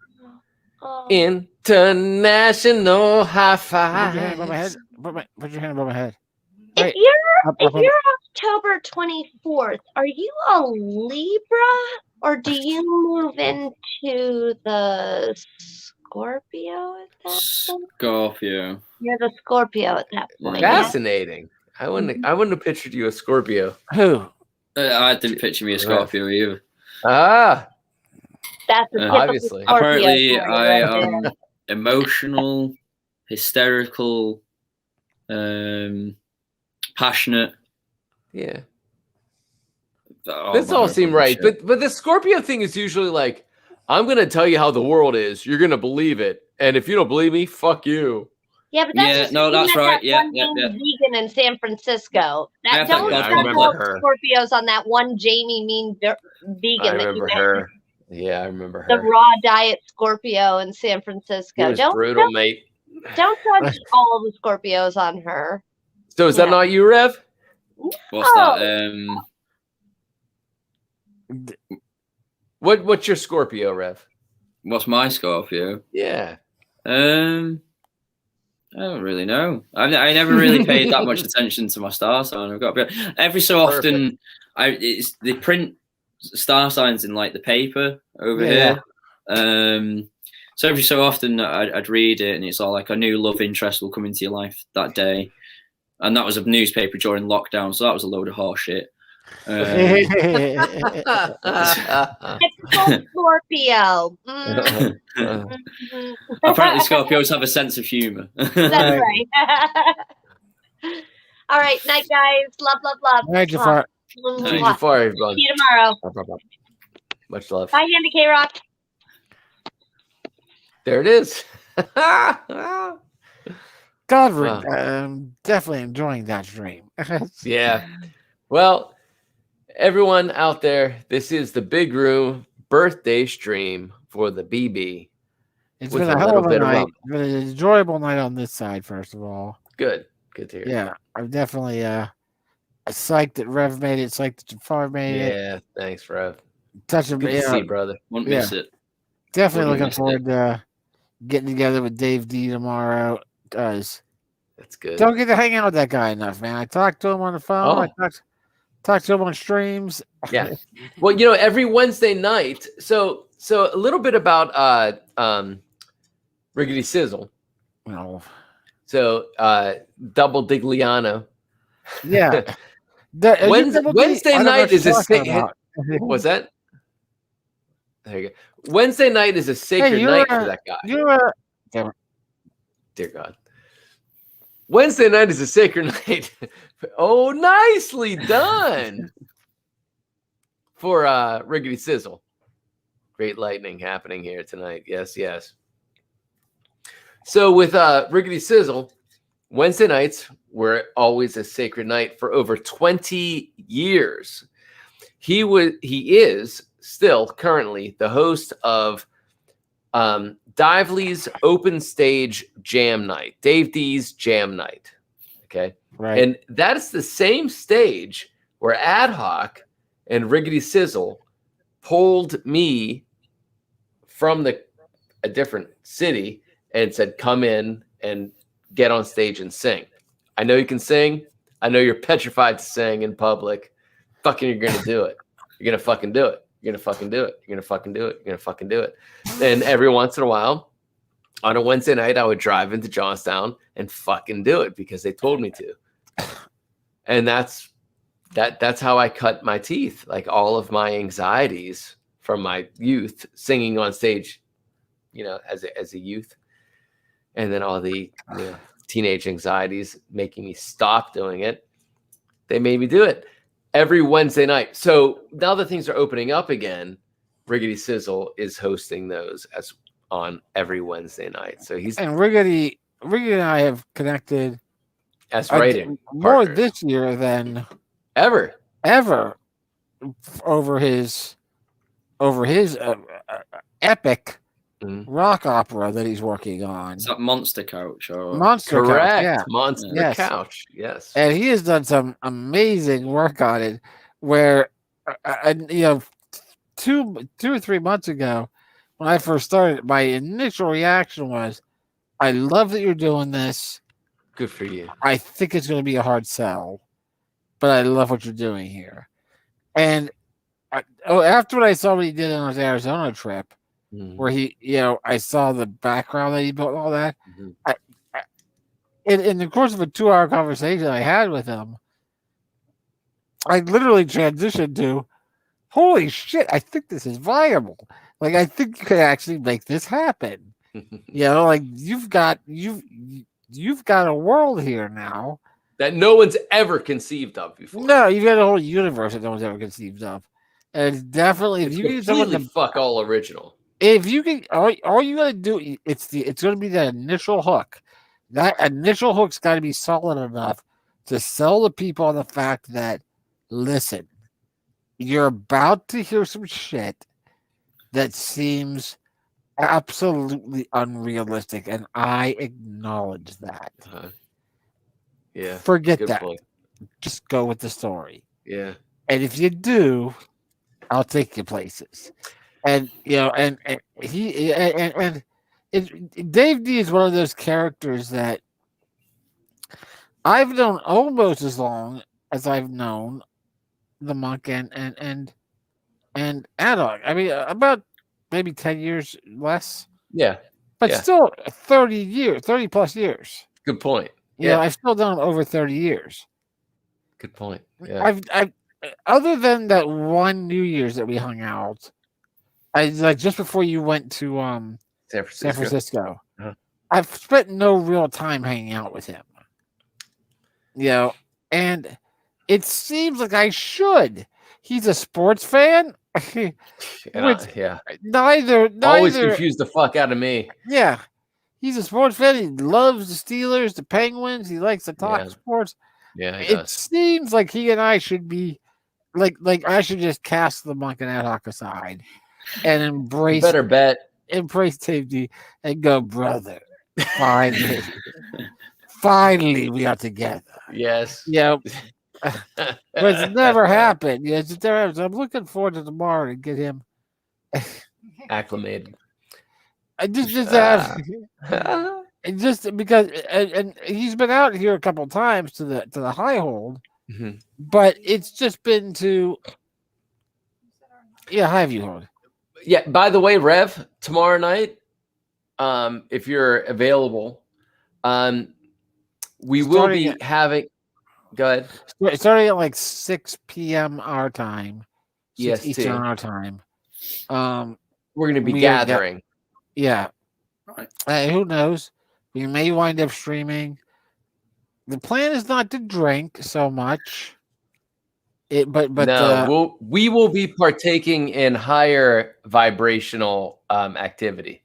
Oh. International high Put your hand above my head. fives. Put your hand above my head. If Right. you're Up, if up, up. you're October 24th, are you a Libra or do you move into the Scorpio at that point? Scorpio. You're the Scorpio at that point. Fascinating. I wouldn't have pictured you a Scorpio. Who? I didn't picture me a Scorpio either. Ah. That's a typical Obviously. Scorpio Apparently, story I right am there. emotional, hysterical, passionate, Yeah. This all seemed right, but the Scorpio thing is usually like, I'm gonna tell you how the world is. You're gonna believe it, and if you don't believe me, fuck you. Yeah, but that's that's right. That vegan in San Francisco. That don't Scorpios on that one Jamie Mean vegan. I remember her. Yeah, I remember her. The raw diet Scorpio in San Francisco. He was brutal, mate. Don't judge all the Scorpios on her. So is that not you, Rev? What's that? What's your Scorpio, Rev? What's my Scorpio? Yeah. I don't really know. I never really paid that much attention to my star sign. I've got every so often. They print star signs in like the paper over here. So every so often I'd read it, and it's all like a new love interest will come into your life that day, and that was a newspaper during lockdown, so that was a load of horse shit. Typical Scorpio. Apparently, Scorpios have a sense of humor. That's right. All right, night, guys. Love. Night, Jafar. Night, Jafar, everyone. See you tomorrow. Much love. Bye, Andy K. Rock. There it is. Godric, definitely enjoying that stream. Yeah. Well, everyone out there, this is the Big Room birthday stream for the BB. It's been a hell of a night. It's been an enjoyable night on this side, first of all. Good to hear. Yeah, I'm definitely psyched that Rev made it, psyched that Jafar made it. Yeah, thanks, Rev. Good to see, brother. Won't miss it. Definitely looking forward to getting together with Dave D tomorrow. That's good. Don't get to hang out with that guy enough, man. I talked to him on the phone. I talked to him on streams. Yeah. Well, every Wednesday night. So a little bit about Riggedy Sizzle. Oh. So Double Digliano. Yeah. Wednesday night is a what's that? There you go. Wednesday night is a sacred night for that guy. Dear God. Wednesday night is a sacred night. Oh, nicely done for Riggedy Sizzle. Great lightning happening here tonight. Yes. So with Riggedy Sizzle, Wednesday nights were always a sacred night for over 20 years. He is still currently the host of Dively's Open Stage Jam Night, Dave D's Jam Night. Okay. Right. And that's the same stage where Ad Hoc and Riggedy Sizzle pulled me from a different city and said, come in and get on stage and sing. I know you can sing. I know you're petrified to sing in public. Fucking, you're going to do it. You're going to fucking do it. You're going to fucking do it. You're going to fucking do it. You're going to fucking do it. And every once in a while, on a Wednesday night, I would drive into Johnstown and fucking do it because they told me to. And that's how I cut my teeth. Like all of my anxieties from my youth, singing on stage, as a youth, and then all the teenage anxieties making me stop doing it. They made me do it every Wednesday night. So now that things are opening up again, Riggedy Sizzle is hosting those as on every Wednesday night. So Riggedy and I have connected as writing more this year than ever over his epic rock opera that he's working on. Is that Monster Couch or Monster Correct. Couch? Yeah. Monster Couch. Yes. And he has done some amazing work on it. Where, 2 or 3 months ago, when I first started, my initial reaction was, "I love that you're doing this. Good for you. I think it's going to be a hard sell, but I love what you're doing here." And after what I saw what he did on his Arizona trip, where he, I saw the background that he built, and all that. In the course of a 2-hour conversation I had with him, I literally transitioned to, "Holy shit! I think this is viable. Like, I think you could actually make this happen." Like you've got a world here now. that no one's ever conceived of before. No, you've got a whole universe that no one's ever conceived of. And it's definitely, if It's you get someone completely to, fuck all original. if you can, all you gotta do, it's gonna be that initial hook. That initial hook's got to be solid enough to sell the people on the fact that, listen, you're about to hear some shit that seems absolutely unrealistic, and I acknowledge that. Yeah. Forget Good that. point. Just go with the story. Yeah. And if you do, I'll take you places. And you know, and Dave D is one of those characters that I've known almost as long as I've known the Monk and Adog. I mean, about maybe 10 years less. Yeah. But still 30 plus years. Good point. You know, I've still done over 30 years. Good point. Yeah. I've other than that one New Year's that we hung out, like just before you went to San Francisco. Uh-huh. I've spent no real time hanging out with him. You know, and it seems like I should. He's a sports fan. Neither always confused the fuck out of me. Yeah. He's a sports fan. He loves the Steelers, the Penguins. He likes to talk sports. Yeah, it seems like he and I should be like I should just cast the Monk and Ad hoc aside and embrace Dave D and go, brother. Finally we are together. Yes. Yeah. But it's never happened. Yeah, it's never happened. So I'm looking forward to tomorrow to get him acclimated. I just because and he's been out here a couple times to the high hold, but it's just been to high view hold. Yeah. By the way, Rev, tomorrow night, if you're available, we will be having. Go ahead. Starting at like 6 p.m. our time. Yes, Eastern our time. We're going to be gathering. Yeah. Who knows? We may wind up streaming. The plan is not to drink so much. We will be partaking in higher vibrational activity.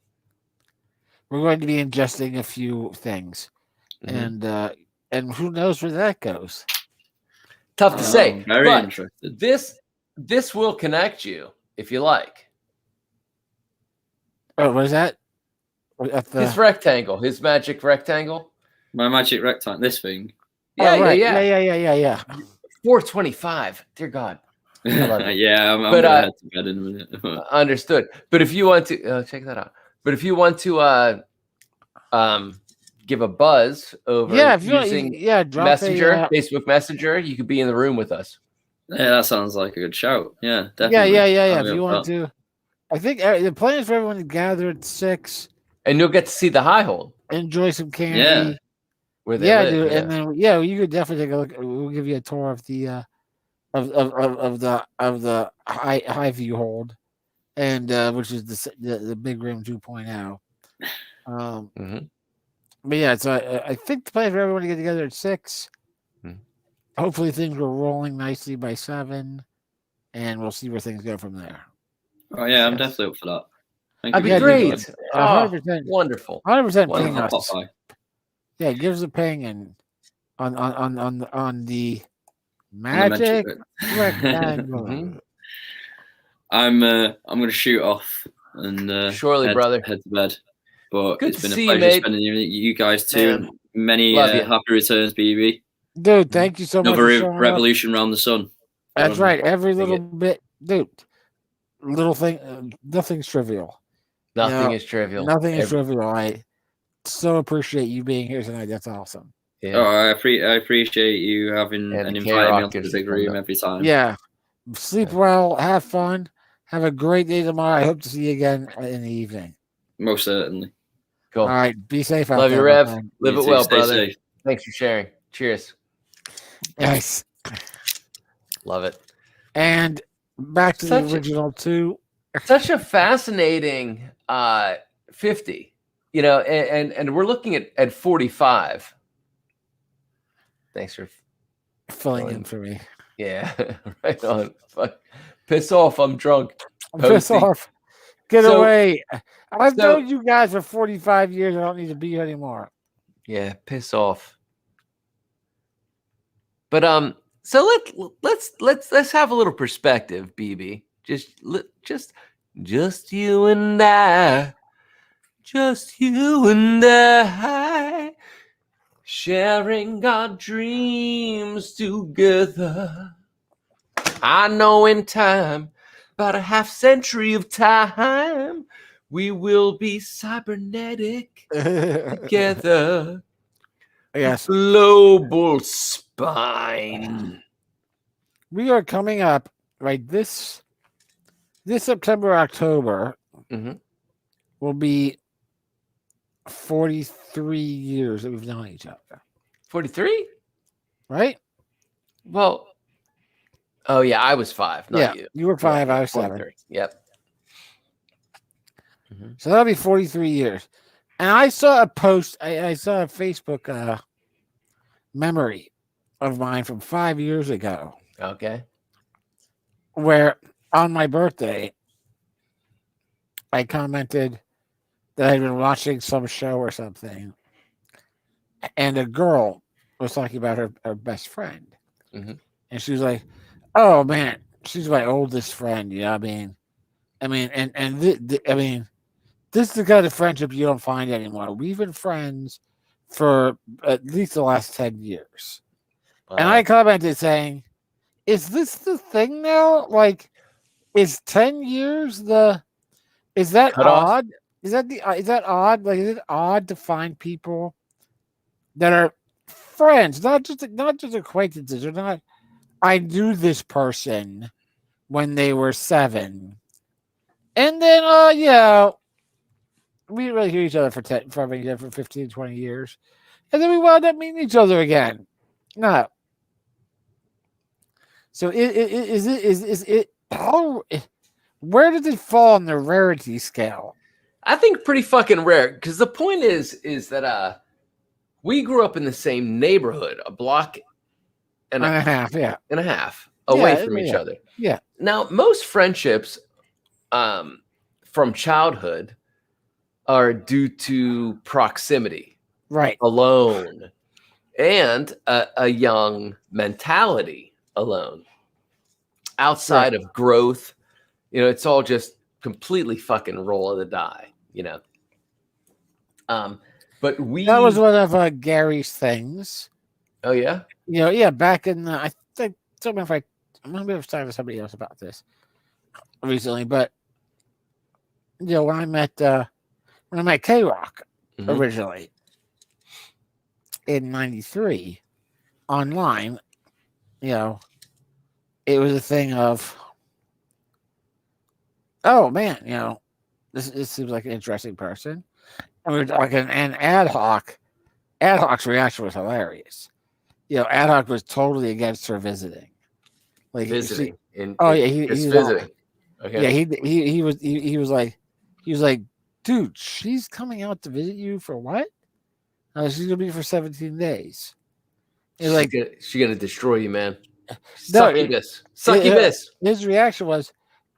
We're going to be ingesting a few things, and who knows where that goes? Tough to say. Very interested. This will connect you if you like. Oh, what is that? His rectangle, his magic rectangle. My magic rectangle. This thing. Yeah. 425. Dear God. I love it. Yeah, I'm gonna head to bed in a minute. Understood. But if you want to check that out. But if you want to give a buzz over using Messenger, Facebook Messenger, you could be in the room with us. Yeah, that sounds like a good shout. Yeah, definitely. Yeah. If you want to, I think the plan is for everyone to gather at 6, and you'll get to see the high hold, enjoy some candy. Yeah, where they live, dude, and then you could definitely take a look. We'll give you a tour of the of the high view hold, and which is the big room 2.0. But yeah, so I think the plan for everyone to get together at 6. Hopefully things were rolling nicely by 7, and we'll see where things go from there. Oh yeah, I'm definitely up for that. That'd be great. 100%, wonderful. 100% ping us. Yeah, give us a ping and on the magic rectangle. I'm gonna shoot off and surely, brother, head to bed. But good it's been a see pleasure you, spending you guys too. Man. Many happy returns, BB. Dude, thank you so much. Another revolution around the sun. That's right. Every little bit, dude. Little thing, nothing's trivial. Nothing is trivial. Nothing is trivial. I so appreciate you being here tonight. That's awesome. Yeah. Oh, I appreciate you having and inviting me onto the big room every time. Yeah. Sleep well. Have fun. Have a great day tomorrow. I hope to see you again in the evening. Most certainly. Cool. All right. Be safe. Love you, Rev. Live it well, Stay brother. Safe. Thanks for sharing. Cheers. Nice. Love it. And back to the original 2. Such a fascinating 50, and we're looking at 45. Thanks for filling in for me. Yeah, right on. Fuck. Piss off. I'm drunk. Piss off. Get away. I've known you guys for 45 years. I don't need to be here anymore. Yeah, piss off. But so let's have a little perspective, BB. Just you and I. Just you and I. Sharing our dreams together. I know in time, about a half century of time, we will be cybernetic together. Yes. Global spine. We are coming up right this September, October will be 43 years that we've known each other. 43? Right? Well, oh yeah, I was 5, not you. You were 5, I was 7. Yep. So that'll be 43 years. And I saw a post, I saw a Facebook memory of mine from 5 years ago. Okay. Where on my birthday, I commented that I'd been watching some show or something, and a girl was talking about her best friend. And she was like, oh man, she's my oldest friend. You know what I mean? This is the kind of friendship you don't find anymore. We've been friends for at least the last 10 years. And I commented saying, is this the thing now? Like, is 10 years is that odd? Is that odd? Like, is it odd to find people that are friends, not just acquaintances? Or not, I knew this person when they were 7, and then we didn't really hear each other for 15, 20 years, and then we wound up meeting each other again. No. So is it where does it fall on the rarity scale? I think pretty fucking rare, because the point is that we grew up in the same neighborhood, a block and a half, away from each other. Yeah. Now, most friendships from childhood are due to proximity, right? Alone, and a young mentality alone. Outside of growth, it's all just completely fucking roll of the die, but that was one of Gary's things. Oh yeah, back in I think I'm going to be talking to somebody else about this recently, but when I met K-Rock originally in '93 online, it was a thing of, oh man, this seems like an interesting person. And we were talking, and Ad-Hoc's reaction was hilarious. Ad Hoc was totally against her visiting. Like visiting. He was visiting. Okay. Yeah, he was like, dude, she's coming out to visit you for what? She's gonna be for 17 days. She's gonna destroy you, man. Succubus. His reaction was,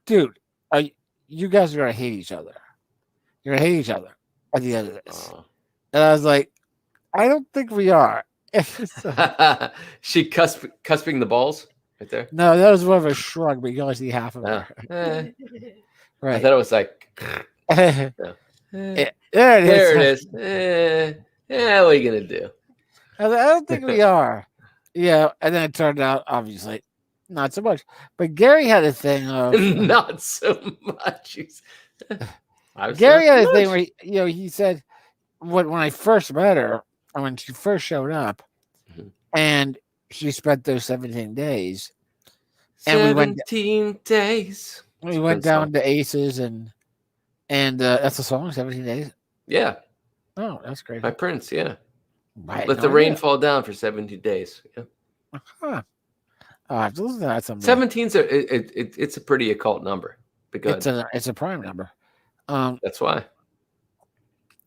dude, you guys are gonna hate each other. You're gonna hate each other at the end of this. And I was like, I don't think we are. She cusping the balls right there. No, that was more of a shrug, but you can only see half of her. Right. I thought it was like. There it is. What are you gonna do? I don't think we are. Yeah, and then it turned out, obviously, not so much. But Gary had a thing of not so much. Gary had a thing where he said when I first met her, and when she first showed up, and she spent those 17 days, and 17 days. We went down to Aces, and that's the song, 17 Days. Yeah. Oh, that's great. By Prince, yeah. Let the rain fall down for 17 days. Yeah. Huh. Oh, I have to listen to that someday. 17's it's a pretty occult number. Because it's a prime number. That's why.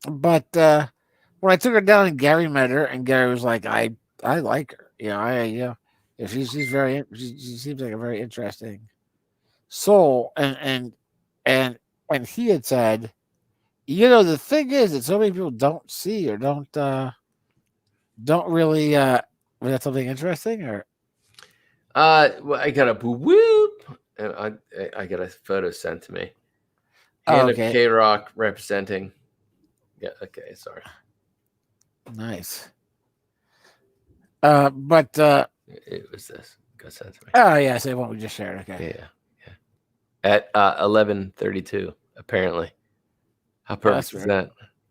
But when I took her down and Gary met her, and Gary was like, I like her. she's very. She seems like a very interesting soul, and when he had said, the thing is that so many people don't see or don't really. Was that something interesting or? Well, I got a whoop, and I got a photo sent to me. Hand of K-Rock representing. Yeah. Okay. Sorry. Nice. But it was this. Got sent to me. Oh yeah, so what we just shared. Okay. Yeah. At 11:32, apparently. How perfect is that?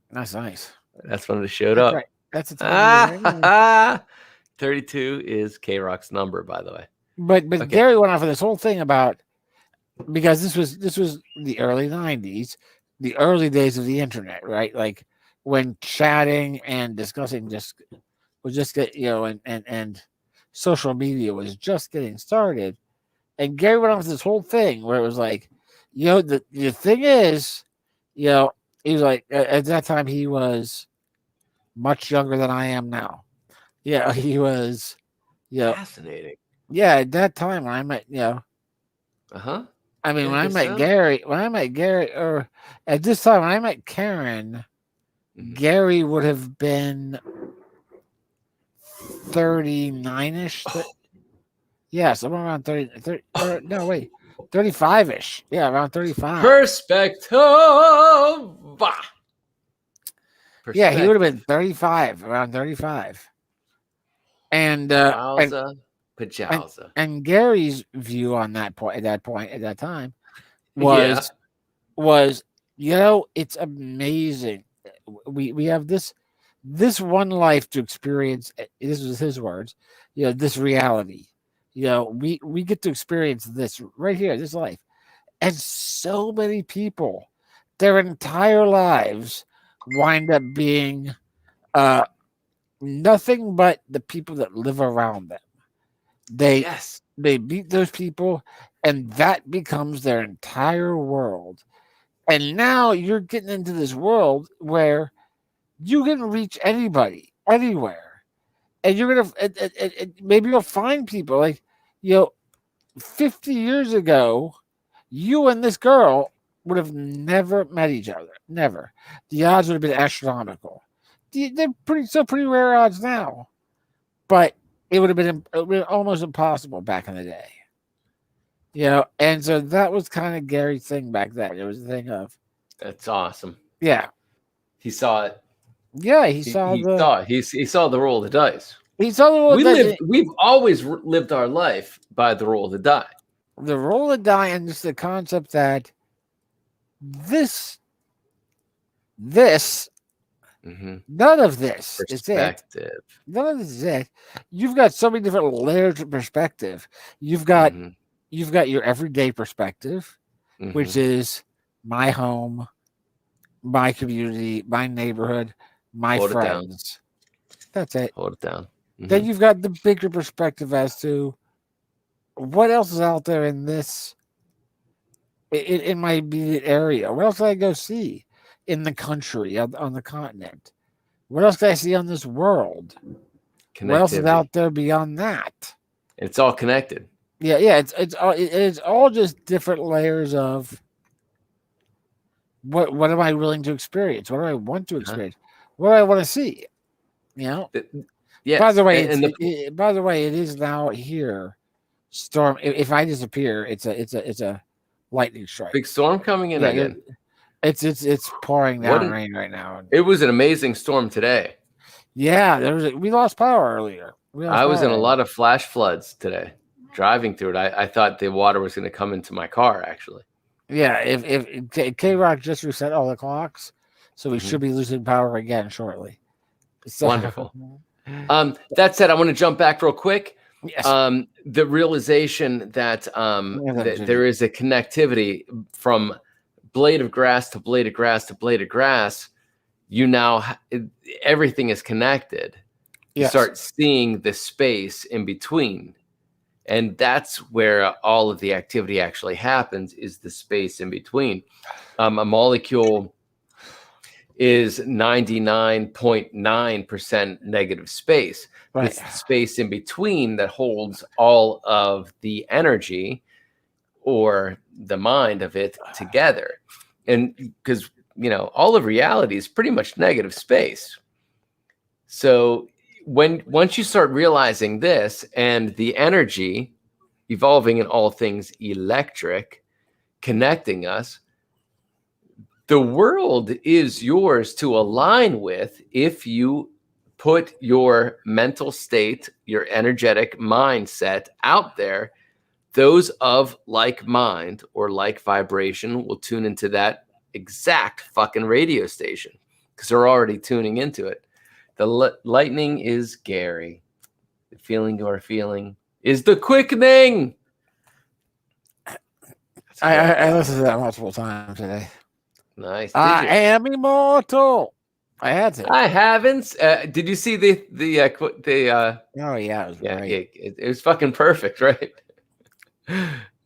That's nice. That's when it showed up. Right. That's a time. 32 is K-Rock's number, by the way. But Gary went off of this whole thing about, because this was the early 90s, the early days of the internet, right? Like when chatting and discussing was just and social media was just getting started. And Gary went off with this whole thing where it was like, the thing is, he was like, at that time he was much younger than I am now. Yeah, he was, fascinating. Yeah, at that time when I met, Uh-huh. I mean, when I met Gary, or at this time when I met Karen, Gary would have been 39-ish. Yeah, somewhere around 30 no, wait, 35-ish. Yeah, around 35. Perspective. Yeah, he would have been 35, around 35. And Pajowza. And Gary's view on that point at that time was it's amazing. We have this one life to experience. This was his words. This reality. We get to experience this right here, this life. And so many people, their entire lives wind up being nothing but the people that live around them. They meet those people, and that becomes their entire world. And now you're getting into this world where you can reach anybody, anywhere, and you're gonna maybe you'll find people like 50 years ago, you and this girl would have never met each other. Never. The odds would have been astronomical. They're pretty rare odds now, but it would have been almost impossible back in the day. And so that was kind of Gary's thing back then. It was the thing of, that's awesome. Yeah, he saw it. Yeah, he saw the roll of the dice. He saw the roll of the dice. We've always lived our life by the roll of the die. The roll of the die, and just the concept that this. None of this is it. None of this is it. You've got so many different layers of perspective. You've got your everyday perspective, which is my home, my community, my neighborhood, my friends. That's it. Hold it down. Then you've got the bigger perspective as to what else is out there in this, in my immediate area. What else did I go see in the country, on the continent? What else can I see on this world? What else is out there beyond that? It's all connected. Yeah. It's all just different layers of what am I willing to experience? What do I want to experience? What do I want to see? Yeah. By the way, it is now here. Storm. If I disappear, it's a lightning strike. Big storm coming in again. It's pouring down rain right now. It was an amazing storm today. Yeah, we lost power earlier. I was in a lot of flash floods today. Driving through it, I thought the water was going to come into my car. Actually, yeah. If K-Rock just reset all the clocks, so we should be losing power again shortly. So, wonderful. That said, I want to jump back real quick. Yes. The realization that there is a connectivity from blade of grass to blade of grass to blade of grass. Everything is connected. You start seeing the space in between. And that's where all of the activity actually happens, is the space in between. A molecule is 99.9% negative space. Right. It's the space in between that holds all of the energy or the mind of it together. And because, all of reality is pretty much negative space. So once you start realizing this and the energy evolving in all things electric, connecting us, the world is yours to align with if you put your mental state, your energetic mindset out there. Those of like mind or like vibration will tune into that exact fucking radio station because they're already tuning into it. The lightning is Gary. The feeling you are feeling is the quickening. I listened to that multiple times today. Nice. I am immortal. I had to. I haven't. Did you see the Oh yeah, it was great. It was fucking perfect, right?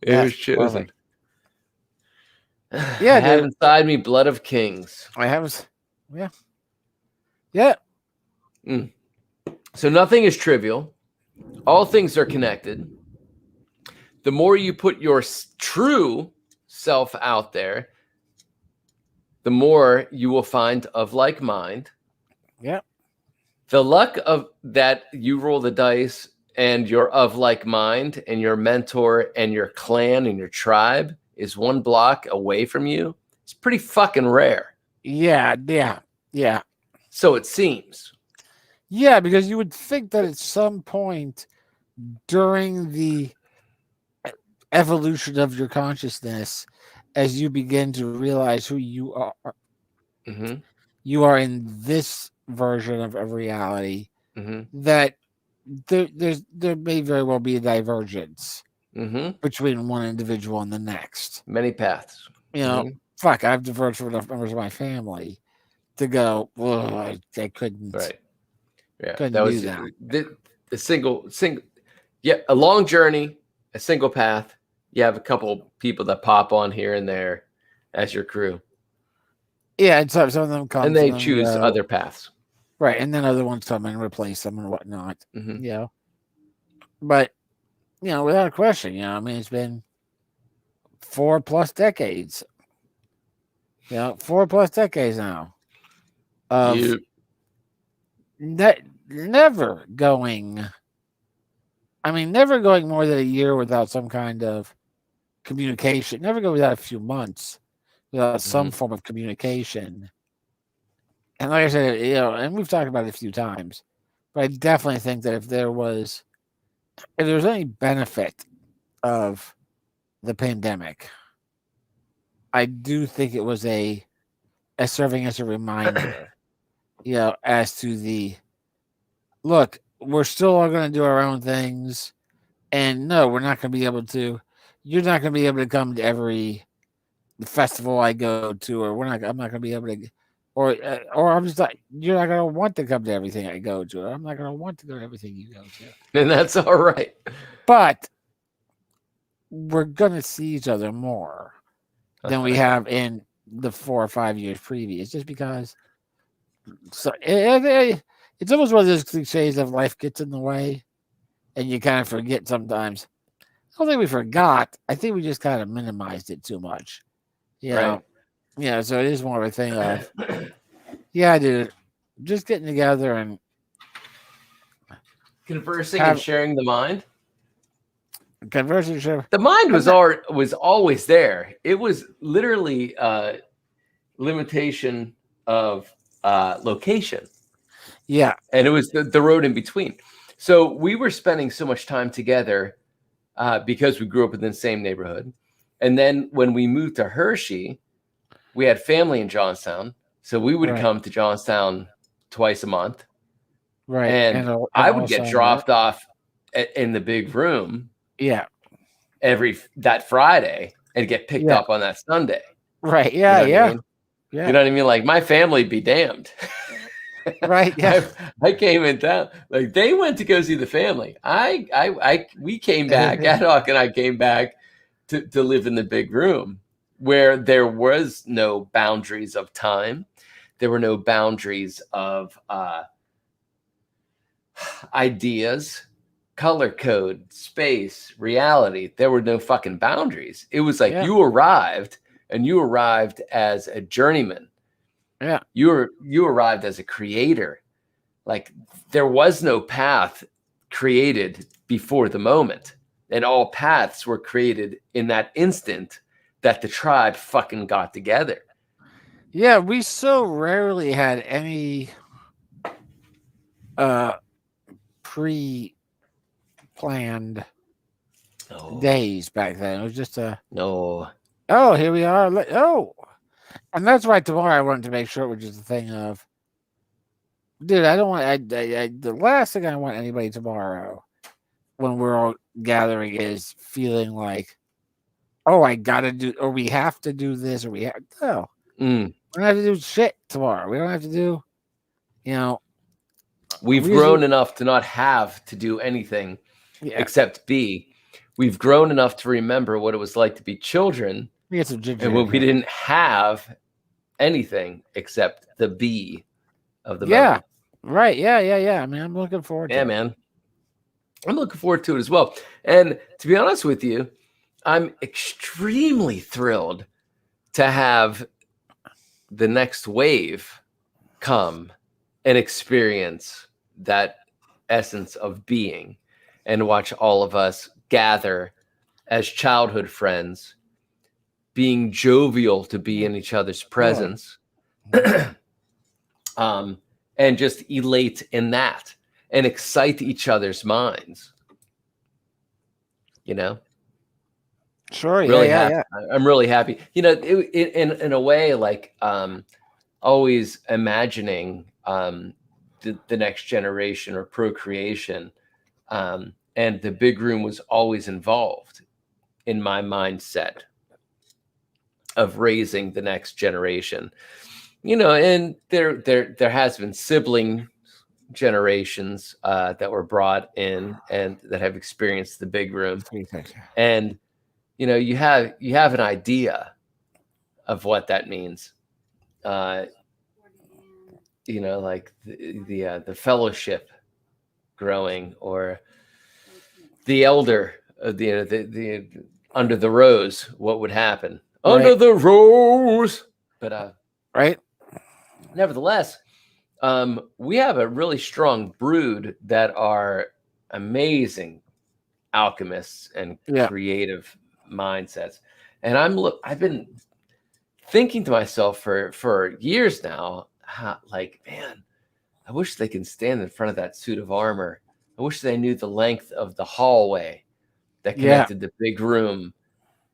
It was chosen. Yeah, I have inside me blood of kings. I have. Yeah. So nothing is trivial. All things are connected. The more you put your true self out there, the more you will find of like mind. Yeah. The luck of that you roll the dice and you're of like mind and your mentor and your clan and your tribe is one block away from you. It's pretty fucking rare. Yeah. So it seems. Yeah, because you would think that at some point during the evolution of your consciousness, as you begin to realize who you are, you are in this version of reality, that there may very well be a divergence between one individual and the next. Many paths. Fuck, I've diverged from enough members of my family to go, well, I couldn't. Right. Yeah. Couldn't That was do the single. Yeah. A long journey, a single path. You have a couple people that pop on here and there as your crew. Yeah, and some of them come and they choose other paths. Right, and then other ones come and replace them and whatnot. But without a question, it's been 4+ decades. 4+ decades now of never going. Never going more than a year without some kind of communication. Never go without a few months without some form of communication. And like I said, and we've talked about it a few times, but I definitely think that if there was any benefit of the pandemic, I do think it was a serving as a reminder, as to the look, we're still all going to do our own things, and no, we're not going to be able to. You're not going to be able to come to every festival I go to, or I'm not going to be able to. Or I'm just like, you're not going to want to come to everything I go to. Or I'm not going to want to go to everything you go to. And that's all right. But we're going to see each other more than we have in the 4 or 5 years previous. Just because it's almost one of those cliches of life gets in the way and you kind of forget sometimes. I don't think we forgot. I think we just kind of minimized it too much. Right. So it is more of a thing of, dude, just getting together and conversing and sharing the mind. Conversing, the mind was always there. It was literally limitation of location. Yeah, and it was the road in between. So we were spending so much time together because we grew up in the same neighborhood, and then when we moved to Hershey, we had family in Johnstown, so we would come to Johnstown twice a month. Right. And I would get dropped off in the big room. Yeah. That Friday and get picked up on that Sunday. Right. Yeah. You know what I mean? Yeah. You know what I mean? Like my family be damned. Right. Yeah. I came in town. Like they went to go see the family. We came back. Adhoc and I came back to live in the big room where there was no boundaries of time. There were no boundaries of ideas, color code, space, reality. There were no fucking boundaries. It was like you arrived, and you arrived as a journeyman. Yeah. You arrived as a creator. Like there was no path created before the moment. And all paths were created in that instant that the tribe fucking got together. Yeah, we so rarely had any pre-planned days back then. It was just no. Oh, here we are. Oh, and that's why tomorrow I wanted to make sure it was just a thing of, dude, I don't want. The last thing I want anybody tomorrow, when we're all gathering, is feeling like, oh, I gotta do, or we have to do this, or we have no. We don't have to do shit tomorrow. We don't have to do, We've grown enough to not have to do anything except be. We've grown enough to remember what it was like to be children, and when we didn't have anything except the be of the moment. Right. Yeah. I mean, I'm looking forward to it. Yeah, man. I'm looking forward to it as well. And to be honest with you, I'm extremely thrilled to have the next wave come and experience that essence of being and watch all of us gather as childhood friends, being jovial to be in each other's presence, and just elate in that and excite each other's minds. Sure. Really yeah. happy. I'm really happy. In a way, like always imagining the next generation or procreation, and the big room was always involved in my mindset of raising the next generation. And there has been sibling generations that were brought in and that have experienced the big room, and you have an idea of what that means. Like the fellowship growing, or the elder, the under the rose, what would happen under the rose? But right. Nevertheless, we have a really strong brood that are amazing alchemists and creative mindsets. And I've been thinking to myself for years now, man, I wish they can stand in front of that suit of armor. I wish they knew the length of the hallway that connected the big room,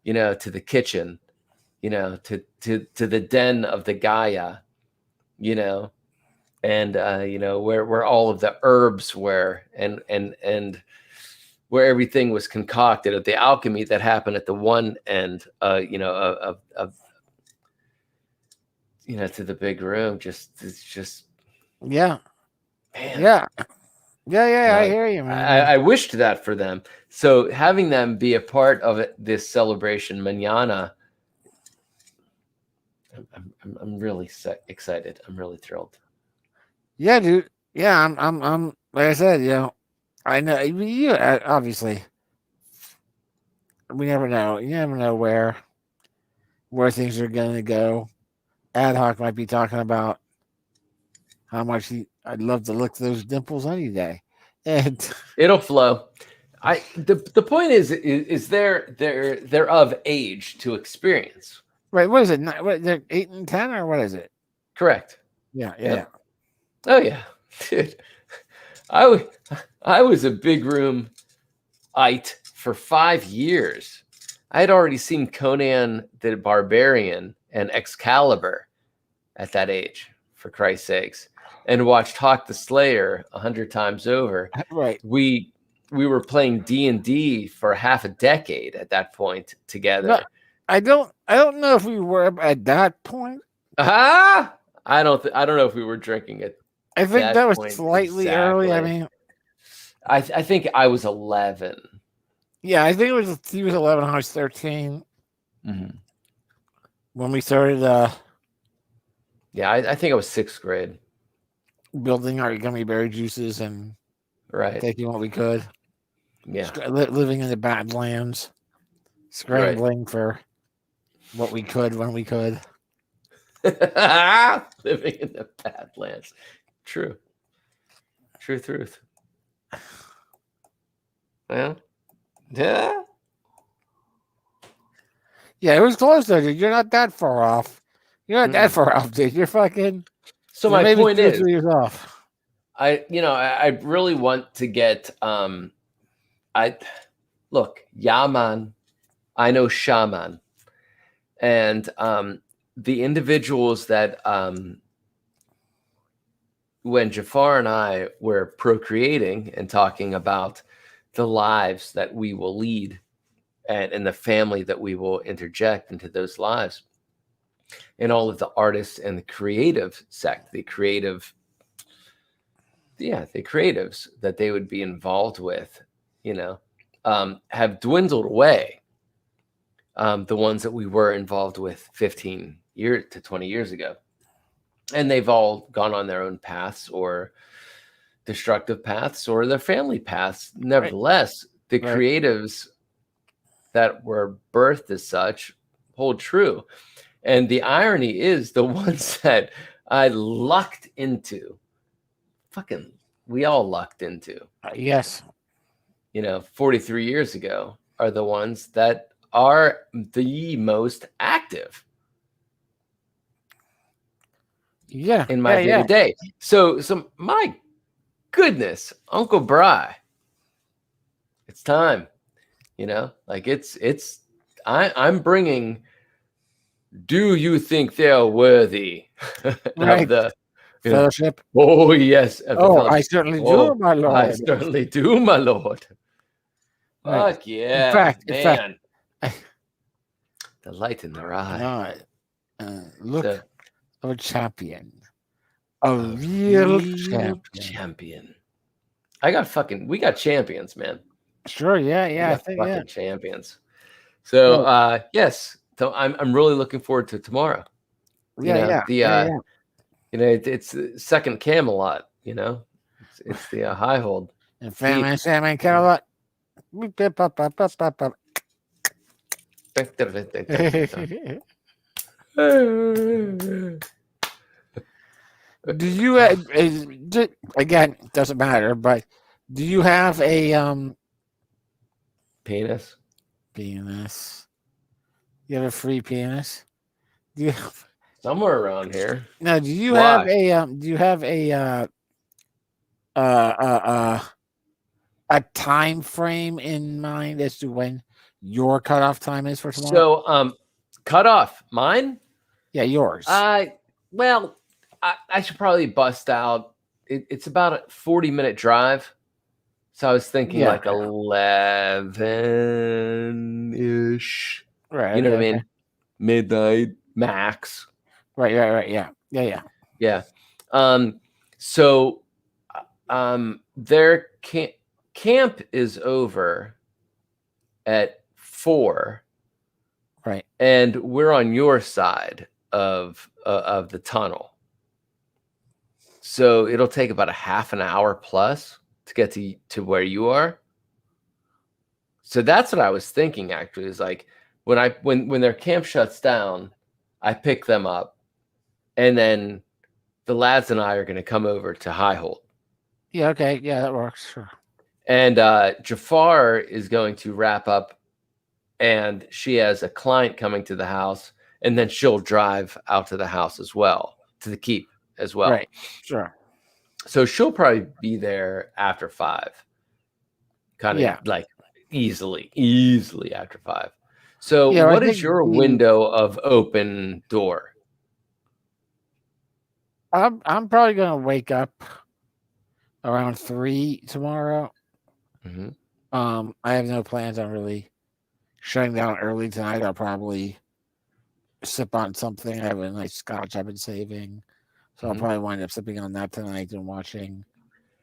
to the kitchen, to the den of the Gaia, and where all of the herbs were, and where everything was concocted, of the alchemy that happened at the one end, of to the big room. It's just man. I hear you, man. I wished that for them. So having them be a part of this celebration mañana, I'm really excited. I'm really thrilled. Yeah, dude. Yeah, I'm like I said, I know you obviously, we never know. You never know where things are going to go. Ad hoc might be talking about how much I'd love to lick those dimples any day, and it'll flow. The point is they're of age to experience. Right. What is it? They're 8 and 10, or what is it? Correct. Yeah. Oh yeah, dude. I was a big room-ite for 5 years. I had already seen Conan the Barbarian and Excalibur at that age, for Christ's sakes, and watched Hawk the Slayer 100 times over. Right. We were playing D&D for half a decade at that point together. No, I don't know if we were at that point. I don't know if we were drinking it. I think that was slightly early. I mean, I think I was 11. Yeah, I think he was 11. I was 13 when we started Yeah, I think I was 6th grade. Building our gummy berry juices and taking what we could. Yeah. Living in the Badlands, scrambling for what we could when we could. Living in the Badlands. True. Truth. Well, yeah. Yeah, it was close though, dude. You're not that far off. You're not that far off, dude. You're fucking. So my maybe point 2 or is, 3 years off. I really want to get Yaman, I know Shaman, and the individuals that when Jafar and I were procreating and talking about the lives that we will lead and the family that we will interject into those lives, and all of the artists and the creative sect, the creatives that they would be involved with, have dwindled away. The ones that we were involved with 15 years to 20 years ago. And they've all gone on their own paths or destructive paths or their family paths. Nevertheless, the creatives that were birthed as such hold true. And the irony is the ones that I lucked into, we all lucked into. Yes. 43 years ago are the ones that are the most active. Yeah. In my day-to-day. So my goodness, Uncle Bry, it's time. I'm bringing. Do you think they're worthy of the fellowship? Oh yes. I certainly do, my lord. I certainly do, my lord. Right. Fuck yeah, In fact, the light in their eye. Look of a champion. A real champion. We got champions, man. Sure, yeah. I think champions. So yes. So I'm really looking forward to tomorrow. It's the second Camelot, It's the high hold. And family Sam Camelot. Do you again, it doesn't matter, but do you have a penis? You have a free penis? Do you have, somewhere around here? No, do you have a time frame in mind as to when your cutoff time is for tomorrow? So cutoff mine? Yeah, yours. Well, I should probably bust out. It's about a 40-minute drive. So I was thinking like 11-ish. Right. You know what I mean? Midnight max. Right. Yeah. So their camp is over at 4. Right. And we're on your side of the tunnel. So it'll take about a half an hour plus to get to where you are. So that's what I was thinking actually, is like when their camp shuts down, I pick them up, and then the lads and I are going to come over to High Hold. Yeah, okay. Yeah, that works. Sure. And Jafar is going to wrap up, and she has a client coming to the house, and then she'll drive out to the house as well, to the keep as well. Right. Sure. So she'll probably be there after 5. Kind of like easily after 5. So what is your window of open door? I'm probably going to wake up around 3 tomorrow. Mm-hmm. I have no plans on really shutting down early tonight. I'll probably sip on something. I have a nice scotch I've been saving. So I'll probably wind up sipping on that tonight and watching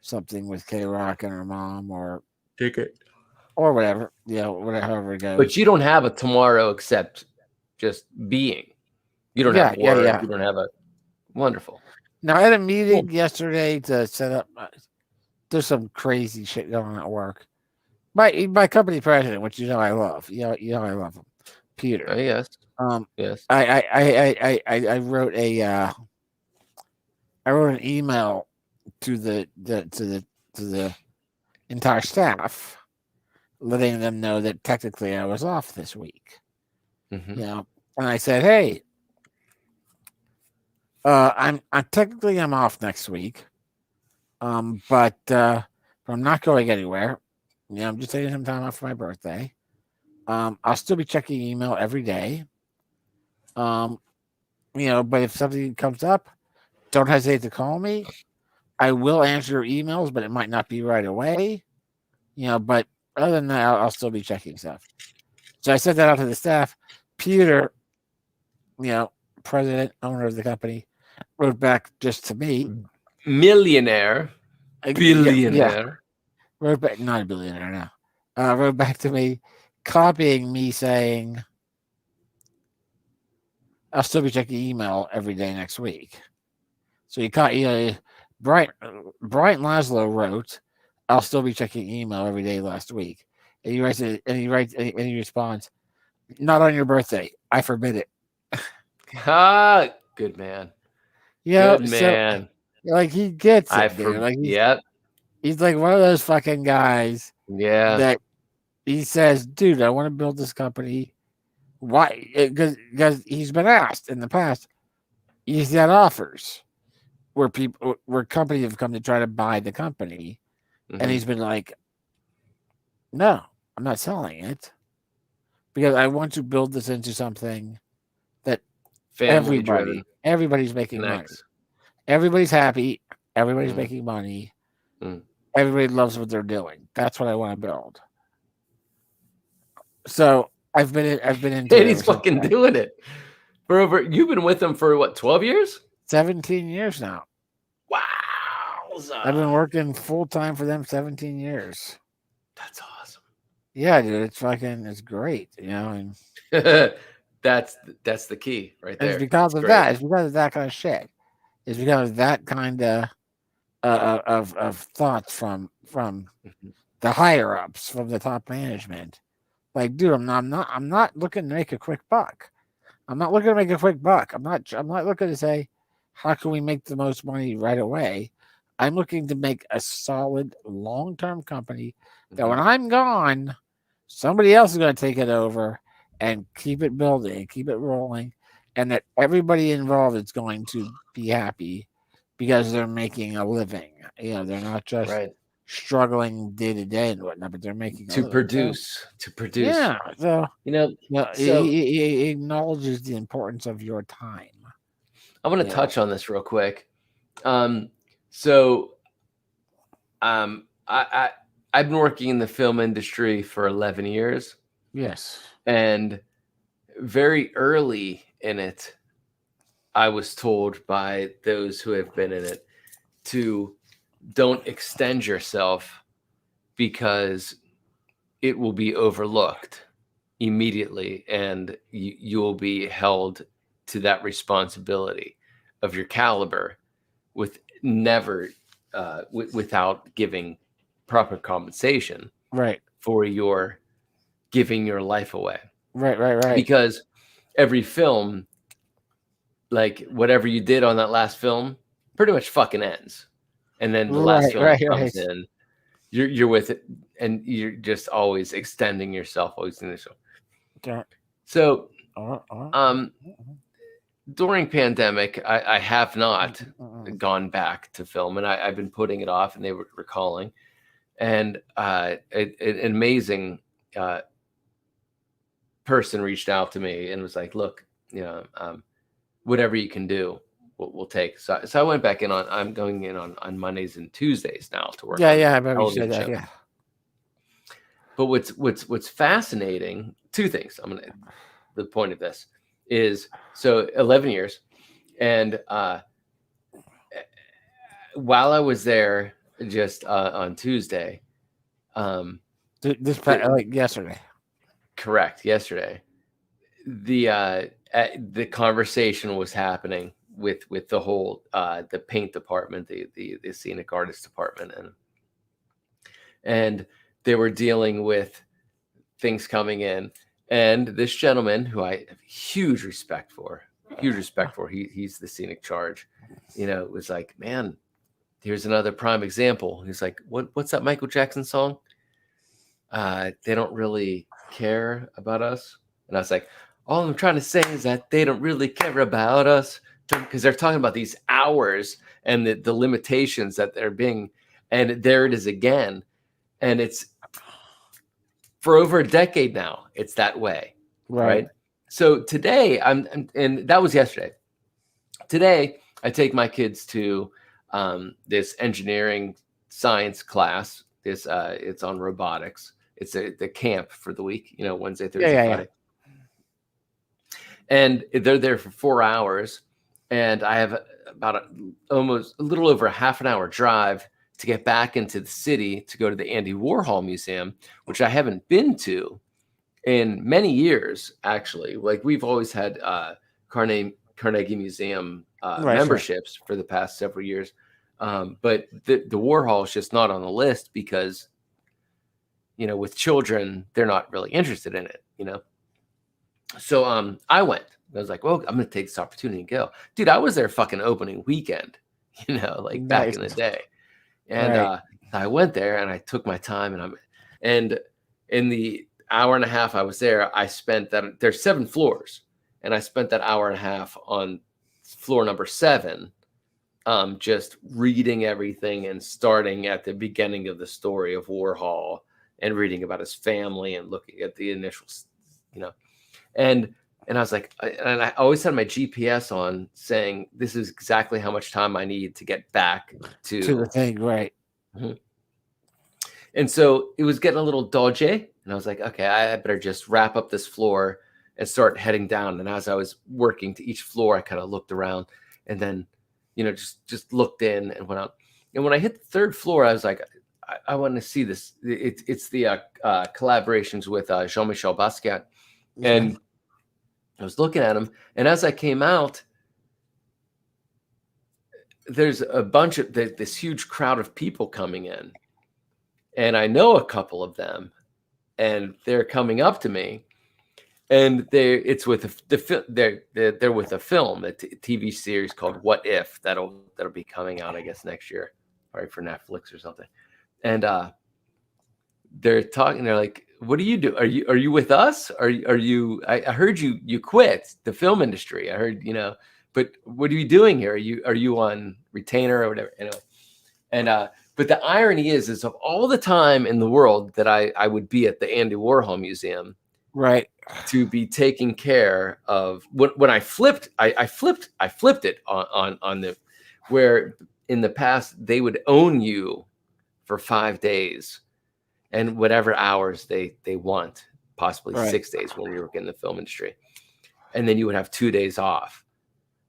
something with K-Rock and her mom or Ticket. Or whatever. Yeah, whatever, however it goes. But you don't have a tomorrow except just being. You don't have work. Yeah. You don't have a Wonderful. Now, I had a meeting yesterday to set up. There's some crazy shit going on at work. My company president, which I love. I love him, Peter. Oh, yes. Yes. I wrote an email to the entire staff, letting them know that technically I was off this week. Mm-hmm. And I said, hey, I'm off next week, but I'm not going anywhere. I'm just taking some time off for my birthday. I'll still be checking email every day. But if something comes up, don't hesitate to call me. I will answer your emails, but it might not be right away. But other than that, I'll still be checking stuff. So I sent that out to the staff. Peter, president, owner of the company, wrote back just to me. Billionaire. Wrote back, not a billionaire now. Wrote back to me, copying me saying, I'll still be checking email every day next week. So Brian Laszlo wrote, I'll still be checking email every day last week. And he responds, not on your birthday. I forbid it. Good man. Yeah, good man. He gets it. He's like one of those fucking guys. Yeah. That he says, dude, I want to build this company. Why? Because he's been asked in the past. He's got offers where companies have come to try to buy the company, and he's been like, no, I'm not selling it because I want to build this into something that everybody's making money. Everybody's happy. Everybody's making money. Everybody loves what they're doing. That's what I want to build. So I've been into. And he's fucking doing it for over. You've been with him for what? 12 years? 17 years now. Wow. I've been working full time for them 17 years. That's awesome. Yeah, dude, it's great. And that's the key right there. It's because of that. It's because of that kind of shit. It's because of that kind of thoughts from the higher ups, from the top management. Like, dude, I'm not looking to make a quick buck. I'm not looking to make a quick buck. I'm not looking to say, how can we make the most money right away? I'm looking to make a solid long-term company that when I'm gone, somebody else is going to take it over and keep it building, keep it rolling, and that everybody involved is going to be happy because they're making a living. They're not just struggling day to day and whatnot, but they're making to produce. Yeah. So so he acknowledges the importance of your time. I want to touch on this real quick. I've been working in the film industry for 11 years. Yes. And very early in it, I was told by those who have been in it to don't extend yourself because it will be overlooked immediately and you will be held to that responsibility of your caliber with never without giving proper compensation for your giving your life away. Right. Because every film, like whatever you did on that last film, pretty much fucking ends. And then the last film comes in, you're with it, and you're just always extending yourself, So, during pandemic, I have not gone back to film, and I've been putting it off, and they were calling, and an amazing person reached out to me and was like, "Look, whatever you can do, we'll take." So I went back in I'm going in on Mondays and Tuesdays now to work. I remember you said that. Yeah. But what's fascinating, two things. The point of this is, so 11 years, and while I was there just on Tuesday, yesterday. Correct, yesterday. The conversation was happening with the whole the paint department, the scenic artist department, and they were dealing with things coming in, and this gentleman who I have huge respect for, he's the scenic charge, was like, man, here's another prime example. He's like, what's that Michael Jackson song? They don't really care about us. And I was like, all I'm trying to say is that they don't really care about us, because they're talking about these hours and the limitations that they're being, and there it is again. And it's for over a decade now, it's that way. Right. So today and that was yesterday. Today, I take my kids to this engineering science class. It's on robotics. It's the camp for the week, Wednesday, Thursday, Friday. And they're there for 4 hours. And I have about almost a little over a half an hour drive to get back into the city to go to the Andy Warhol Museum, which I haven't been to in many years, actually. Like, we've always had Carnegie Museum memberships for the past several years. But the Warhol is just not on the list because, with children, they're not really interested in it, So I went. I was like, well, I'm going to take this opportunity and go. Dude, I was there fucking opening weekend, back in the day. And I went there and I took my time, and in the hour and a half I was there, I spent that. There's 7 floors, and I spent that hour and a half on floor number 7, just reading everything and starting at the beginning of the story of Warhol and reading about his family and looking at the initials, and I was like, and I always had my GPS on saying, this is exactly how much time I need to get back to the thing. Right. Mm-hmm. And so it was getting a little dodgy, and I was like, okay, I better just wrap up this floor and start heading down. And as I was working to each floor, I kind of looked around and then, just looked in and went out. And when I hit the 3rd floor, I was like, I want to see this. It's the collaborations with Jean-Michel Basquiat. And I was looking at him, and as I came out, there's a bunch of this huge crowd of people coming in, and I know a couple of them, and they're coming up to me, and they're with a film, a TV series called What If that'll be coming out, I guess, next year, probably for Netflix or something, and they're talking. They're like, what do you do? Are you with us? Are you? I heard you quit the film industry. I heard, but what are you doing here? Are you on retainer or whatever? Anyway, and but the irony is of all the time in the world that I would be at the Andy Warhol Museum, right, to be taking care of when I flipped it on the, where in the past they would own you for 5 days. And whatever hours they want, possibly 6 days when we were in the film industry. And then you would have 2 days off.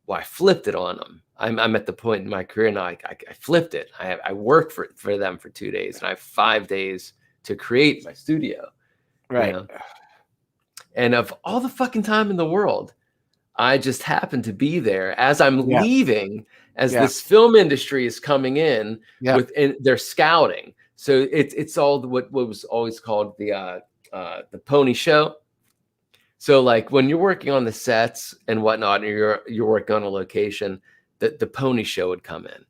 Well, I flipped it on them. I'm at the point in my career now, I flipped it. I work for them for 2 days, and I have 5 days to create my studio. Right. And of all the fucking time in the world, I just happened to be there as I'm leaving, as this film industry is coming in and they're scouting. So it's all what was always called the pony show. So like when you're working on the sets and whatnot, and you're working on a location, the pony show would come in,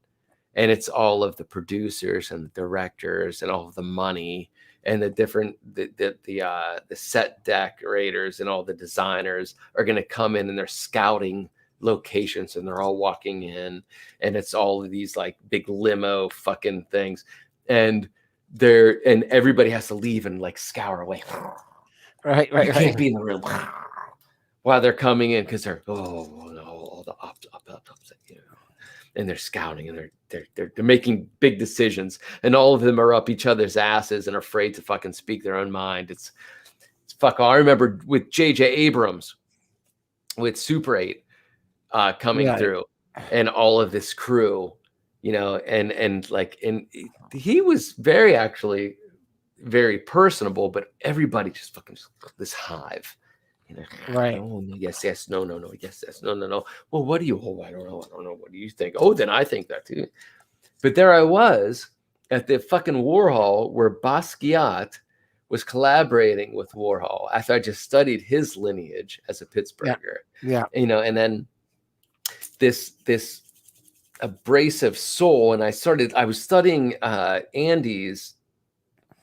and it's all of the producers and the directors and all of the money and the different the set decorators and all the designers are going to come in, and they're scouting locations, and they're all walking in, and it's all of these like big limo fucking things, and everybody has to leave and like scour away. Right. You can't be in the room while they're coming in, because they're all the up, and they're scouting, and they're making big decisions, and all of them are up each other's asses and are afraid to fucking speak their own mind. It's fuck. I remember with J.J. Abrams with Super 8 coming through, and all of this crew. And he was very personable, but everybody just fucking this hive, Right. Oh, yes, no, yes, no. Well, what do you? Oh, I don't know. What do you think? Oh, then I think that too. But there I was at the fucking Warhol where Basquiat was collaborating with Warhol after I just studied his lineage as a Pittsburgher. Yeah. You know, and then this abrasive soul, and I was studying Andy's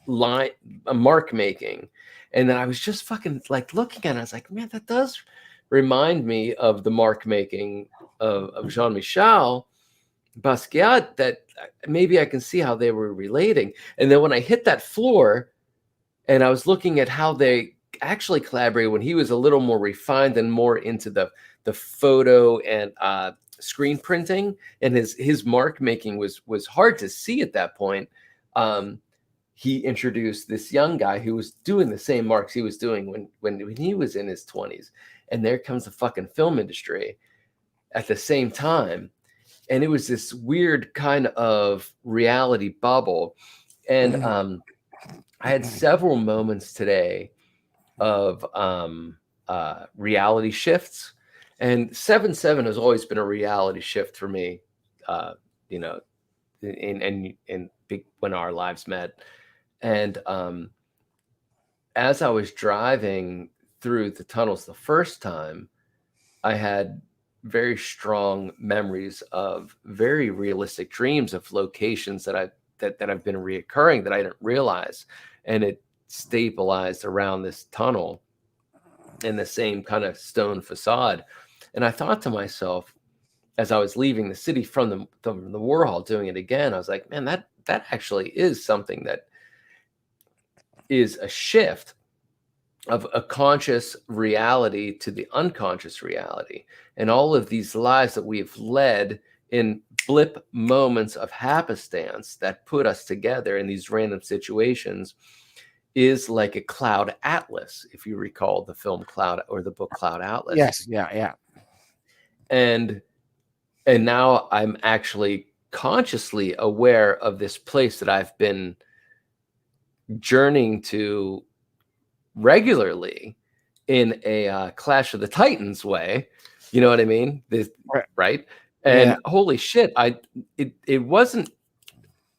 mark making, and then I was just fucking like looking at it. I was like, man, that does remind me of the mark making of Jean-Michel Basquiat, that maybe I can see how they were relating. And then when I hit that floor and I was looking at how they actually collaborated when he was a little more refined and more into the photo and screen printing, and his mark making was hard to see at that point. He introduced this young guy who was doing the same marks he was doing when he was in his 20s. And there comes the fucking film industry at the same time. And it was this weird kind of reality bubble. And I had several moments today of reality shifts. And 7/7 has always been a reality shift for me, you know, in big, when our lives met. And as I was driving through the tunnels the first time, I had very strong memories of very realistic dreams of locations that have been reoccurring that I didn't realize. And it stabilized around this tunnel in the same kind of stone facade. And I thought to myself, as I was leaving the city from the Warhol doing it again, I was like, man, that actually is something that is a shift of a conscious reality to the unconscious reality. And all of these lives that we have led in blip moments of happenstance that put us together in these random situations is like a cloud atlas, if you recall the film Cloud or the book Cloud Atlas. Yes, yeah. And now I'm actually consciously aware of this place that I've been journeying to regularly in a Clash of the Titans way. You know what I mean? Right? And holy shit, it wasn't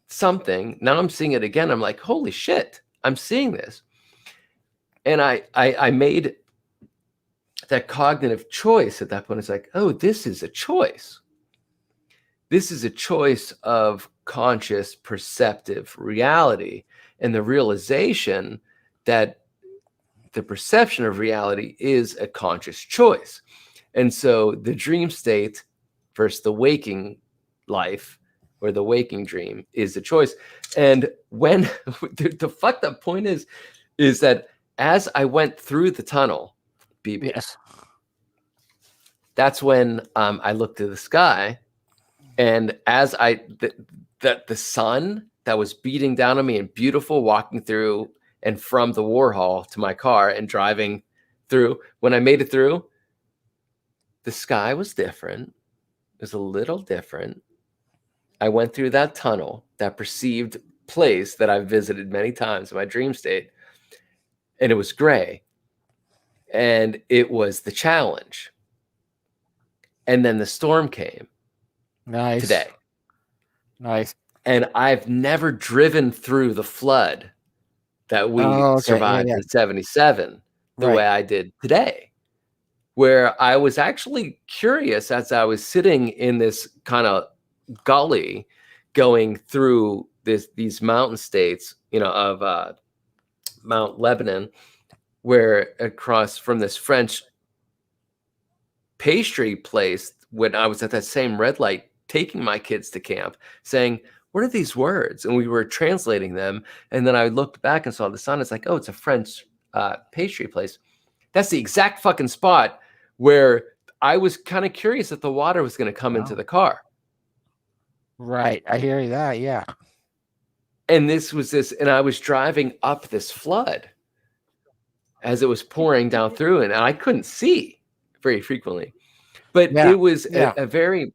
something. Now I'm seeing it again. I'm like, holy shit, I'm seeing this. And I made that cognitive choice at that point. It's like, oh, this is a choice. This is a choice of conscious, perceptive reality, and the realization that the perception of reality is a conscious choice. And so the dream state versus the waking life or the waking dream is a choice. And when the fucked up point is that as I went through the tunnel, BB, yes, that's when I looked to the sky, and as the sun that was beating down on me and beautiful, walking through and from the Warhol to my car and driving through, when I made it through, the sky was different. It was a little different. I went through that tunnel, that perceived place that I've visited many times in my dream state, and it was gray. And it was the challenge. And then the storm came. Nice. Today. Nice. And I've never driven through the flood that we survived in 77 the way I did today, where I was actually curious as I was sitting in this kind of gully going through these mountain states, you know, of Mount Lebanon, where across from this French pastry place, when I was at that same red light taking my kids to camp, saying, what are these words? And we were translating them. And then I looked back and saw the sun. It's like, oh, it's a French pastry place. That's the exact fucking spot where I was kind of curious that the water was going to come into the car. Right. I hear that. Yeah. And and I was driving up this flood as it was pouring down through, and I couldn't see very frequently, but it was a very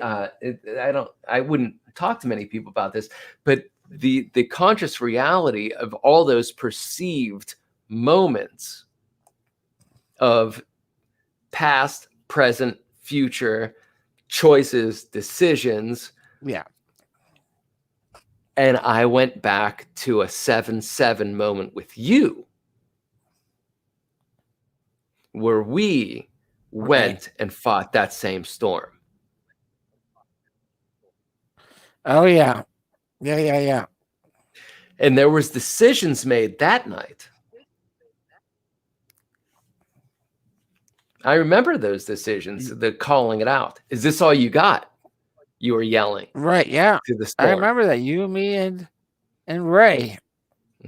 I wouldn't talk to many people about this, but the conscious reality of all those perceived moments of past, present, future choices, decisions. Yeah. And I went back to a 7-7 moment with you where we went and fought that same storm. Oh, yeah. Yeah. And there was decisions made that night. I remember those decisions, the calling it out. Is this all you got? You were yelling. Right, yeah. To the storm. I remember that. You, me, and Ray,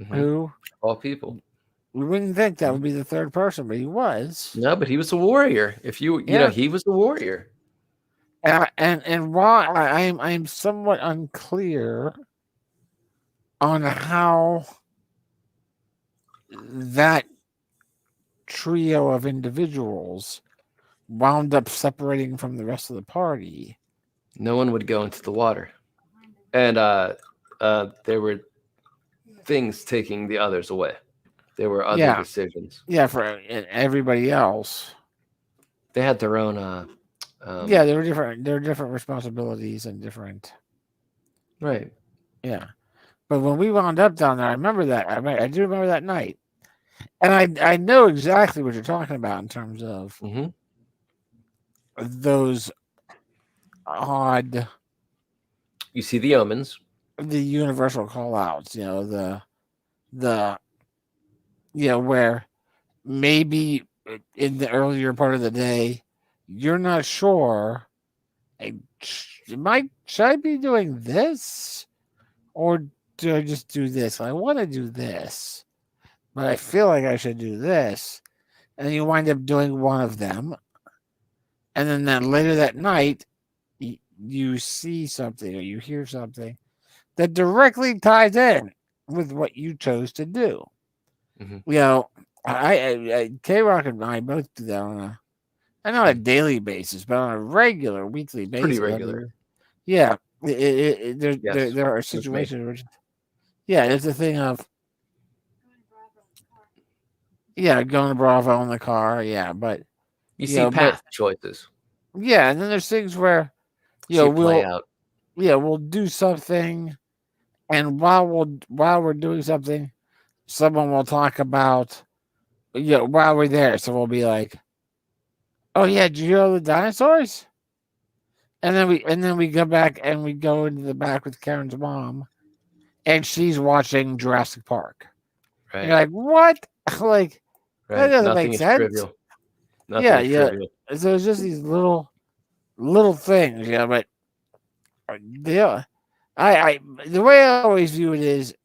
who... All people. We wouldn't think that would be the third person, but he was. No, but he was a warrior. If you know, he was a warrior. And why I'm somewhat unclear on how that trio of individuals wound up separating from the rest of the party. No one would go into the water, and there were things taking the others away. There were other decisions. Yeah, for everybody else, they had their own. Yeah, there were different. There were different responsibilities and different. Right. Yeah, but when we wound up down there, I remember that. I do remember that night, and I know exactly what you're talking about in terms of those odd. You see the omens, the universal call outs. You know where maybe in the earlier part of the day, you're not sure. Should I be doing this, or do I just do this? I want to do this, but I feel like I should do this, and you wind up doing one of them, and then later that night, you see something or you hear something that directly ties in with what you chose to do. You know, K-Rock and I both do that on not a daily basis, but on a regular weekly basis. Pretty regular. Yeah. There are situations where, there's a thing of, going to Bravo in the car. Yeah. But you see path choices. Yeah. And then there's things where, we'll do something. And while we're doing something, someone will talk about, while we're there. So we'll be like, "Oh yeah, did you hear the dinosaurs?" And then we go back and we go into the back with Karen's mom, and she's watching Jurassic Park. Right. You're like, what? Like that doesn't make sense. Trivial. Nothing is trivial. So it's just these little things, but I the way I always view it is,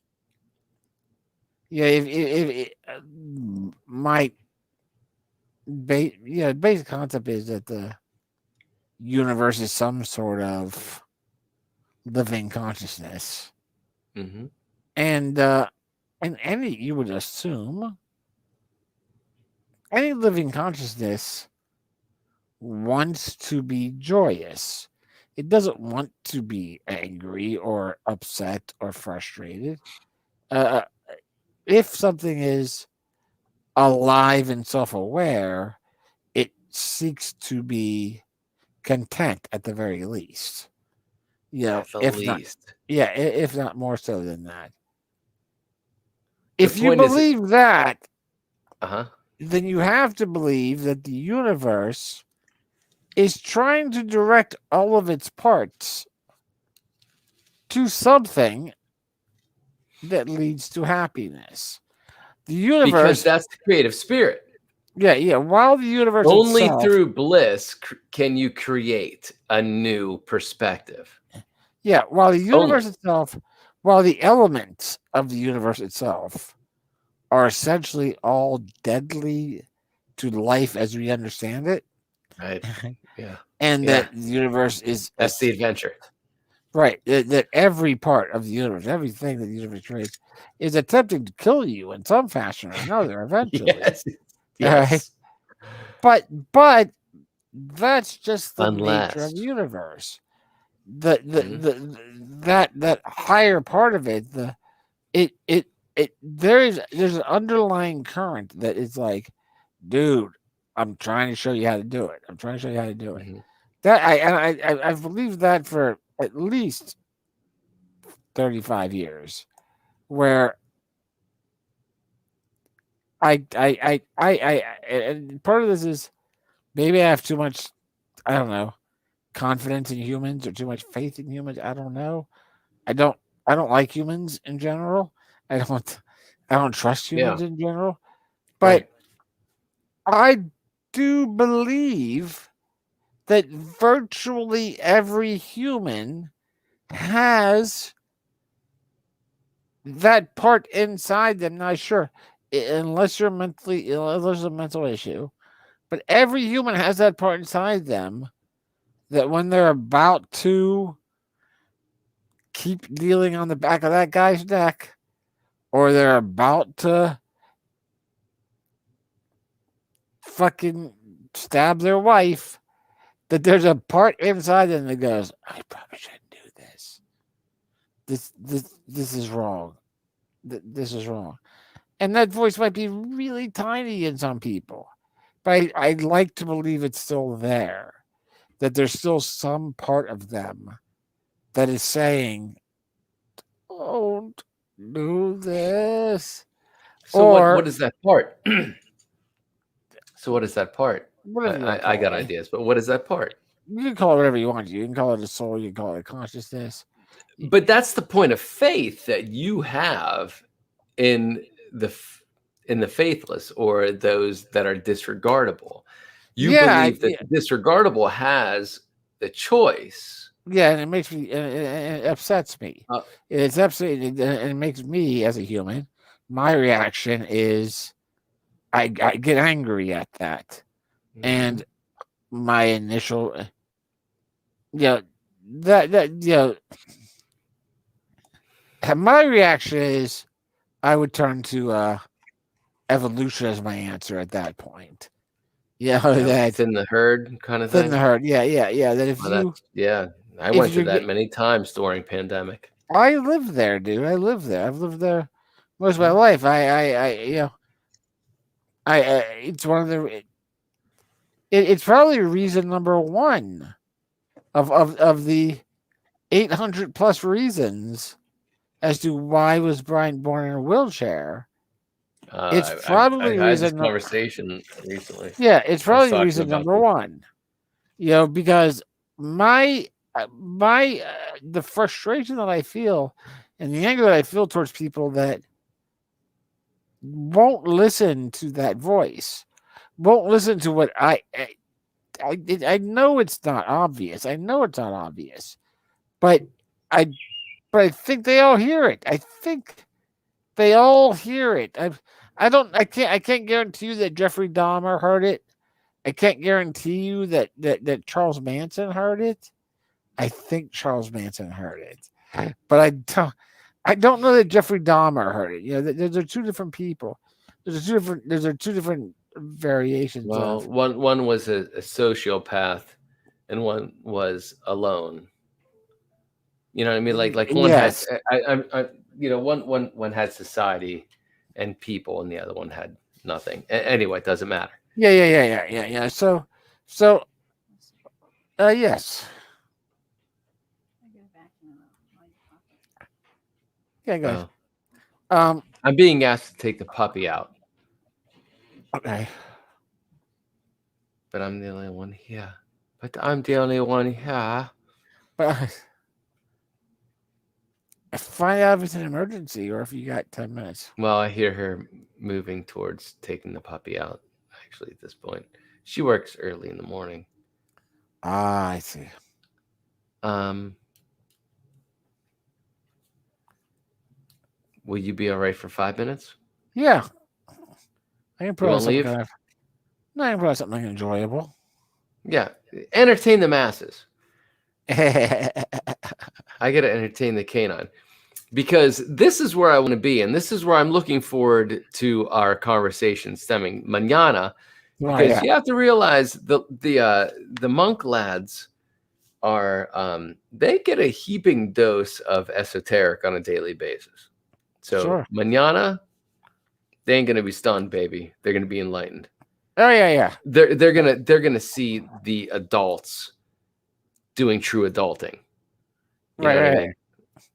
if my basic concept is that the universe is some sort of living consciousness, and any, you would assume, any living consciousness wants to be joyous. It doesn't want to be angry or upset or frustrated. If something is alive and self-aware, it seeks to be content at the very least. If not more so than that. If you believe that, then you have to believe that the universe is trying to direct all of its parts to something that leads to happiness. The universe, because that's the creative spirit. Yeah. While the universe only itself, through bliss can you create a new perspective. Yeah, while the universe itself, while the elements of the universe itself are essentially all deadly to life as we understand it. Right. Yeah. And that the universe is that's the adventure. Right. That every part of the universe, everything that the universe creates, is attempting to kill you in some fashion or another eventually. Yes. But that's just the nature of the universe. That higher part of it, there's an underlying current that is like, dude, I'm trying to show you how to do it. I'm trying to show you how to do it. Mm-hmm. That I've believed that for at least 35 years, where and part of this is maybe I have too much, I don't know, confidence in humans or too much faith in humans. I don't know. I don't like humans in general. I don't trust humans in general. But I do believe that virtually every human has that part inside them. Now, sure, unless you're mentally ill, unless there's a mental issue, but every human has that part inside them that when they're about to keep kneeling on the back of that guy's neck, or they're about to fucking stab their wife, that there's a part inside them that goes, I probably shouldn't do this. This is wrong. This is wrong. And that voice might be really tiny in some people, but I'd like to believe it's still there, that there's still some part of them that is saying, don't do this. So what is that part? So what is that part? I got ideas, but what is that part? You can call it whatever you want. You can call it a soul. You can call it a consciousness. But that's the point of faith that you have in the faithless, or those that are disregardable. You believe that the disregardable has the choice. Yeah, and it makes me, it upsets me. It's absolutely, and it makes me as a human, my reaction is I get angry at that. And my initial, my reaction is I would turn to evolution as my answer at that point. That's in the herd kind of thing. In the herd, yeah. That if I went through that many times during pandemic. I lived there, dude. I lived there. I've lived there most of my life. It's one of the. It's probably reason number one of the 800 plus reasons as to why was Brian born in a wheelchair. It's probably I had this conversation recently. Yeah, it's probably reason number one. Because the frustration that I feel and the anger that I feel towards people that won't listen to that voice, won't listen to what I know it's not obvious. I know it's not obvious, but I think they all hear it. I think they all hear it. I can't guarantee you that Jeffrey Dahmer heard it. I can't guarantee you that Charles Manson heard it. I think Charles Manson heard it, but I don't know that Jeffrey Dahmer heard it. They're two different people. There's two different variations. Well, one was a sociopath, and one was alone. You know what I mean? Like one has, one had society and people, and the other one had nothing. Anyway, it doesn't matter. Yeah. So, yes. Yeah, go ahead. I'm being asked to take the puppy out. Okay. But I'm the only one here. But find out if it's an emergency or if you got 10 minutes. Well, I hear her moving towards taking the puppy out, actually, at this point. She works early in the morning. Ah, I see. Will you be all right for 5 minutes? Yeah. I can put on something leave? I can put on something enjoyable. Yeah. Entertain the masses. I got to entertain the canine, because this is where I want to be, and this is where I'm looking forward to our conversation stemming mañana, because you have to realize the monk lads are they get a heaping dose of esoteric on a daily basis. So mañana, they ain't gonna be stunned, baby. They're gonna be enlightened. Oh yeah. They're gonna see the adults doing true adulting. You know what I mean?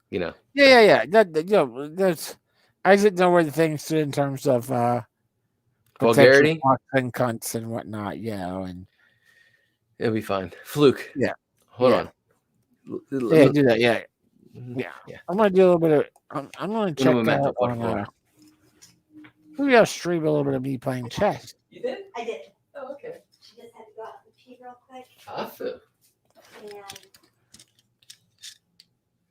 You know. Yeah. That's. I didn't know where the things stood in terms of vulgarity and cunts and whatnot. And it'll be fine. Fluke. Yeah. Hold on. Yeah, do that. Yeah. I'm gonna do a little bit of. I'm gonna check out on. Maybe I'll stream a little bit of me playing chess. You did? I did. Oh, okay. She just had to go out and pee real quick. Awesome. And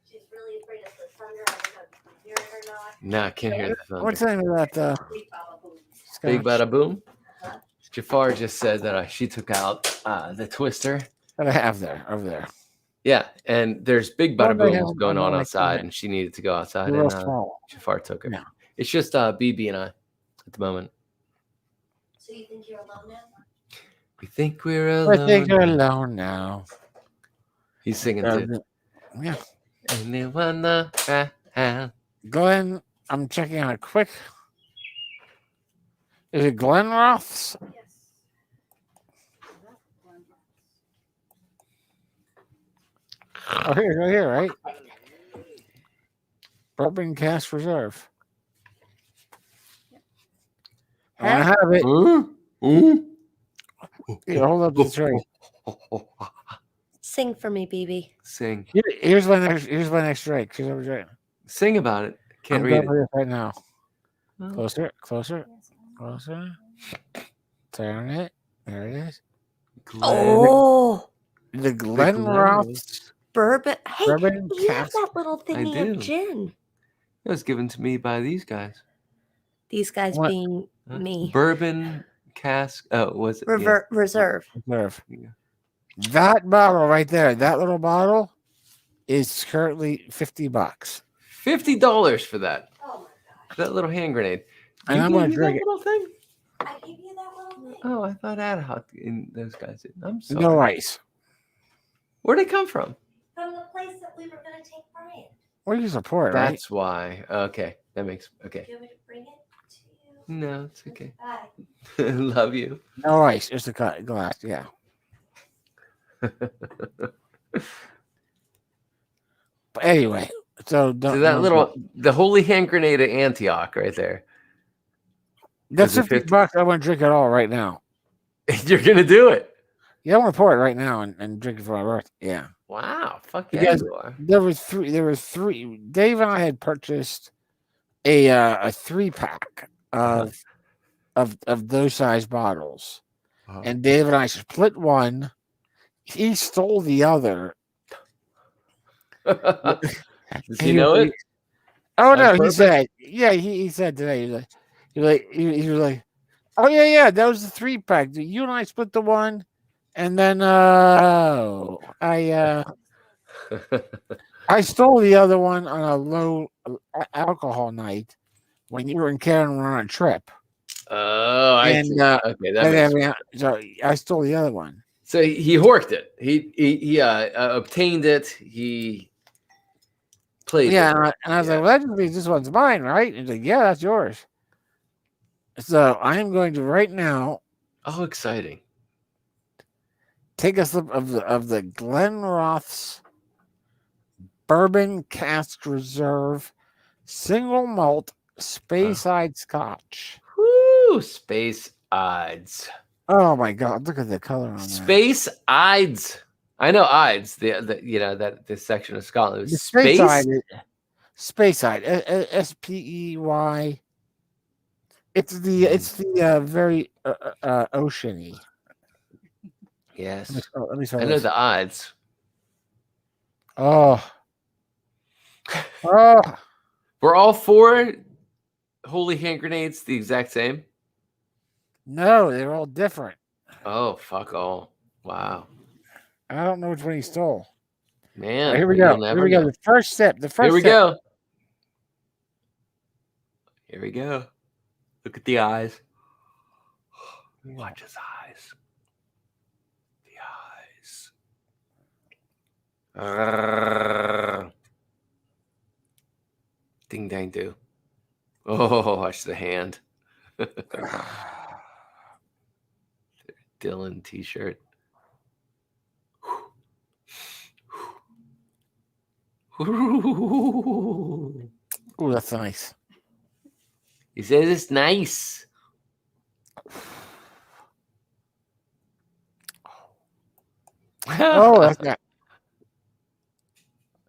she's really afraid of the thunder. I don't know if you can hear it or not. No, I can't hear the thunder. What's the name of that? Big Bada Boom? Jafar just said that she took out the twister that I have there over there. Yeah, and there's Big Bada Booms going on outside, and she needed to go outside, and Jafar took her. Yeah. It's just BB and I at the moment. So you think you're alone now? We think we're alone. I think you're alone now. He's singing too. Yeah. Anyone Glenn, I'm checking out a quick. Is it Glenn Roth's? Yes. Oh, here, right? Bourbon Cask Reserve. I have it. Here, hold up the tray. Sing for me, BB. Sing. Here's my next drink. Sing about it. Can't read it right now. Closer. Turn it. There it is. Oh, the Glen Roth's bourbon. Hey, bourbon you have cask. that little thingy of gin. It was given to me by these guys. These guys being me. Bourbon cask. Oh, was it? Reserve. Yeah. That bottle right there, that little bottle, is currently $50. $50 for that. Oh my gosh. That little hand grenade. And I'm gonna drink it. Little thing? I gave you that little thing. Oh, I thought Adhoc and those guys did. I'm sorry. No ice. Where'd it come from? From the place that we were going to take Brian. What do you support, right? That's why. Okay, that makes okay. Do you want me to bring it to you? No, it's okay. Bye. Love you. No ice, just a glass. Yeah. But anyway, so the holy hand grenade of Antioch right there. That's $50. I want to drink it all right now. You're gonna do it. Yeah, I want to pour it right now and drink it for my birthday. Yeah. Wow. Fuck yeah, you are. There were three. Dave and I had purchased a 3-pack of those size bottles, and Dave and I split one. He stole the other. Does he know it? Oh no, he said. Yeah, he said today. He was like, oh yeah, that was the 3-pack. You and I split the one, and then I stole the other one on a low alcohol night when you and Karen were on a trip. Oh, I see. Okay, so I stole the other one. So he horked it. He obtained it. He played. Yeah, and I was like, well, that just means this one's mine, right? And he's like, yeah, that's yours. So I am going to right now. Oh, exciting! Take a sip of the Glen Roth's Bourbon Cask Reserve Single Malt Speyside Scotch. Woo! Speyside. Oh my God! Look at the color on that. Speyside. I know Ides. This section of Scotland. Speyside. SPEY. It's the very oceany. Yes. Let me I know the odds. Oh. Were all 4 holy hand grenades the exact same? No, they're all different. Oh, fuck all. Wow. I don't know which one he stole. Man. Right, here we go. The first sip. Here we go. Here we go. Look at the eyes. Watch his eyes. The eyes. Ding dang do. Oh, watch the hand. Dylan t-shirt. Ooh, that's nice. He says it's nice. Oh, that's not.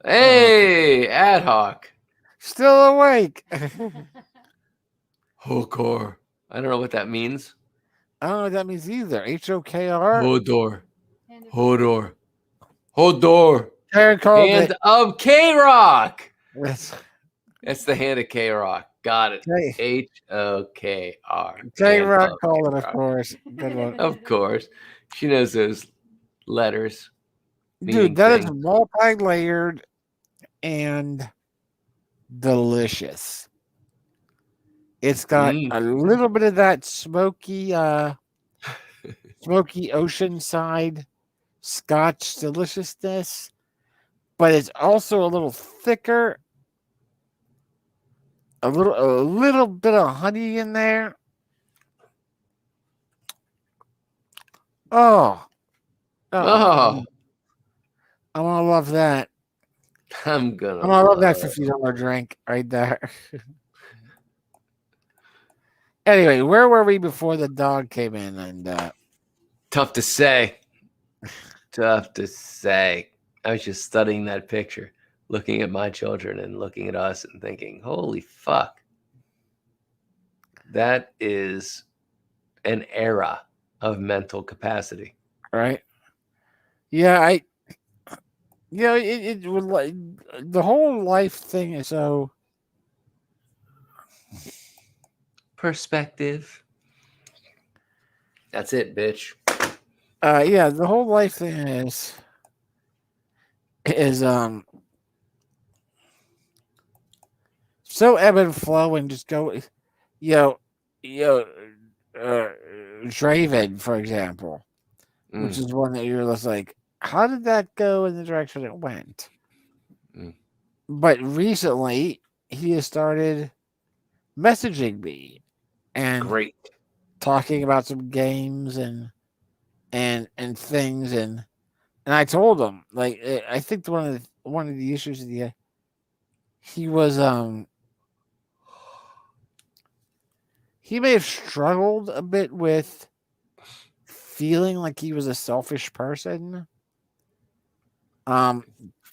Hey, ad hoc. Still awake. Hokor. I don't know what that means. I don't know what that means either. HOKR. Hodor. Hodor. Hodor. Karen called Hand it. of K-Rock. That's That's the hand of K-Rock. Got it. K- H-O-K-R. K-Rock called it, of course. Good one. Of course. She knows those letters. Dude, that is multi-layered and delicious. It's got a little bit of that smoky oceanside Scotch deliciousness, but it's also a little thicker. A little bit of honey in there. Oh. I'm gonna love that. I'm gonna love that $50 drink right there. Anyway, where were we before the dog came in? And tough to say. Tough to say. I was just studying that picture, looking at my children and looking at us and thinking, holy fuck. That is an era of mental capacity. Right. Yeah, it would like the whole life thing is so perspective. That's it, bitch. Yeah, the whole life thing is so ebb and flow and just go, Draven, for example, which is one that you're just like, how did that go in the direction it went? But recently, he has started messaging me and talking about some games and things, and I told him, like, I think one of the issues he was he may have struggled a bit with feeling like he was a selfish person,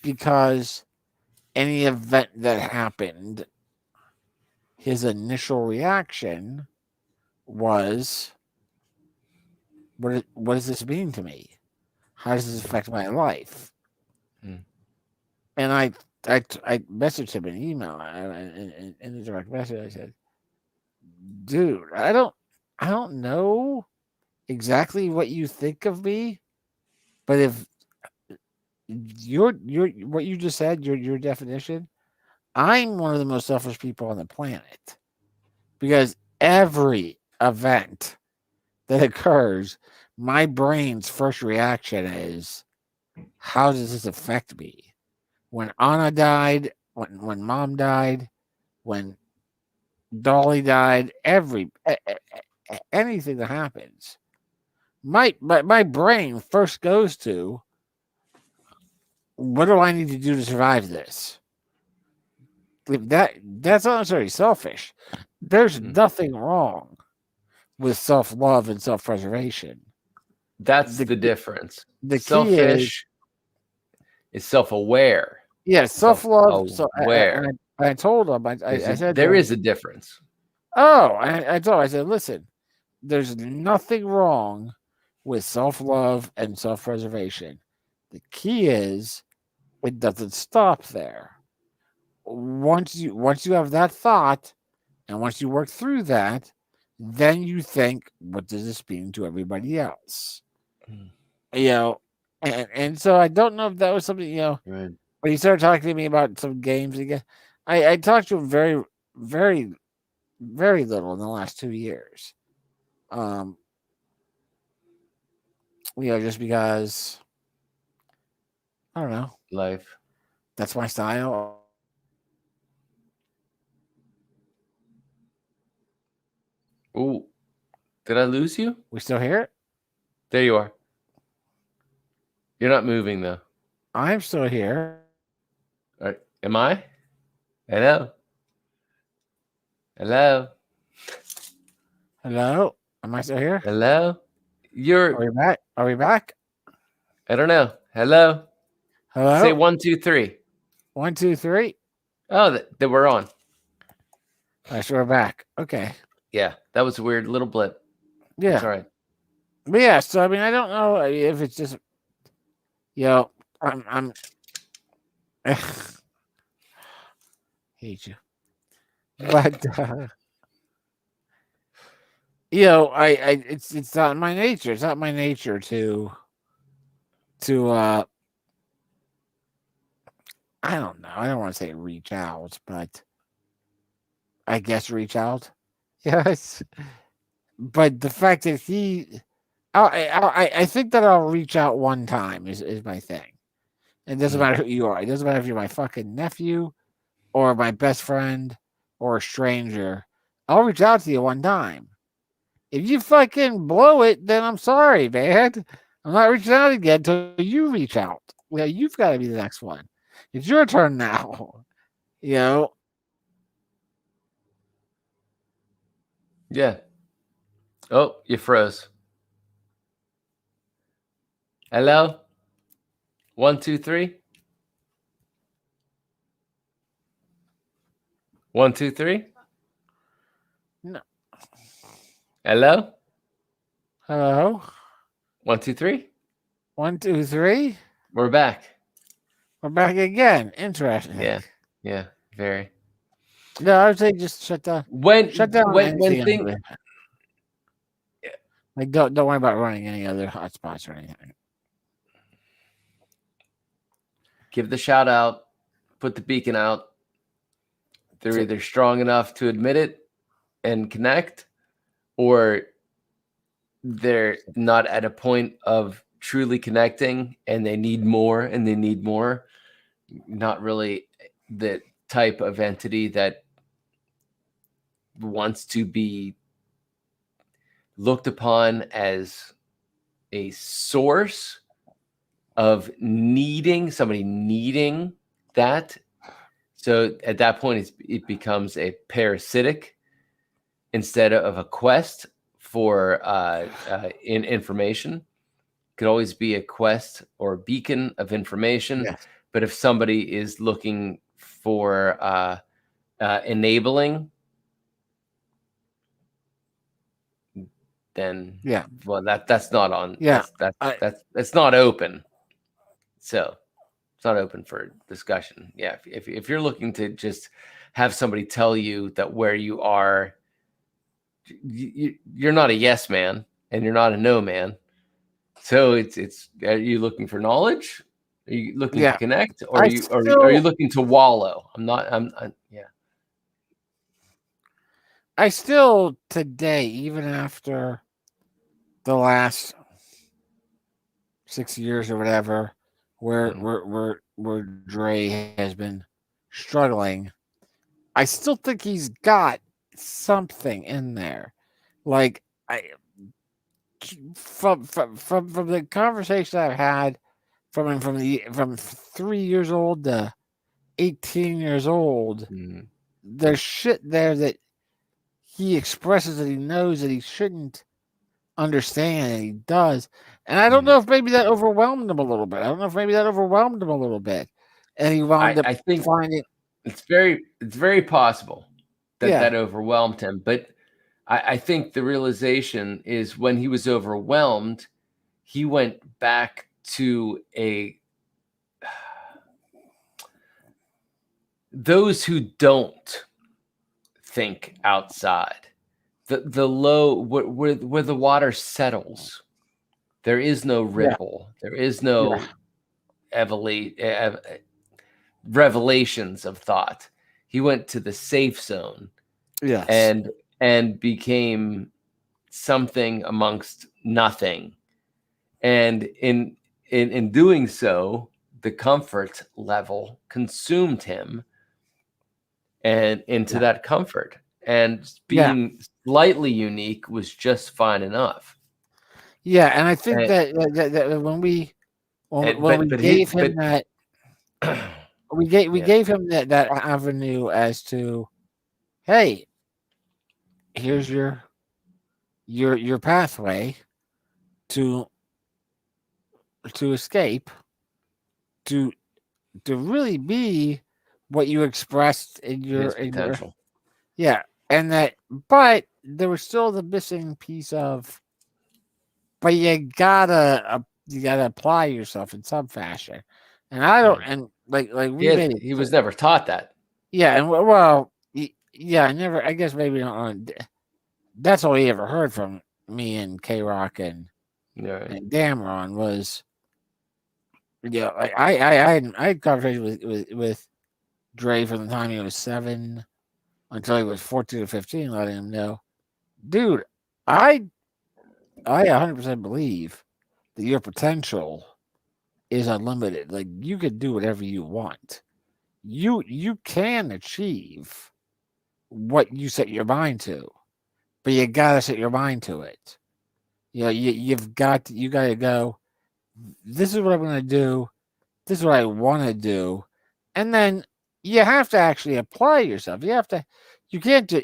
because any event that happened, his initial reaction was, what does this mean to me? How does this affect my life? And I messaged him an email in the direct message. I said, dude, I don't know exactly what you think of me, but if your what you just said, your definition, I'm one of the most selfish people on the planet, because every event that occurs, my brain's first reaction is, how does this affect me? When Anna died, when Mom died, when Dolly died, anything that happens, my brain first goes to, what do I need to do to survive this? That's not necessarily selfish. There's nothing wrong with self-love and self-preservation. That's the difference. The selfish is self-aware. Yeah, self-love. Self-aware. I told him, I said there is a difference. Oh, I told him, I said, listen, there's nothing wrong with self-love and self-preservation. The key is, it doesn't stop there. Once you have that thought, and once you work through that, then you think, what does this mean to everybody else? And so I don't know if that was something, right. But he started talking to me about some games again. I talked to him very, very, very little in the last 2 years. Just because, I don't know. Life. That's my style. Ooh, did I lose you? We still hear it? There you are. You're not moving though. I'm still here. All right. Am I? Hello. Hello. Hello? Am I still here? Hello. Are we back? Are we back? I don't know. Hello. Hello? Say 1, 2, 3. 1, 2, 3. Oh, that we're on. So we're back. Okay. Yeah, that was a weird little blip. Yeah. That's all right. But yeah, so I mean, I don't know if it's just, I'm hate you, but it's not my nature. It's not my nature to I don't know. I don't want to say reach out, but I guess reach out. Yes. But the fact that I think that I'll reach out one time is my thing. It doesn't matter who you are. It doesn't matter if you're my fucking nephew or my best friend or a stranger. I'll reach out to you one time. If you fucking blow it, then I'm sorry, man. I'm not reaching out again until you reach out. Well, you've got to be the next one. It's your turn now. Yeah. Oh, you froze. Hello? 1, 2, 3. 1, 2, 3. No. Hello? Hello? 1, 2, 3. 1, 2, 3. We're back. We're back again. Interesting. Yeah, very. No, I would say just shut down. Shut down when things. Like don't worry about running any other hotspots or anything. Give the shout out, put the beacon out. They're either strong enough to admit it and connect, or they're not at a point of truly connecting and they need more and they need more. Not really the type of entity that wants to be looked upon as a source of somebody needing that. So at that point, it becomes a parasitic instead of a quest for in information. It could always be a quest or a beacon of information. Yes. But if somebody is looking for enabling, then well, that's not on. Yeah, that's not open. So it's not open for discussion. Yeah, if you're looking to just have somebody tell you that where you are, you're not a yes man and you're not a no man. So it's are you looking for knowledge? Are you looking to connect, or are you looking to wallow? I still today, even after the last 6 years or whatever, where Dre has been struggling, I still think he's got something in there. Like from the conversation I've had from 3 years old to 18 years old, there's shit there that he expresses that he knows that he shouldn't understand, and he does. And I don't know if maybe that overwhelmed him a little bit. And he wound up finding it's very possible that overwhelmed him. But I think the realization is when he was overwhelmed, he went back to those who don't think outside, the low where the water settles, there is no ripple, there is no revelations of thought. He went to the safe zone, and became something amongst nothing, and in doing so, the comfort level consumed him and into that comfort, and being slightly unique was just fine enough. Yeah, and I think that when we gave him that we gave him that avenue as to, hey, here's your pathway to escape, to really be what you expressed in your potential. Yeah, and that, but there was still the missing piece of, but you gotta apply yourself in some fashion, and I don't, and like we made it. He was never taught that. Yeah, and well, yeah, I never. I guess maybe not. That's all he ever heard from me and K-Rock and Damron was, like I had conversations with Dre from the time he was 7 until he was 14 or 15, letting him know, dude, I 100% believe that your potential is unlimited. Like, you could do whatever you want. You can achieve what you set your mind to, but you gotta set your mind to it. You've got to go, this is what I'm gonna do, this is what I want to do, and then you have to actually apply yourself. You can't do.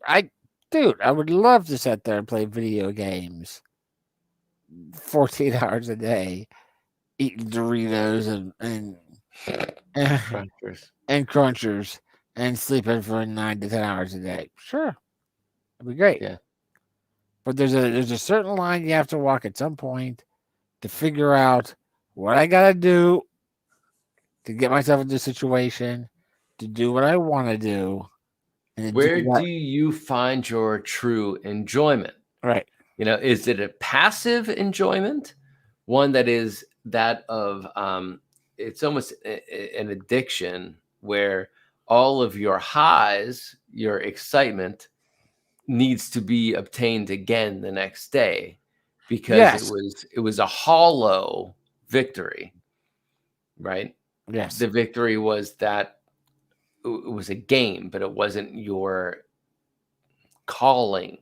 I would love to sit there and play video games 14 hours a day, eating Doritos and crunchers and sleeping for 9 to 10 hours a day. Sure, it'd be great. Yeah, but there's a certain line you have to walk at some point to figure out what I gotta do to get myself into a situation to do what I want to do. And where do you find your true enjoyment? Right. Is it a passive enjoyment, one that is that of it's almost an addiction where all of your highs, your excitement needs to be obtained again the next day because it was a hollow victory, right? Yes. The victory was that it was a game, but it wasn't your calling.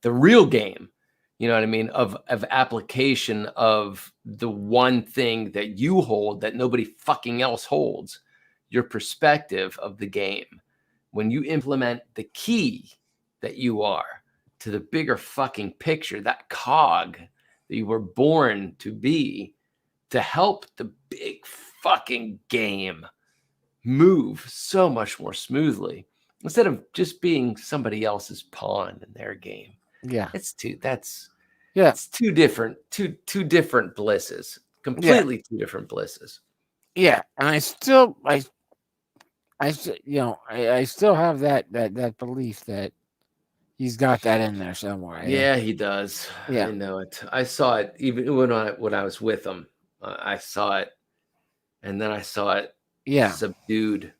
The real game, you know what I mean, of application of the one thing that you hold that nobody fucking else holds, your perspective of the game. When you implement the key that you are to the bigger fucking picture, that cog that you were born to be, to help the big fucking game move so much more smoothly instead of just being somebody else's pawn in their game. Yeah, it's two different blisses, completely two different blisses. Yeah, and I still have that belief that he's got that in there somewhere. Yeah, he does. Yeah, I know it. I saw it even when I was with him. I saw it, and then I saw it subdued,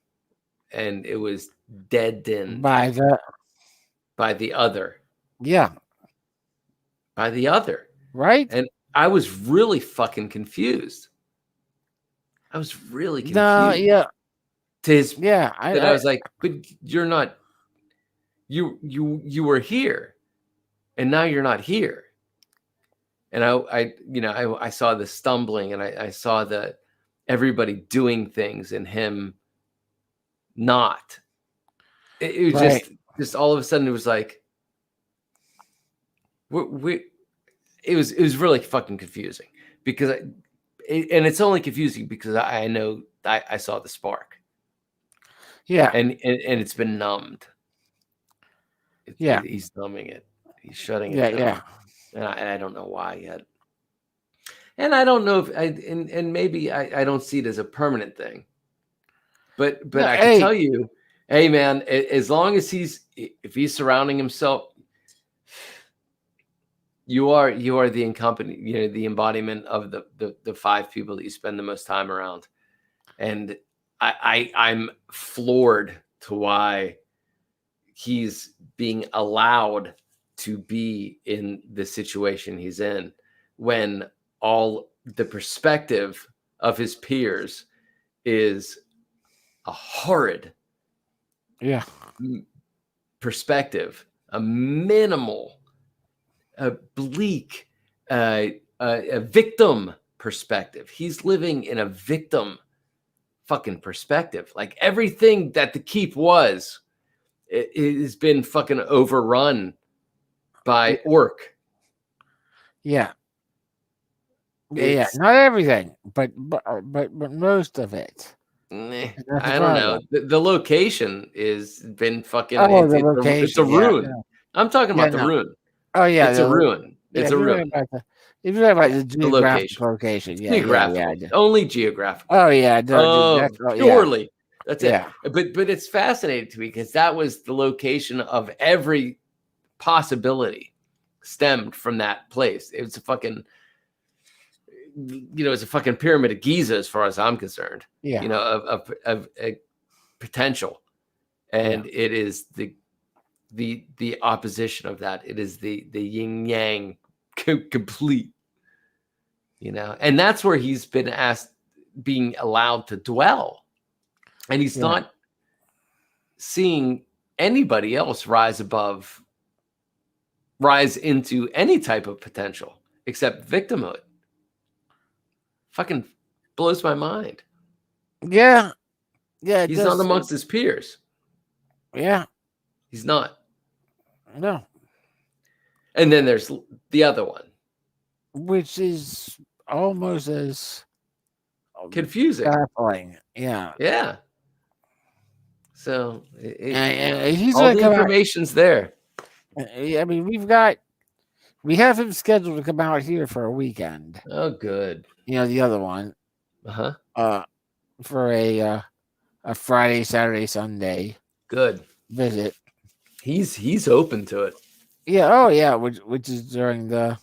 and it was deadened by the other. Yeah. By the other. Right? And I was really fucking confused. I was really confused. No, yeah. I was like, but you're not, you were here and now you're not here. And I saw the stumbling and I saw everybody doing things and him not. It was just all of a sudden it was like, it was really fucking confusing because and it's only confusing because I know I saw the spark. Yeah. And it's been numbed. Yeah. He's numbing it. He's shutting it down. Yeah. And I don't know why yet. And I don't know if and maybe I don't see it as a permanent thing. But I can tell you, hey man, as long as if he's surrounding himself, you are the the embodiment of the 5 people that you spend the most time around. And I'm floored to why he's being allowed to be in the situation he's in when all the perspective of his peers is a horrid perspective, a minimal, a bleak, a victim perspective. He's living in a victim fucking perspective. Like everything that the keep was, it has been fucking overrun by Orc. Yeah. Yeah, not everything, but most of it. I don't know. The location is been fucking. The location. It's a ruin. Yeah. I'm talking about the ruin. Oh yeah, it's a ruin. It's a ruin. If you're talking about the geographic location, geographical. Only geographical. Oh yeah, purely. That's it. But it's fascinating to me because that was the location of every possibility stemmed from that place. It was a fucking. It's a fucking pyramid of Giza as far as I'm concerned. Yeah. Of potential, and it is the opposition of that. It is the yin yang complete. And that's where he's been being allowed to dwell, and he's not seeing anybody else rise into any type of potential except victimhood. Fucking blows my mind. Yeah. He's not amongst his peers. Yeah. He's not. No. And then there's the other one, which is almost as confusing. Baffling. Yeah. Yeah. So he's all the information's there. I mean, we have him scheduled to come out here for a weekend. Oh, good. The other one. For a Friday, Saturday, Sunday. Good visit. He's open to it. Yeah. Oh, yeah. Which is during the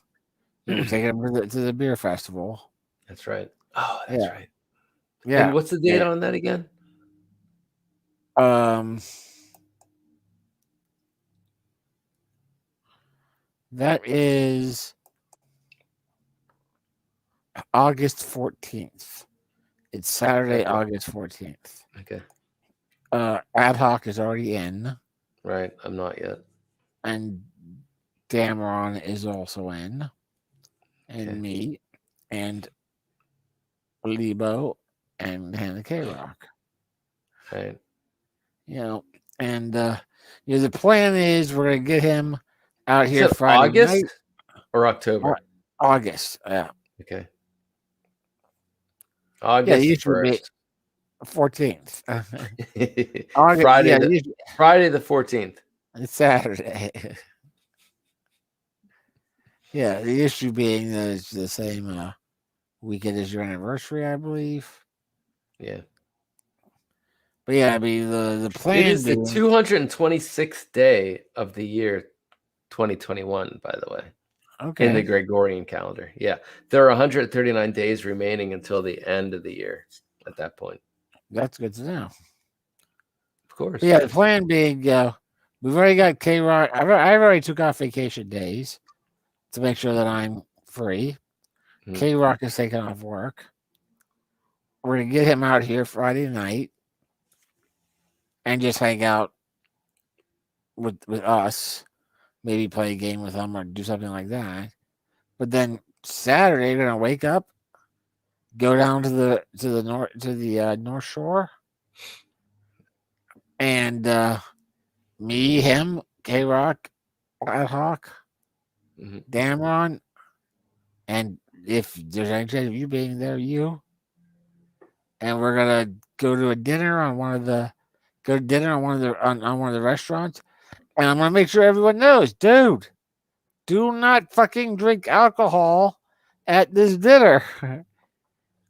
taking him to the beer festival. That's right. Oh, that's right. Yeah. And what's the date on that again? That is August 14th. It's Saturday, August 14th. Okay. Ad hoc is already in. Right. I'm not yet. And Dameron is also in. And me. And Lebo and Hannah K-Rock. Right. And the plan is we're going to get him out here Friday August night. Or October? August. Yeah. Okay. August 1st. 14th. August, Friday the 14th. It's Saturday. Yeah, the issue being that it's the same weekend as your anniversary, I believe. Yeah. But yeah, I mean the plan is the 226th day of the year 2021, by the way. Okay. In the Gregorian calendar. Yeah. There are 139 days remaining until the end of the year at that point. That's good to know. Of course. But yeah, the plan being we've already got K-Rock. I've already took off vacation days to make sure that I'm free. Mm-hmm. K-Rock is taking off work. We're going to get him out here Friday night and just hang out with us. Maybe play a game with them or do something like that. But then Saturday, we're going to wake up, go down to the North Shore, and me, him, K-Rock, Ad Hoc, Dameron, and if there's any chance of you being there, and we're gonna go to dinner on one of the restaurants, and I'm gonna make sure everyone knows, dude, do not fucking drink alcohol at this dinner.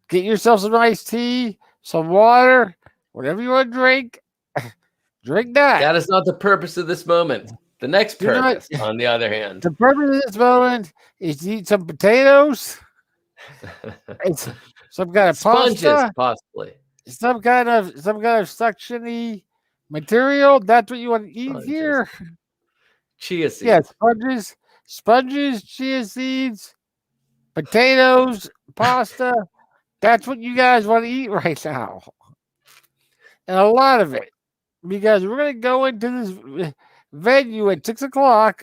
Get yourself some iced tea, some water, whatever you want to drink. Drink that. That is not the purpose of this moment. The next purpose, on the other hand. The purpose of this moment is to eat some potatoes. It's some kind of sponges, pasta, possibly. Some kind of suction-y material. That's what you want to eat here. Chia seeds. Yeah, sponges, chia seeds, potatoes, pasta. That's what you guys want to eat right now. And a lot of it. Because we're going to go into this venue at 6 o'clock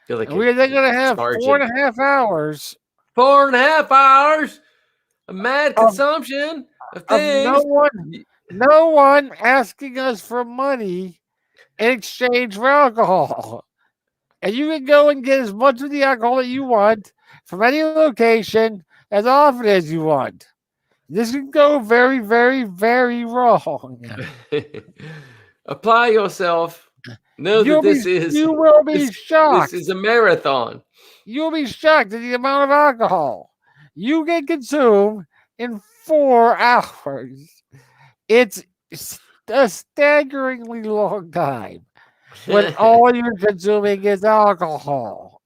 Feel like they're going to have 4.5 hours. 4.5 hours of mad consumption of things. No one asking us for money in exchange for alcohol. And you can go and get as much of the alcohol that you want from any location as often as you want. This can go very, very, very wrong. Apply yourself. Know that you will be shocked. This is a marathon. You'll be shocked at the amount of alcohol you can consume in 4 hours. It's a staggeringly long time when all you're consuming is alcohol.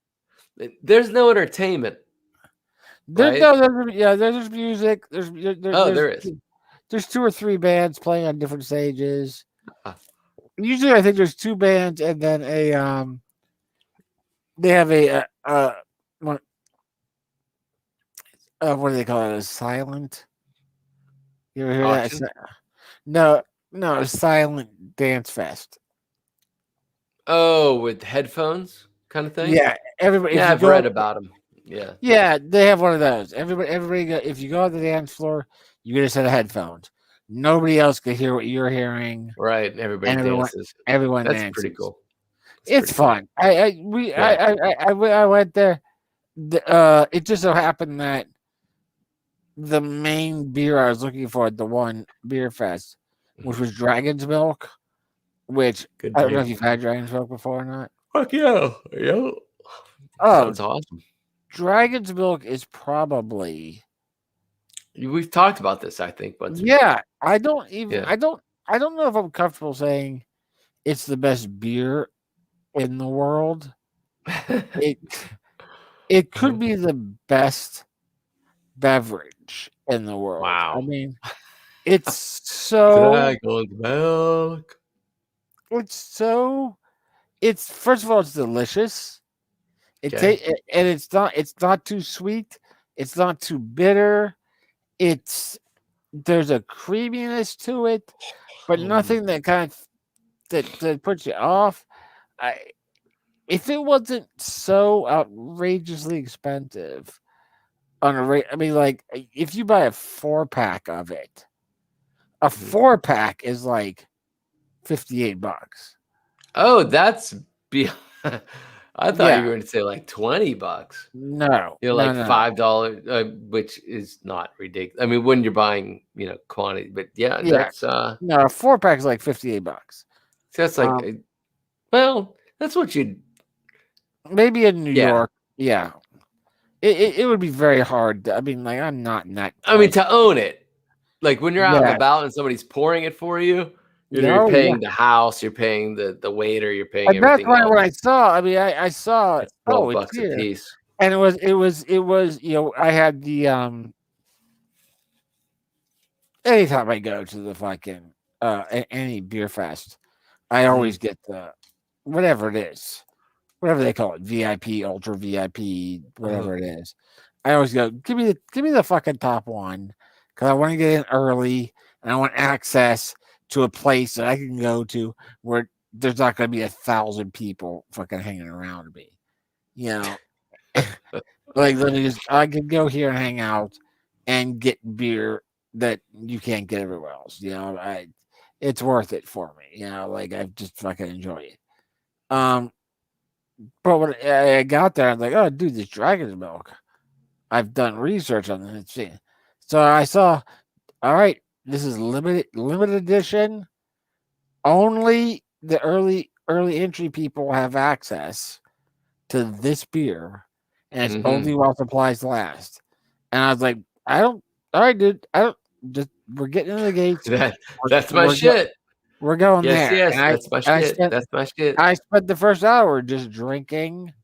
There's no entertainment. There's music. There is. There's 2 or 3 bands playing on different stages. Usually, I think there's 2 bands, and then they have what do they call it? A silent. You ever hear that? No, a silent dance fest. Oh, with headphones, kind of thing. Yeah, everybody. Yeah, I've read about them. Yeah, they have one of those. Everybody. If you go to the dance floor, you get a set of headphones. Nobody else can hear what you're hearing. Right, everybody dances. Everyone That's dances. pretty cool. It's fun. I went there. It just so happened that the main beer I was looking for at the one beer fest, which was Dragon's Milk, which I don't know if you've had Dragon's Milk before or not. Fuck yeah. Oh, sounds awesome. Dragon's Milk is probably. We've talked about this, I think, but I don't know if I'm comfortable saying it's the best beer in the world. It could be the best beverage in the world. Wow. I mean, it's so Dragon's Milk. It's first of all, it's delicious. And it's not too sweet. It's not too bitter. There's a creaminess to it, but nothing that kind of that puts you off. If it wasn't so outrageously expensive like if you buy a 4-pack of it, a 4-pack is like $58. Oh, that's beyond. I thought you were going to say like $20. No, you're like $5, which is not ridiculous. I mean, when you're buying, quantity, but that's no, a 4-pack is like $58. That's like, that's what you'd maybe in New York. Yeah, it would be very hard. I'm not in that. I mean, to own it, like when you're out and about and somebody's pouring it for you. You're paying the house, you're paying the waiter, you're paying everything. That's why when I saw, I saw it's $12 a piece. And it was, I had the anytime I go to the fucking any beer fest, I always get the whatever it is. Whatever they call it, VIP, ultra VIP, whatever it is. I always go, give me the fucking top one. Because I want to get in early and I want access to a place that I can go to where there's not going to be 1,000 people fucking hanging around me. Like I can go here and hang out and get beer that you can't get everywhere else. It's worth it for me. Like I just fucking enjoy it. But when I got there, I was like, oh, dude, this Dragon's Milk. I've done research on this. So I saw, all right, this is limited edition. Only the early entry people have access to this beer, and it's only while supplies last. And I was like, all right, dude, we're getting into the gates. That's my shit. We're going there. Yes, that's my shit. That's my shit. I spent the first hour just drinking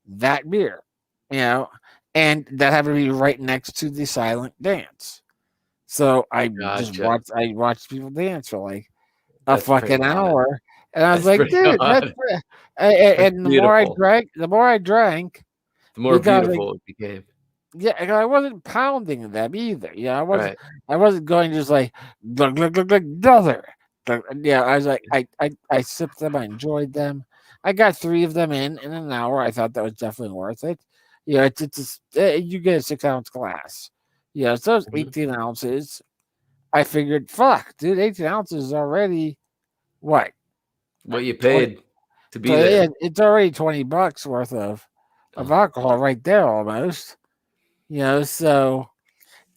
that beer, and that happened to be right next to the silent dance. So I watched people dance for like a fucking hour, and I was like, dude, and the more I drank, the more beautiful it became. Yeah, and I wasn't pounding them either. I wasn't going just like glug glug glug glug another. Yeah, I was like, I sipped them, I enjoyed them, I got 3 of them in an hour. I thought that was definitely worth it. You know, you get a 6-ounce glass. Yeah, so it's 18 ounces. I figured, fuck, dude, 18 ounces is already what? What you paid to be there. Yeah, it's already $20 worth of alcohol right there almost. You know, so,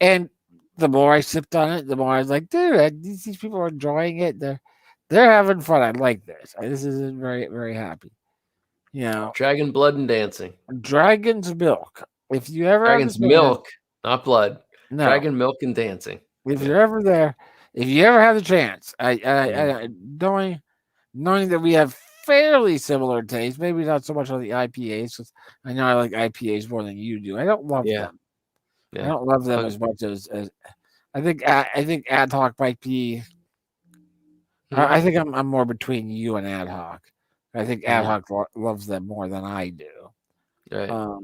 and the more I sipped on it, the more I was like, dude, these people are enjoying it. They're having fun. I like this. This is very, very happy. You know, Dragon blood and dancing. Dragon's milk. If you ever Dragon's milk, not blood. No. Dragon milk and dancing. If you're ever there, if you ever have the chance, knowing that we have fairly similar tastes, maybe not so much on the IPAs, because I know I like IPAs more than you do. I don't love them. Yeah. I don't love them as much as I think Ad Hoc might be. I think I'm more between you and Ad Hoc. I think Ad Hoc loves them more than I do. Right.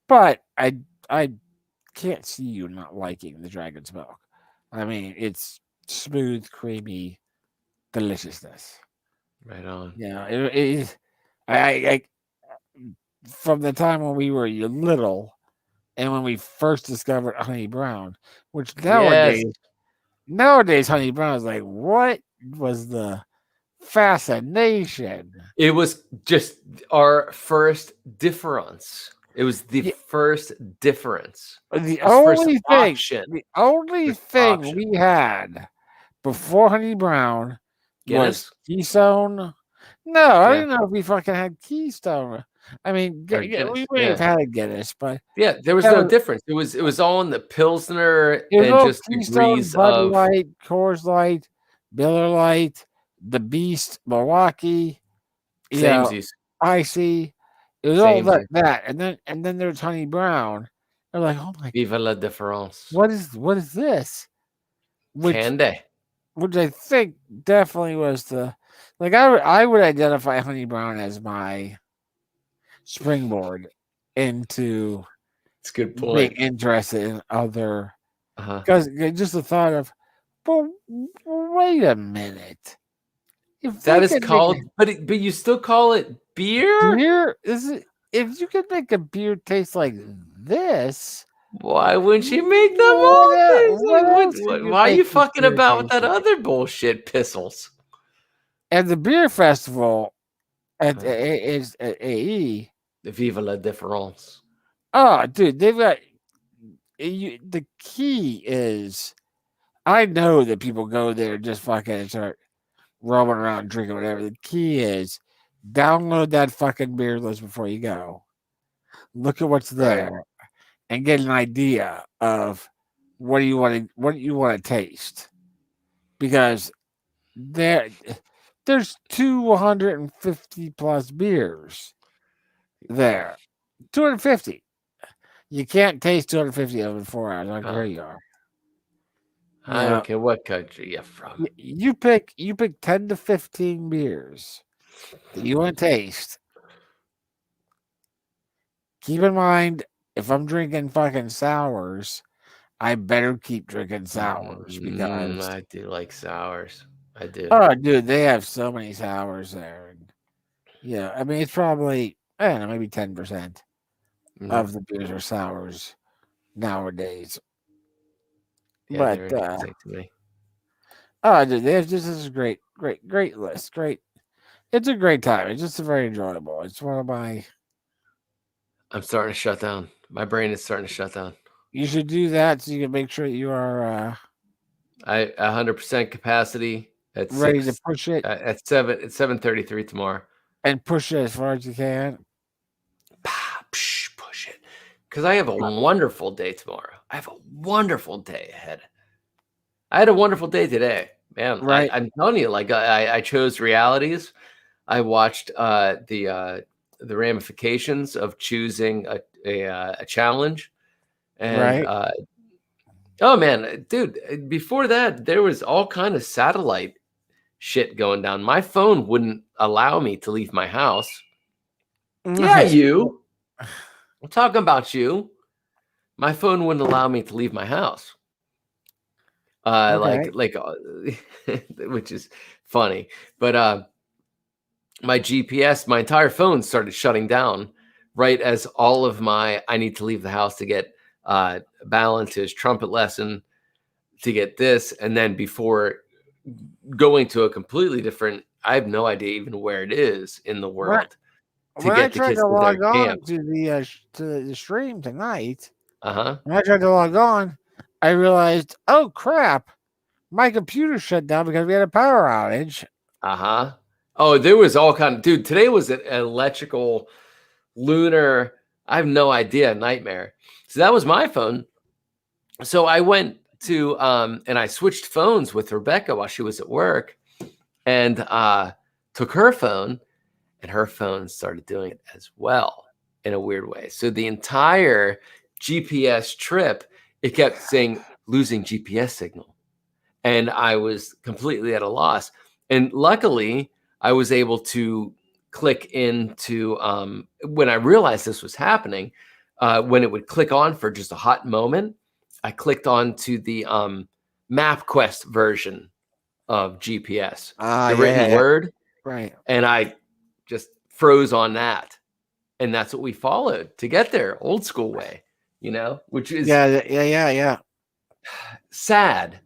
But I can't see you not liking the Dragon's Milk. I mean, it's smooth, creamy deliciousness. Right on. Yeah, it is. I from the time when we were little, and when we first discovered Honey Brown, which nowadays Honey Brown is like, what was the fascination? It was just our first difference. It was the first difference. The only thing we had before Honey Brown was Keystone. No, I don't know if we fucking had Keystone. I mean, we may have had a Guinness, but there was no difference. It was all in the Pilsner and just Keystone, degrees Bud of Light, Coors Light, Miller Light, the Beast, Milwaukee, Icy. It was all that, and then there's Honey Brown. They're like, oh my! Viva la différence. What is this? Candy. Which I think definitely was the I would identify Honey Brown as my springboard into. It's a good point. Being interested in other, because just the thought of, well, wait a minute. That is called, but you still call it beer? Beer is it? If you could make a beer taste like this, why wouldn't you make them all? Why are you fucking about with that other bullshit, Pistles? And the beer festival is at AE. The Viva la Différence. Oh, dude, they've got the key is, I know that people go there and just fucking start roaming around drinking whatever. The key is download that fucking beer list before you go. Look at what's there and get an idea of what you want to taste. Because there's 250 plus beers there. 250. You can't taste 250 of it in 4 hours. I don't care who you are. I don't care what country you're from. You pick 10 to 15 beers that you want to taste. Keep in mind, if I'm drinking fucking sours, I better keep drinking sours because I do like sours. I do. Oh, dude, they have so many sours there. Yeah, I mean, it's probably, I don't know, maybe 10% of the beers are sours nowadays. Yeah, but oh, dude, this is a great list. Great, it's a great time. It's just very enjoyable. It's one of my. I'm starting to shut down. My brain is starting to shut down. You should do that so you can make sure you are. 100% capacity at ready to push it at 7:33 tomorrow. And push it as far as you can. Push it, because I have a wonderful day tomorrow. I have a wonderful day ahead. I had a wonderful day today, man. Right. I'm telling you, like I chose realities. I watched the ramifications of choosing a challenge, and oh man, dude! Before that, there was all kind of satellite shit going down. My phone wouldn't allow me to leave my house. Yeah, you. I'm talking about you. My phone wouldn't allow me to leave my house. Which is funny. But my GPS, my entire phone started shutting down right as all of my, I need to leave the house to get balance his trumpet lesson, to get this. And then before going to a completely different, I have no idea even where it is in the world. When I tried to log on to the stream tonight, when I tried to log on, I realized, oh crap, my computer shut down because we had a power outage. Oh, there was all kind of, dude, today was an electrical lunar, I have no idea, nightmare. So that was my phone. So I went to and I switched phones with Rebecca while she was at work, and took her phone, and her phone started doing it as well in a weird way. So the entire GPS trip, it kept saying losing GPS signal, and I was completely at a loss. And luckily, I was able to click into when I realized this was happening. When it would click on for just a hot moment, I clicked on to the MapQuest version of GPS, the written word, right? And I just froze on that, and that's what we followed to get there, old school way, which is sad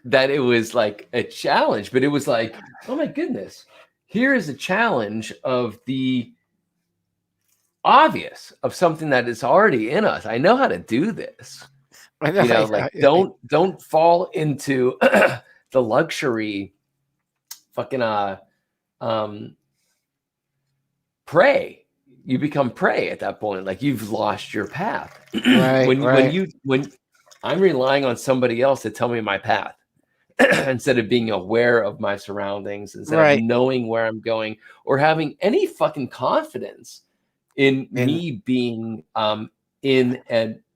that it was like a challenge, but it was like, oh my goodness, here is a challenge of the obvious, of something that is already in us. I know how to do this. Don't fall into the luxury fucking prey. You become prey at that point. Like, you've lost your path. When I'm relying on somebody else to tell me my path instead of being aware of my surroundings, instead of knowing where I'm going, or having any fucking confidence in me being in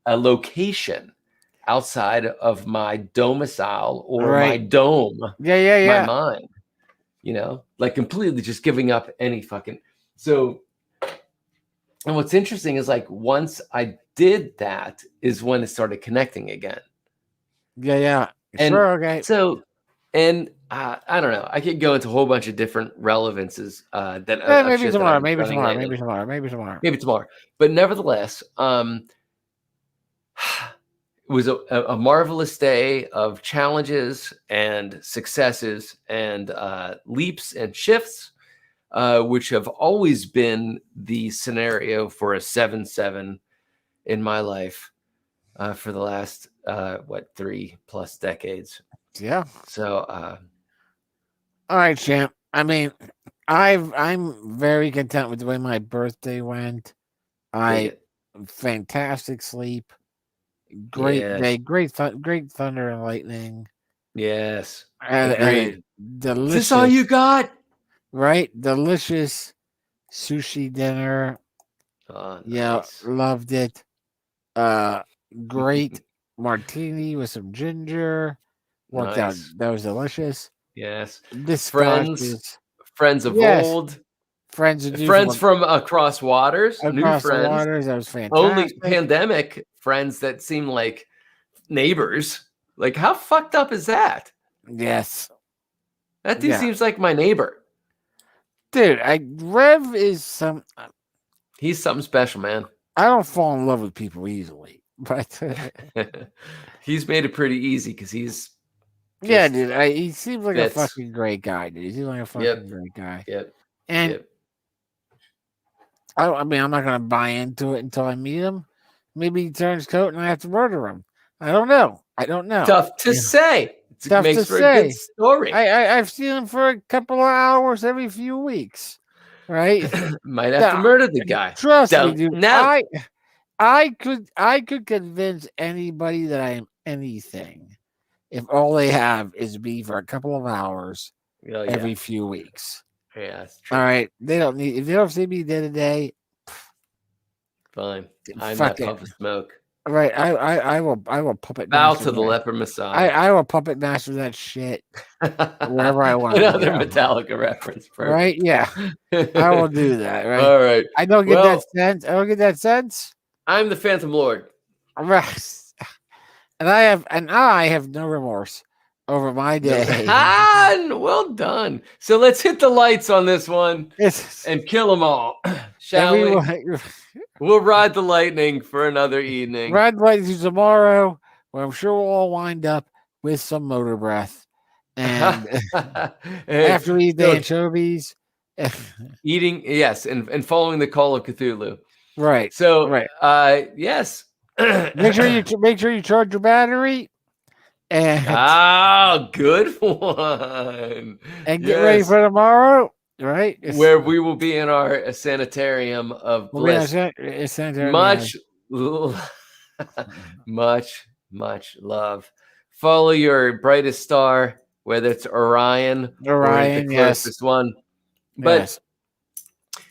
a location outside of my domicile or my dome, my mind, like completely just giving up any fucking. So, and what's interesting is, like, once I did that is when it started connecting again. And so, and I don't know, I could go into a whole bunch of different relevances that maybe tomorrow. But nevertheless, it was a marvelous day of challenges and successes and leaps and shifts, which have always been the scenario for a 7-7 in my life for the last 3+ decades. Yeah. So all right, champ. I mean, I'm very content with the way my birthday went. Fantastic sleep, great day, great thunder and lightning. Yes. And delicious. Is this all you got? Right? Delicious sushi dinner. Oh, nice. Yeah, loved it. Great martini with some ginger. Worked out. That was delicious. Yes. This friends of old. Friends from across waters. New friends. Waters, that was fantastic. Only pandemic friends that seem like neighbors. Like, how fucked up is that? Yes. That dude seems like my neighbor. Dude, Rev is he's something special, man. I don't fall in love with people easily, but he's made it pretty easy because he's dude. He seems like a fucking great guy, dude. He seems like a fucking great guy. And I mean, I'm not gonna buy into it until I meet him. Maybe he turns coat and I have to murder him. I don't know. Tough to say. Tough makes to for say. A good story. I've seen him for a couple of hours every few weeks. Right? Might have to murder the guy. Trust me, dude. No. I could convince anybody that I am anything if all they have is me for a couple of hours every few weeks. Yeah, that's true. All right. If they don't see me day to day, fine. I'm not puff of smoke. Right. I will puppet bow to the leper messiah. I will puppet master that shit wherever I want. Another Metallica reference. Perfect. Right? Yeah. I will do that. Right. All right. I don't get that sense. I don't get that sense. I'm the Phantom Lord. Right. And I have no remorse. over my day. Well done. So let's hit the lights on this one and kill them all, shall we? We'll ride the lightning for another evening. Ride the lightning tomorrow, where I'm sure we'll all wind up with some motor breath. And after we eat the anchovies. Eating, yes, and following the call of Cthulhu. Right. So, yes. make sure you charge your battery. And good one. And get ready for tomorrow, right? Where we will be in our sanitarium of bliss. Much love. Follow your brightest star, whether it's Orion, or the closest one. But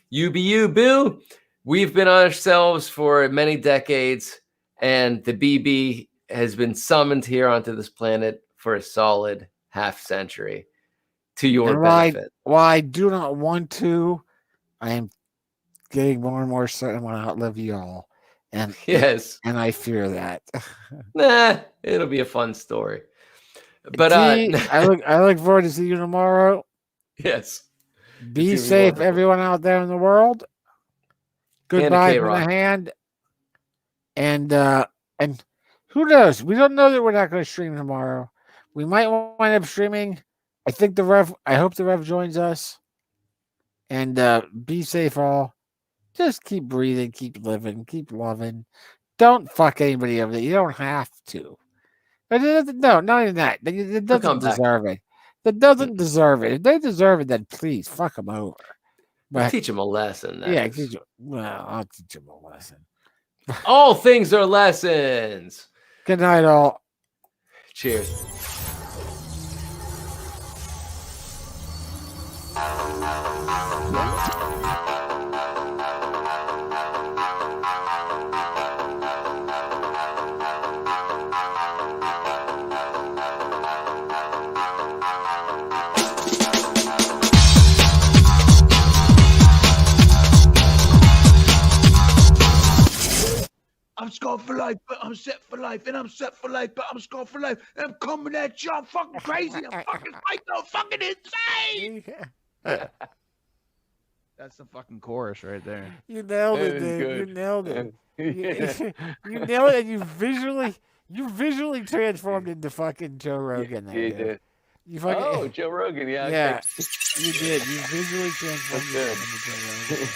you be you, boo. We've been ourselves for many decades, and the BB has been summoned here onto this planet for a solid half century to your benefit. While I do not want to, I am getting more and more certain I'm going to outlive you all. And and I fear that. It'll be a fun story. But I look forward to seeing you tomorrow. Yes. Be safe, everyone out there in the world. Goodbye from the hand. And who knows? We don't know that we're not going to stream tomorrow. We might wind up streaming. I hope the Rev joins us. And be safe, all. Just keep breathing, keep living, keep loving. Don't fuck anybody over there. You don't have to. No, not even that. It doesn't deserve it. That doesn't deserve it. If they deserve it, then please fuck them over. But teach them a lesson. I'll teach them a lesson. All things are lessons. Good night, all. Cheers. I'm scarred for life, but I'm set for life, and I'm set for life, but I'm scarred for life, and I'm coming at you. I'm fucking crazy. I'm fucking psycho, fucking insane. That's the fucking chorus right there. You nailed it, dude. You nailed it. You nailed it, and you visually transformed into fucking Joe Rogan. You did. Joe Rogan, yeah. You did. You visually transformed into Joe Rogan.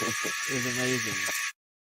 It was amazing.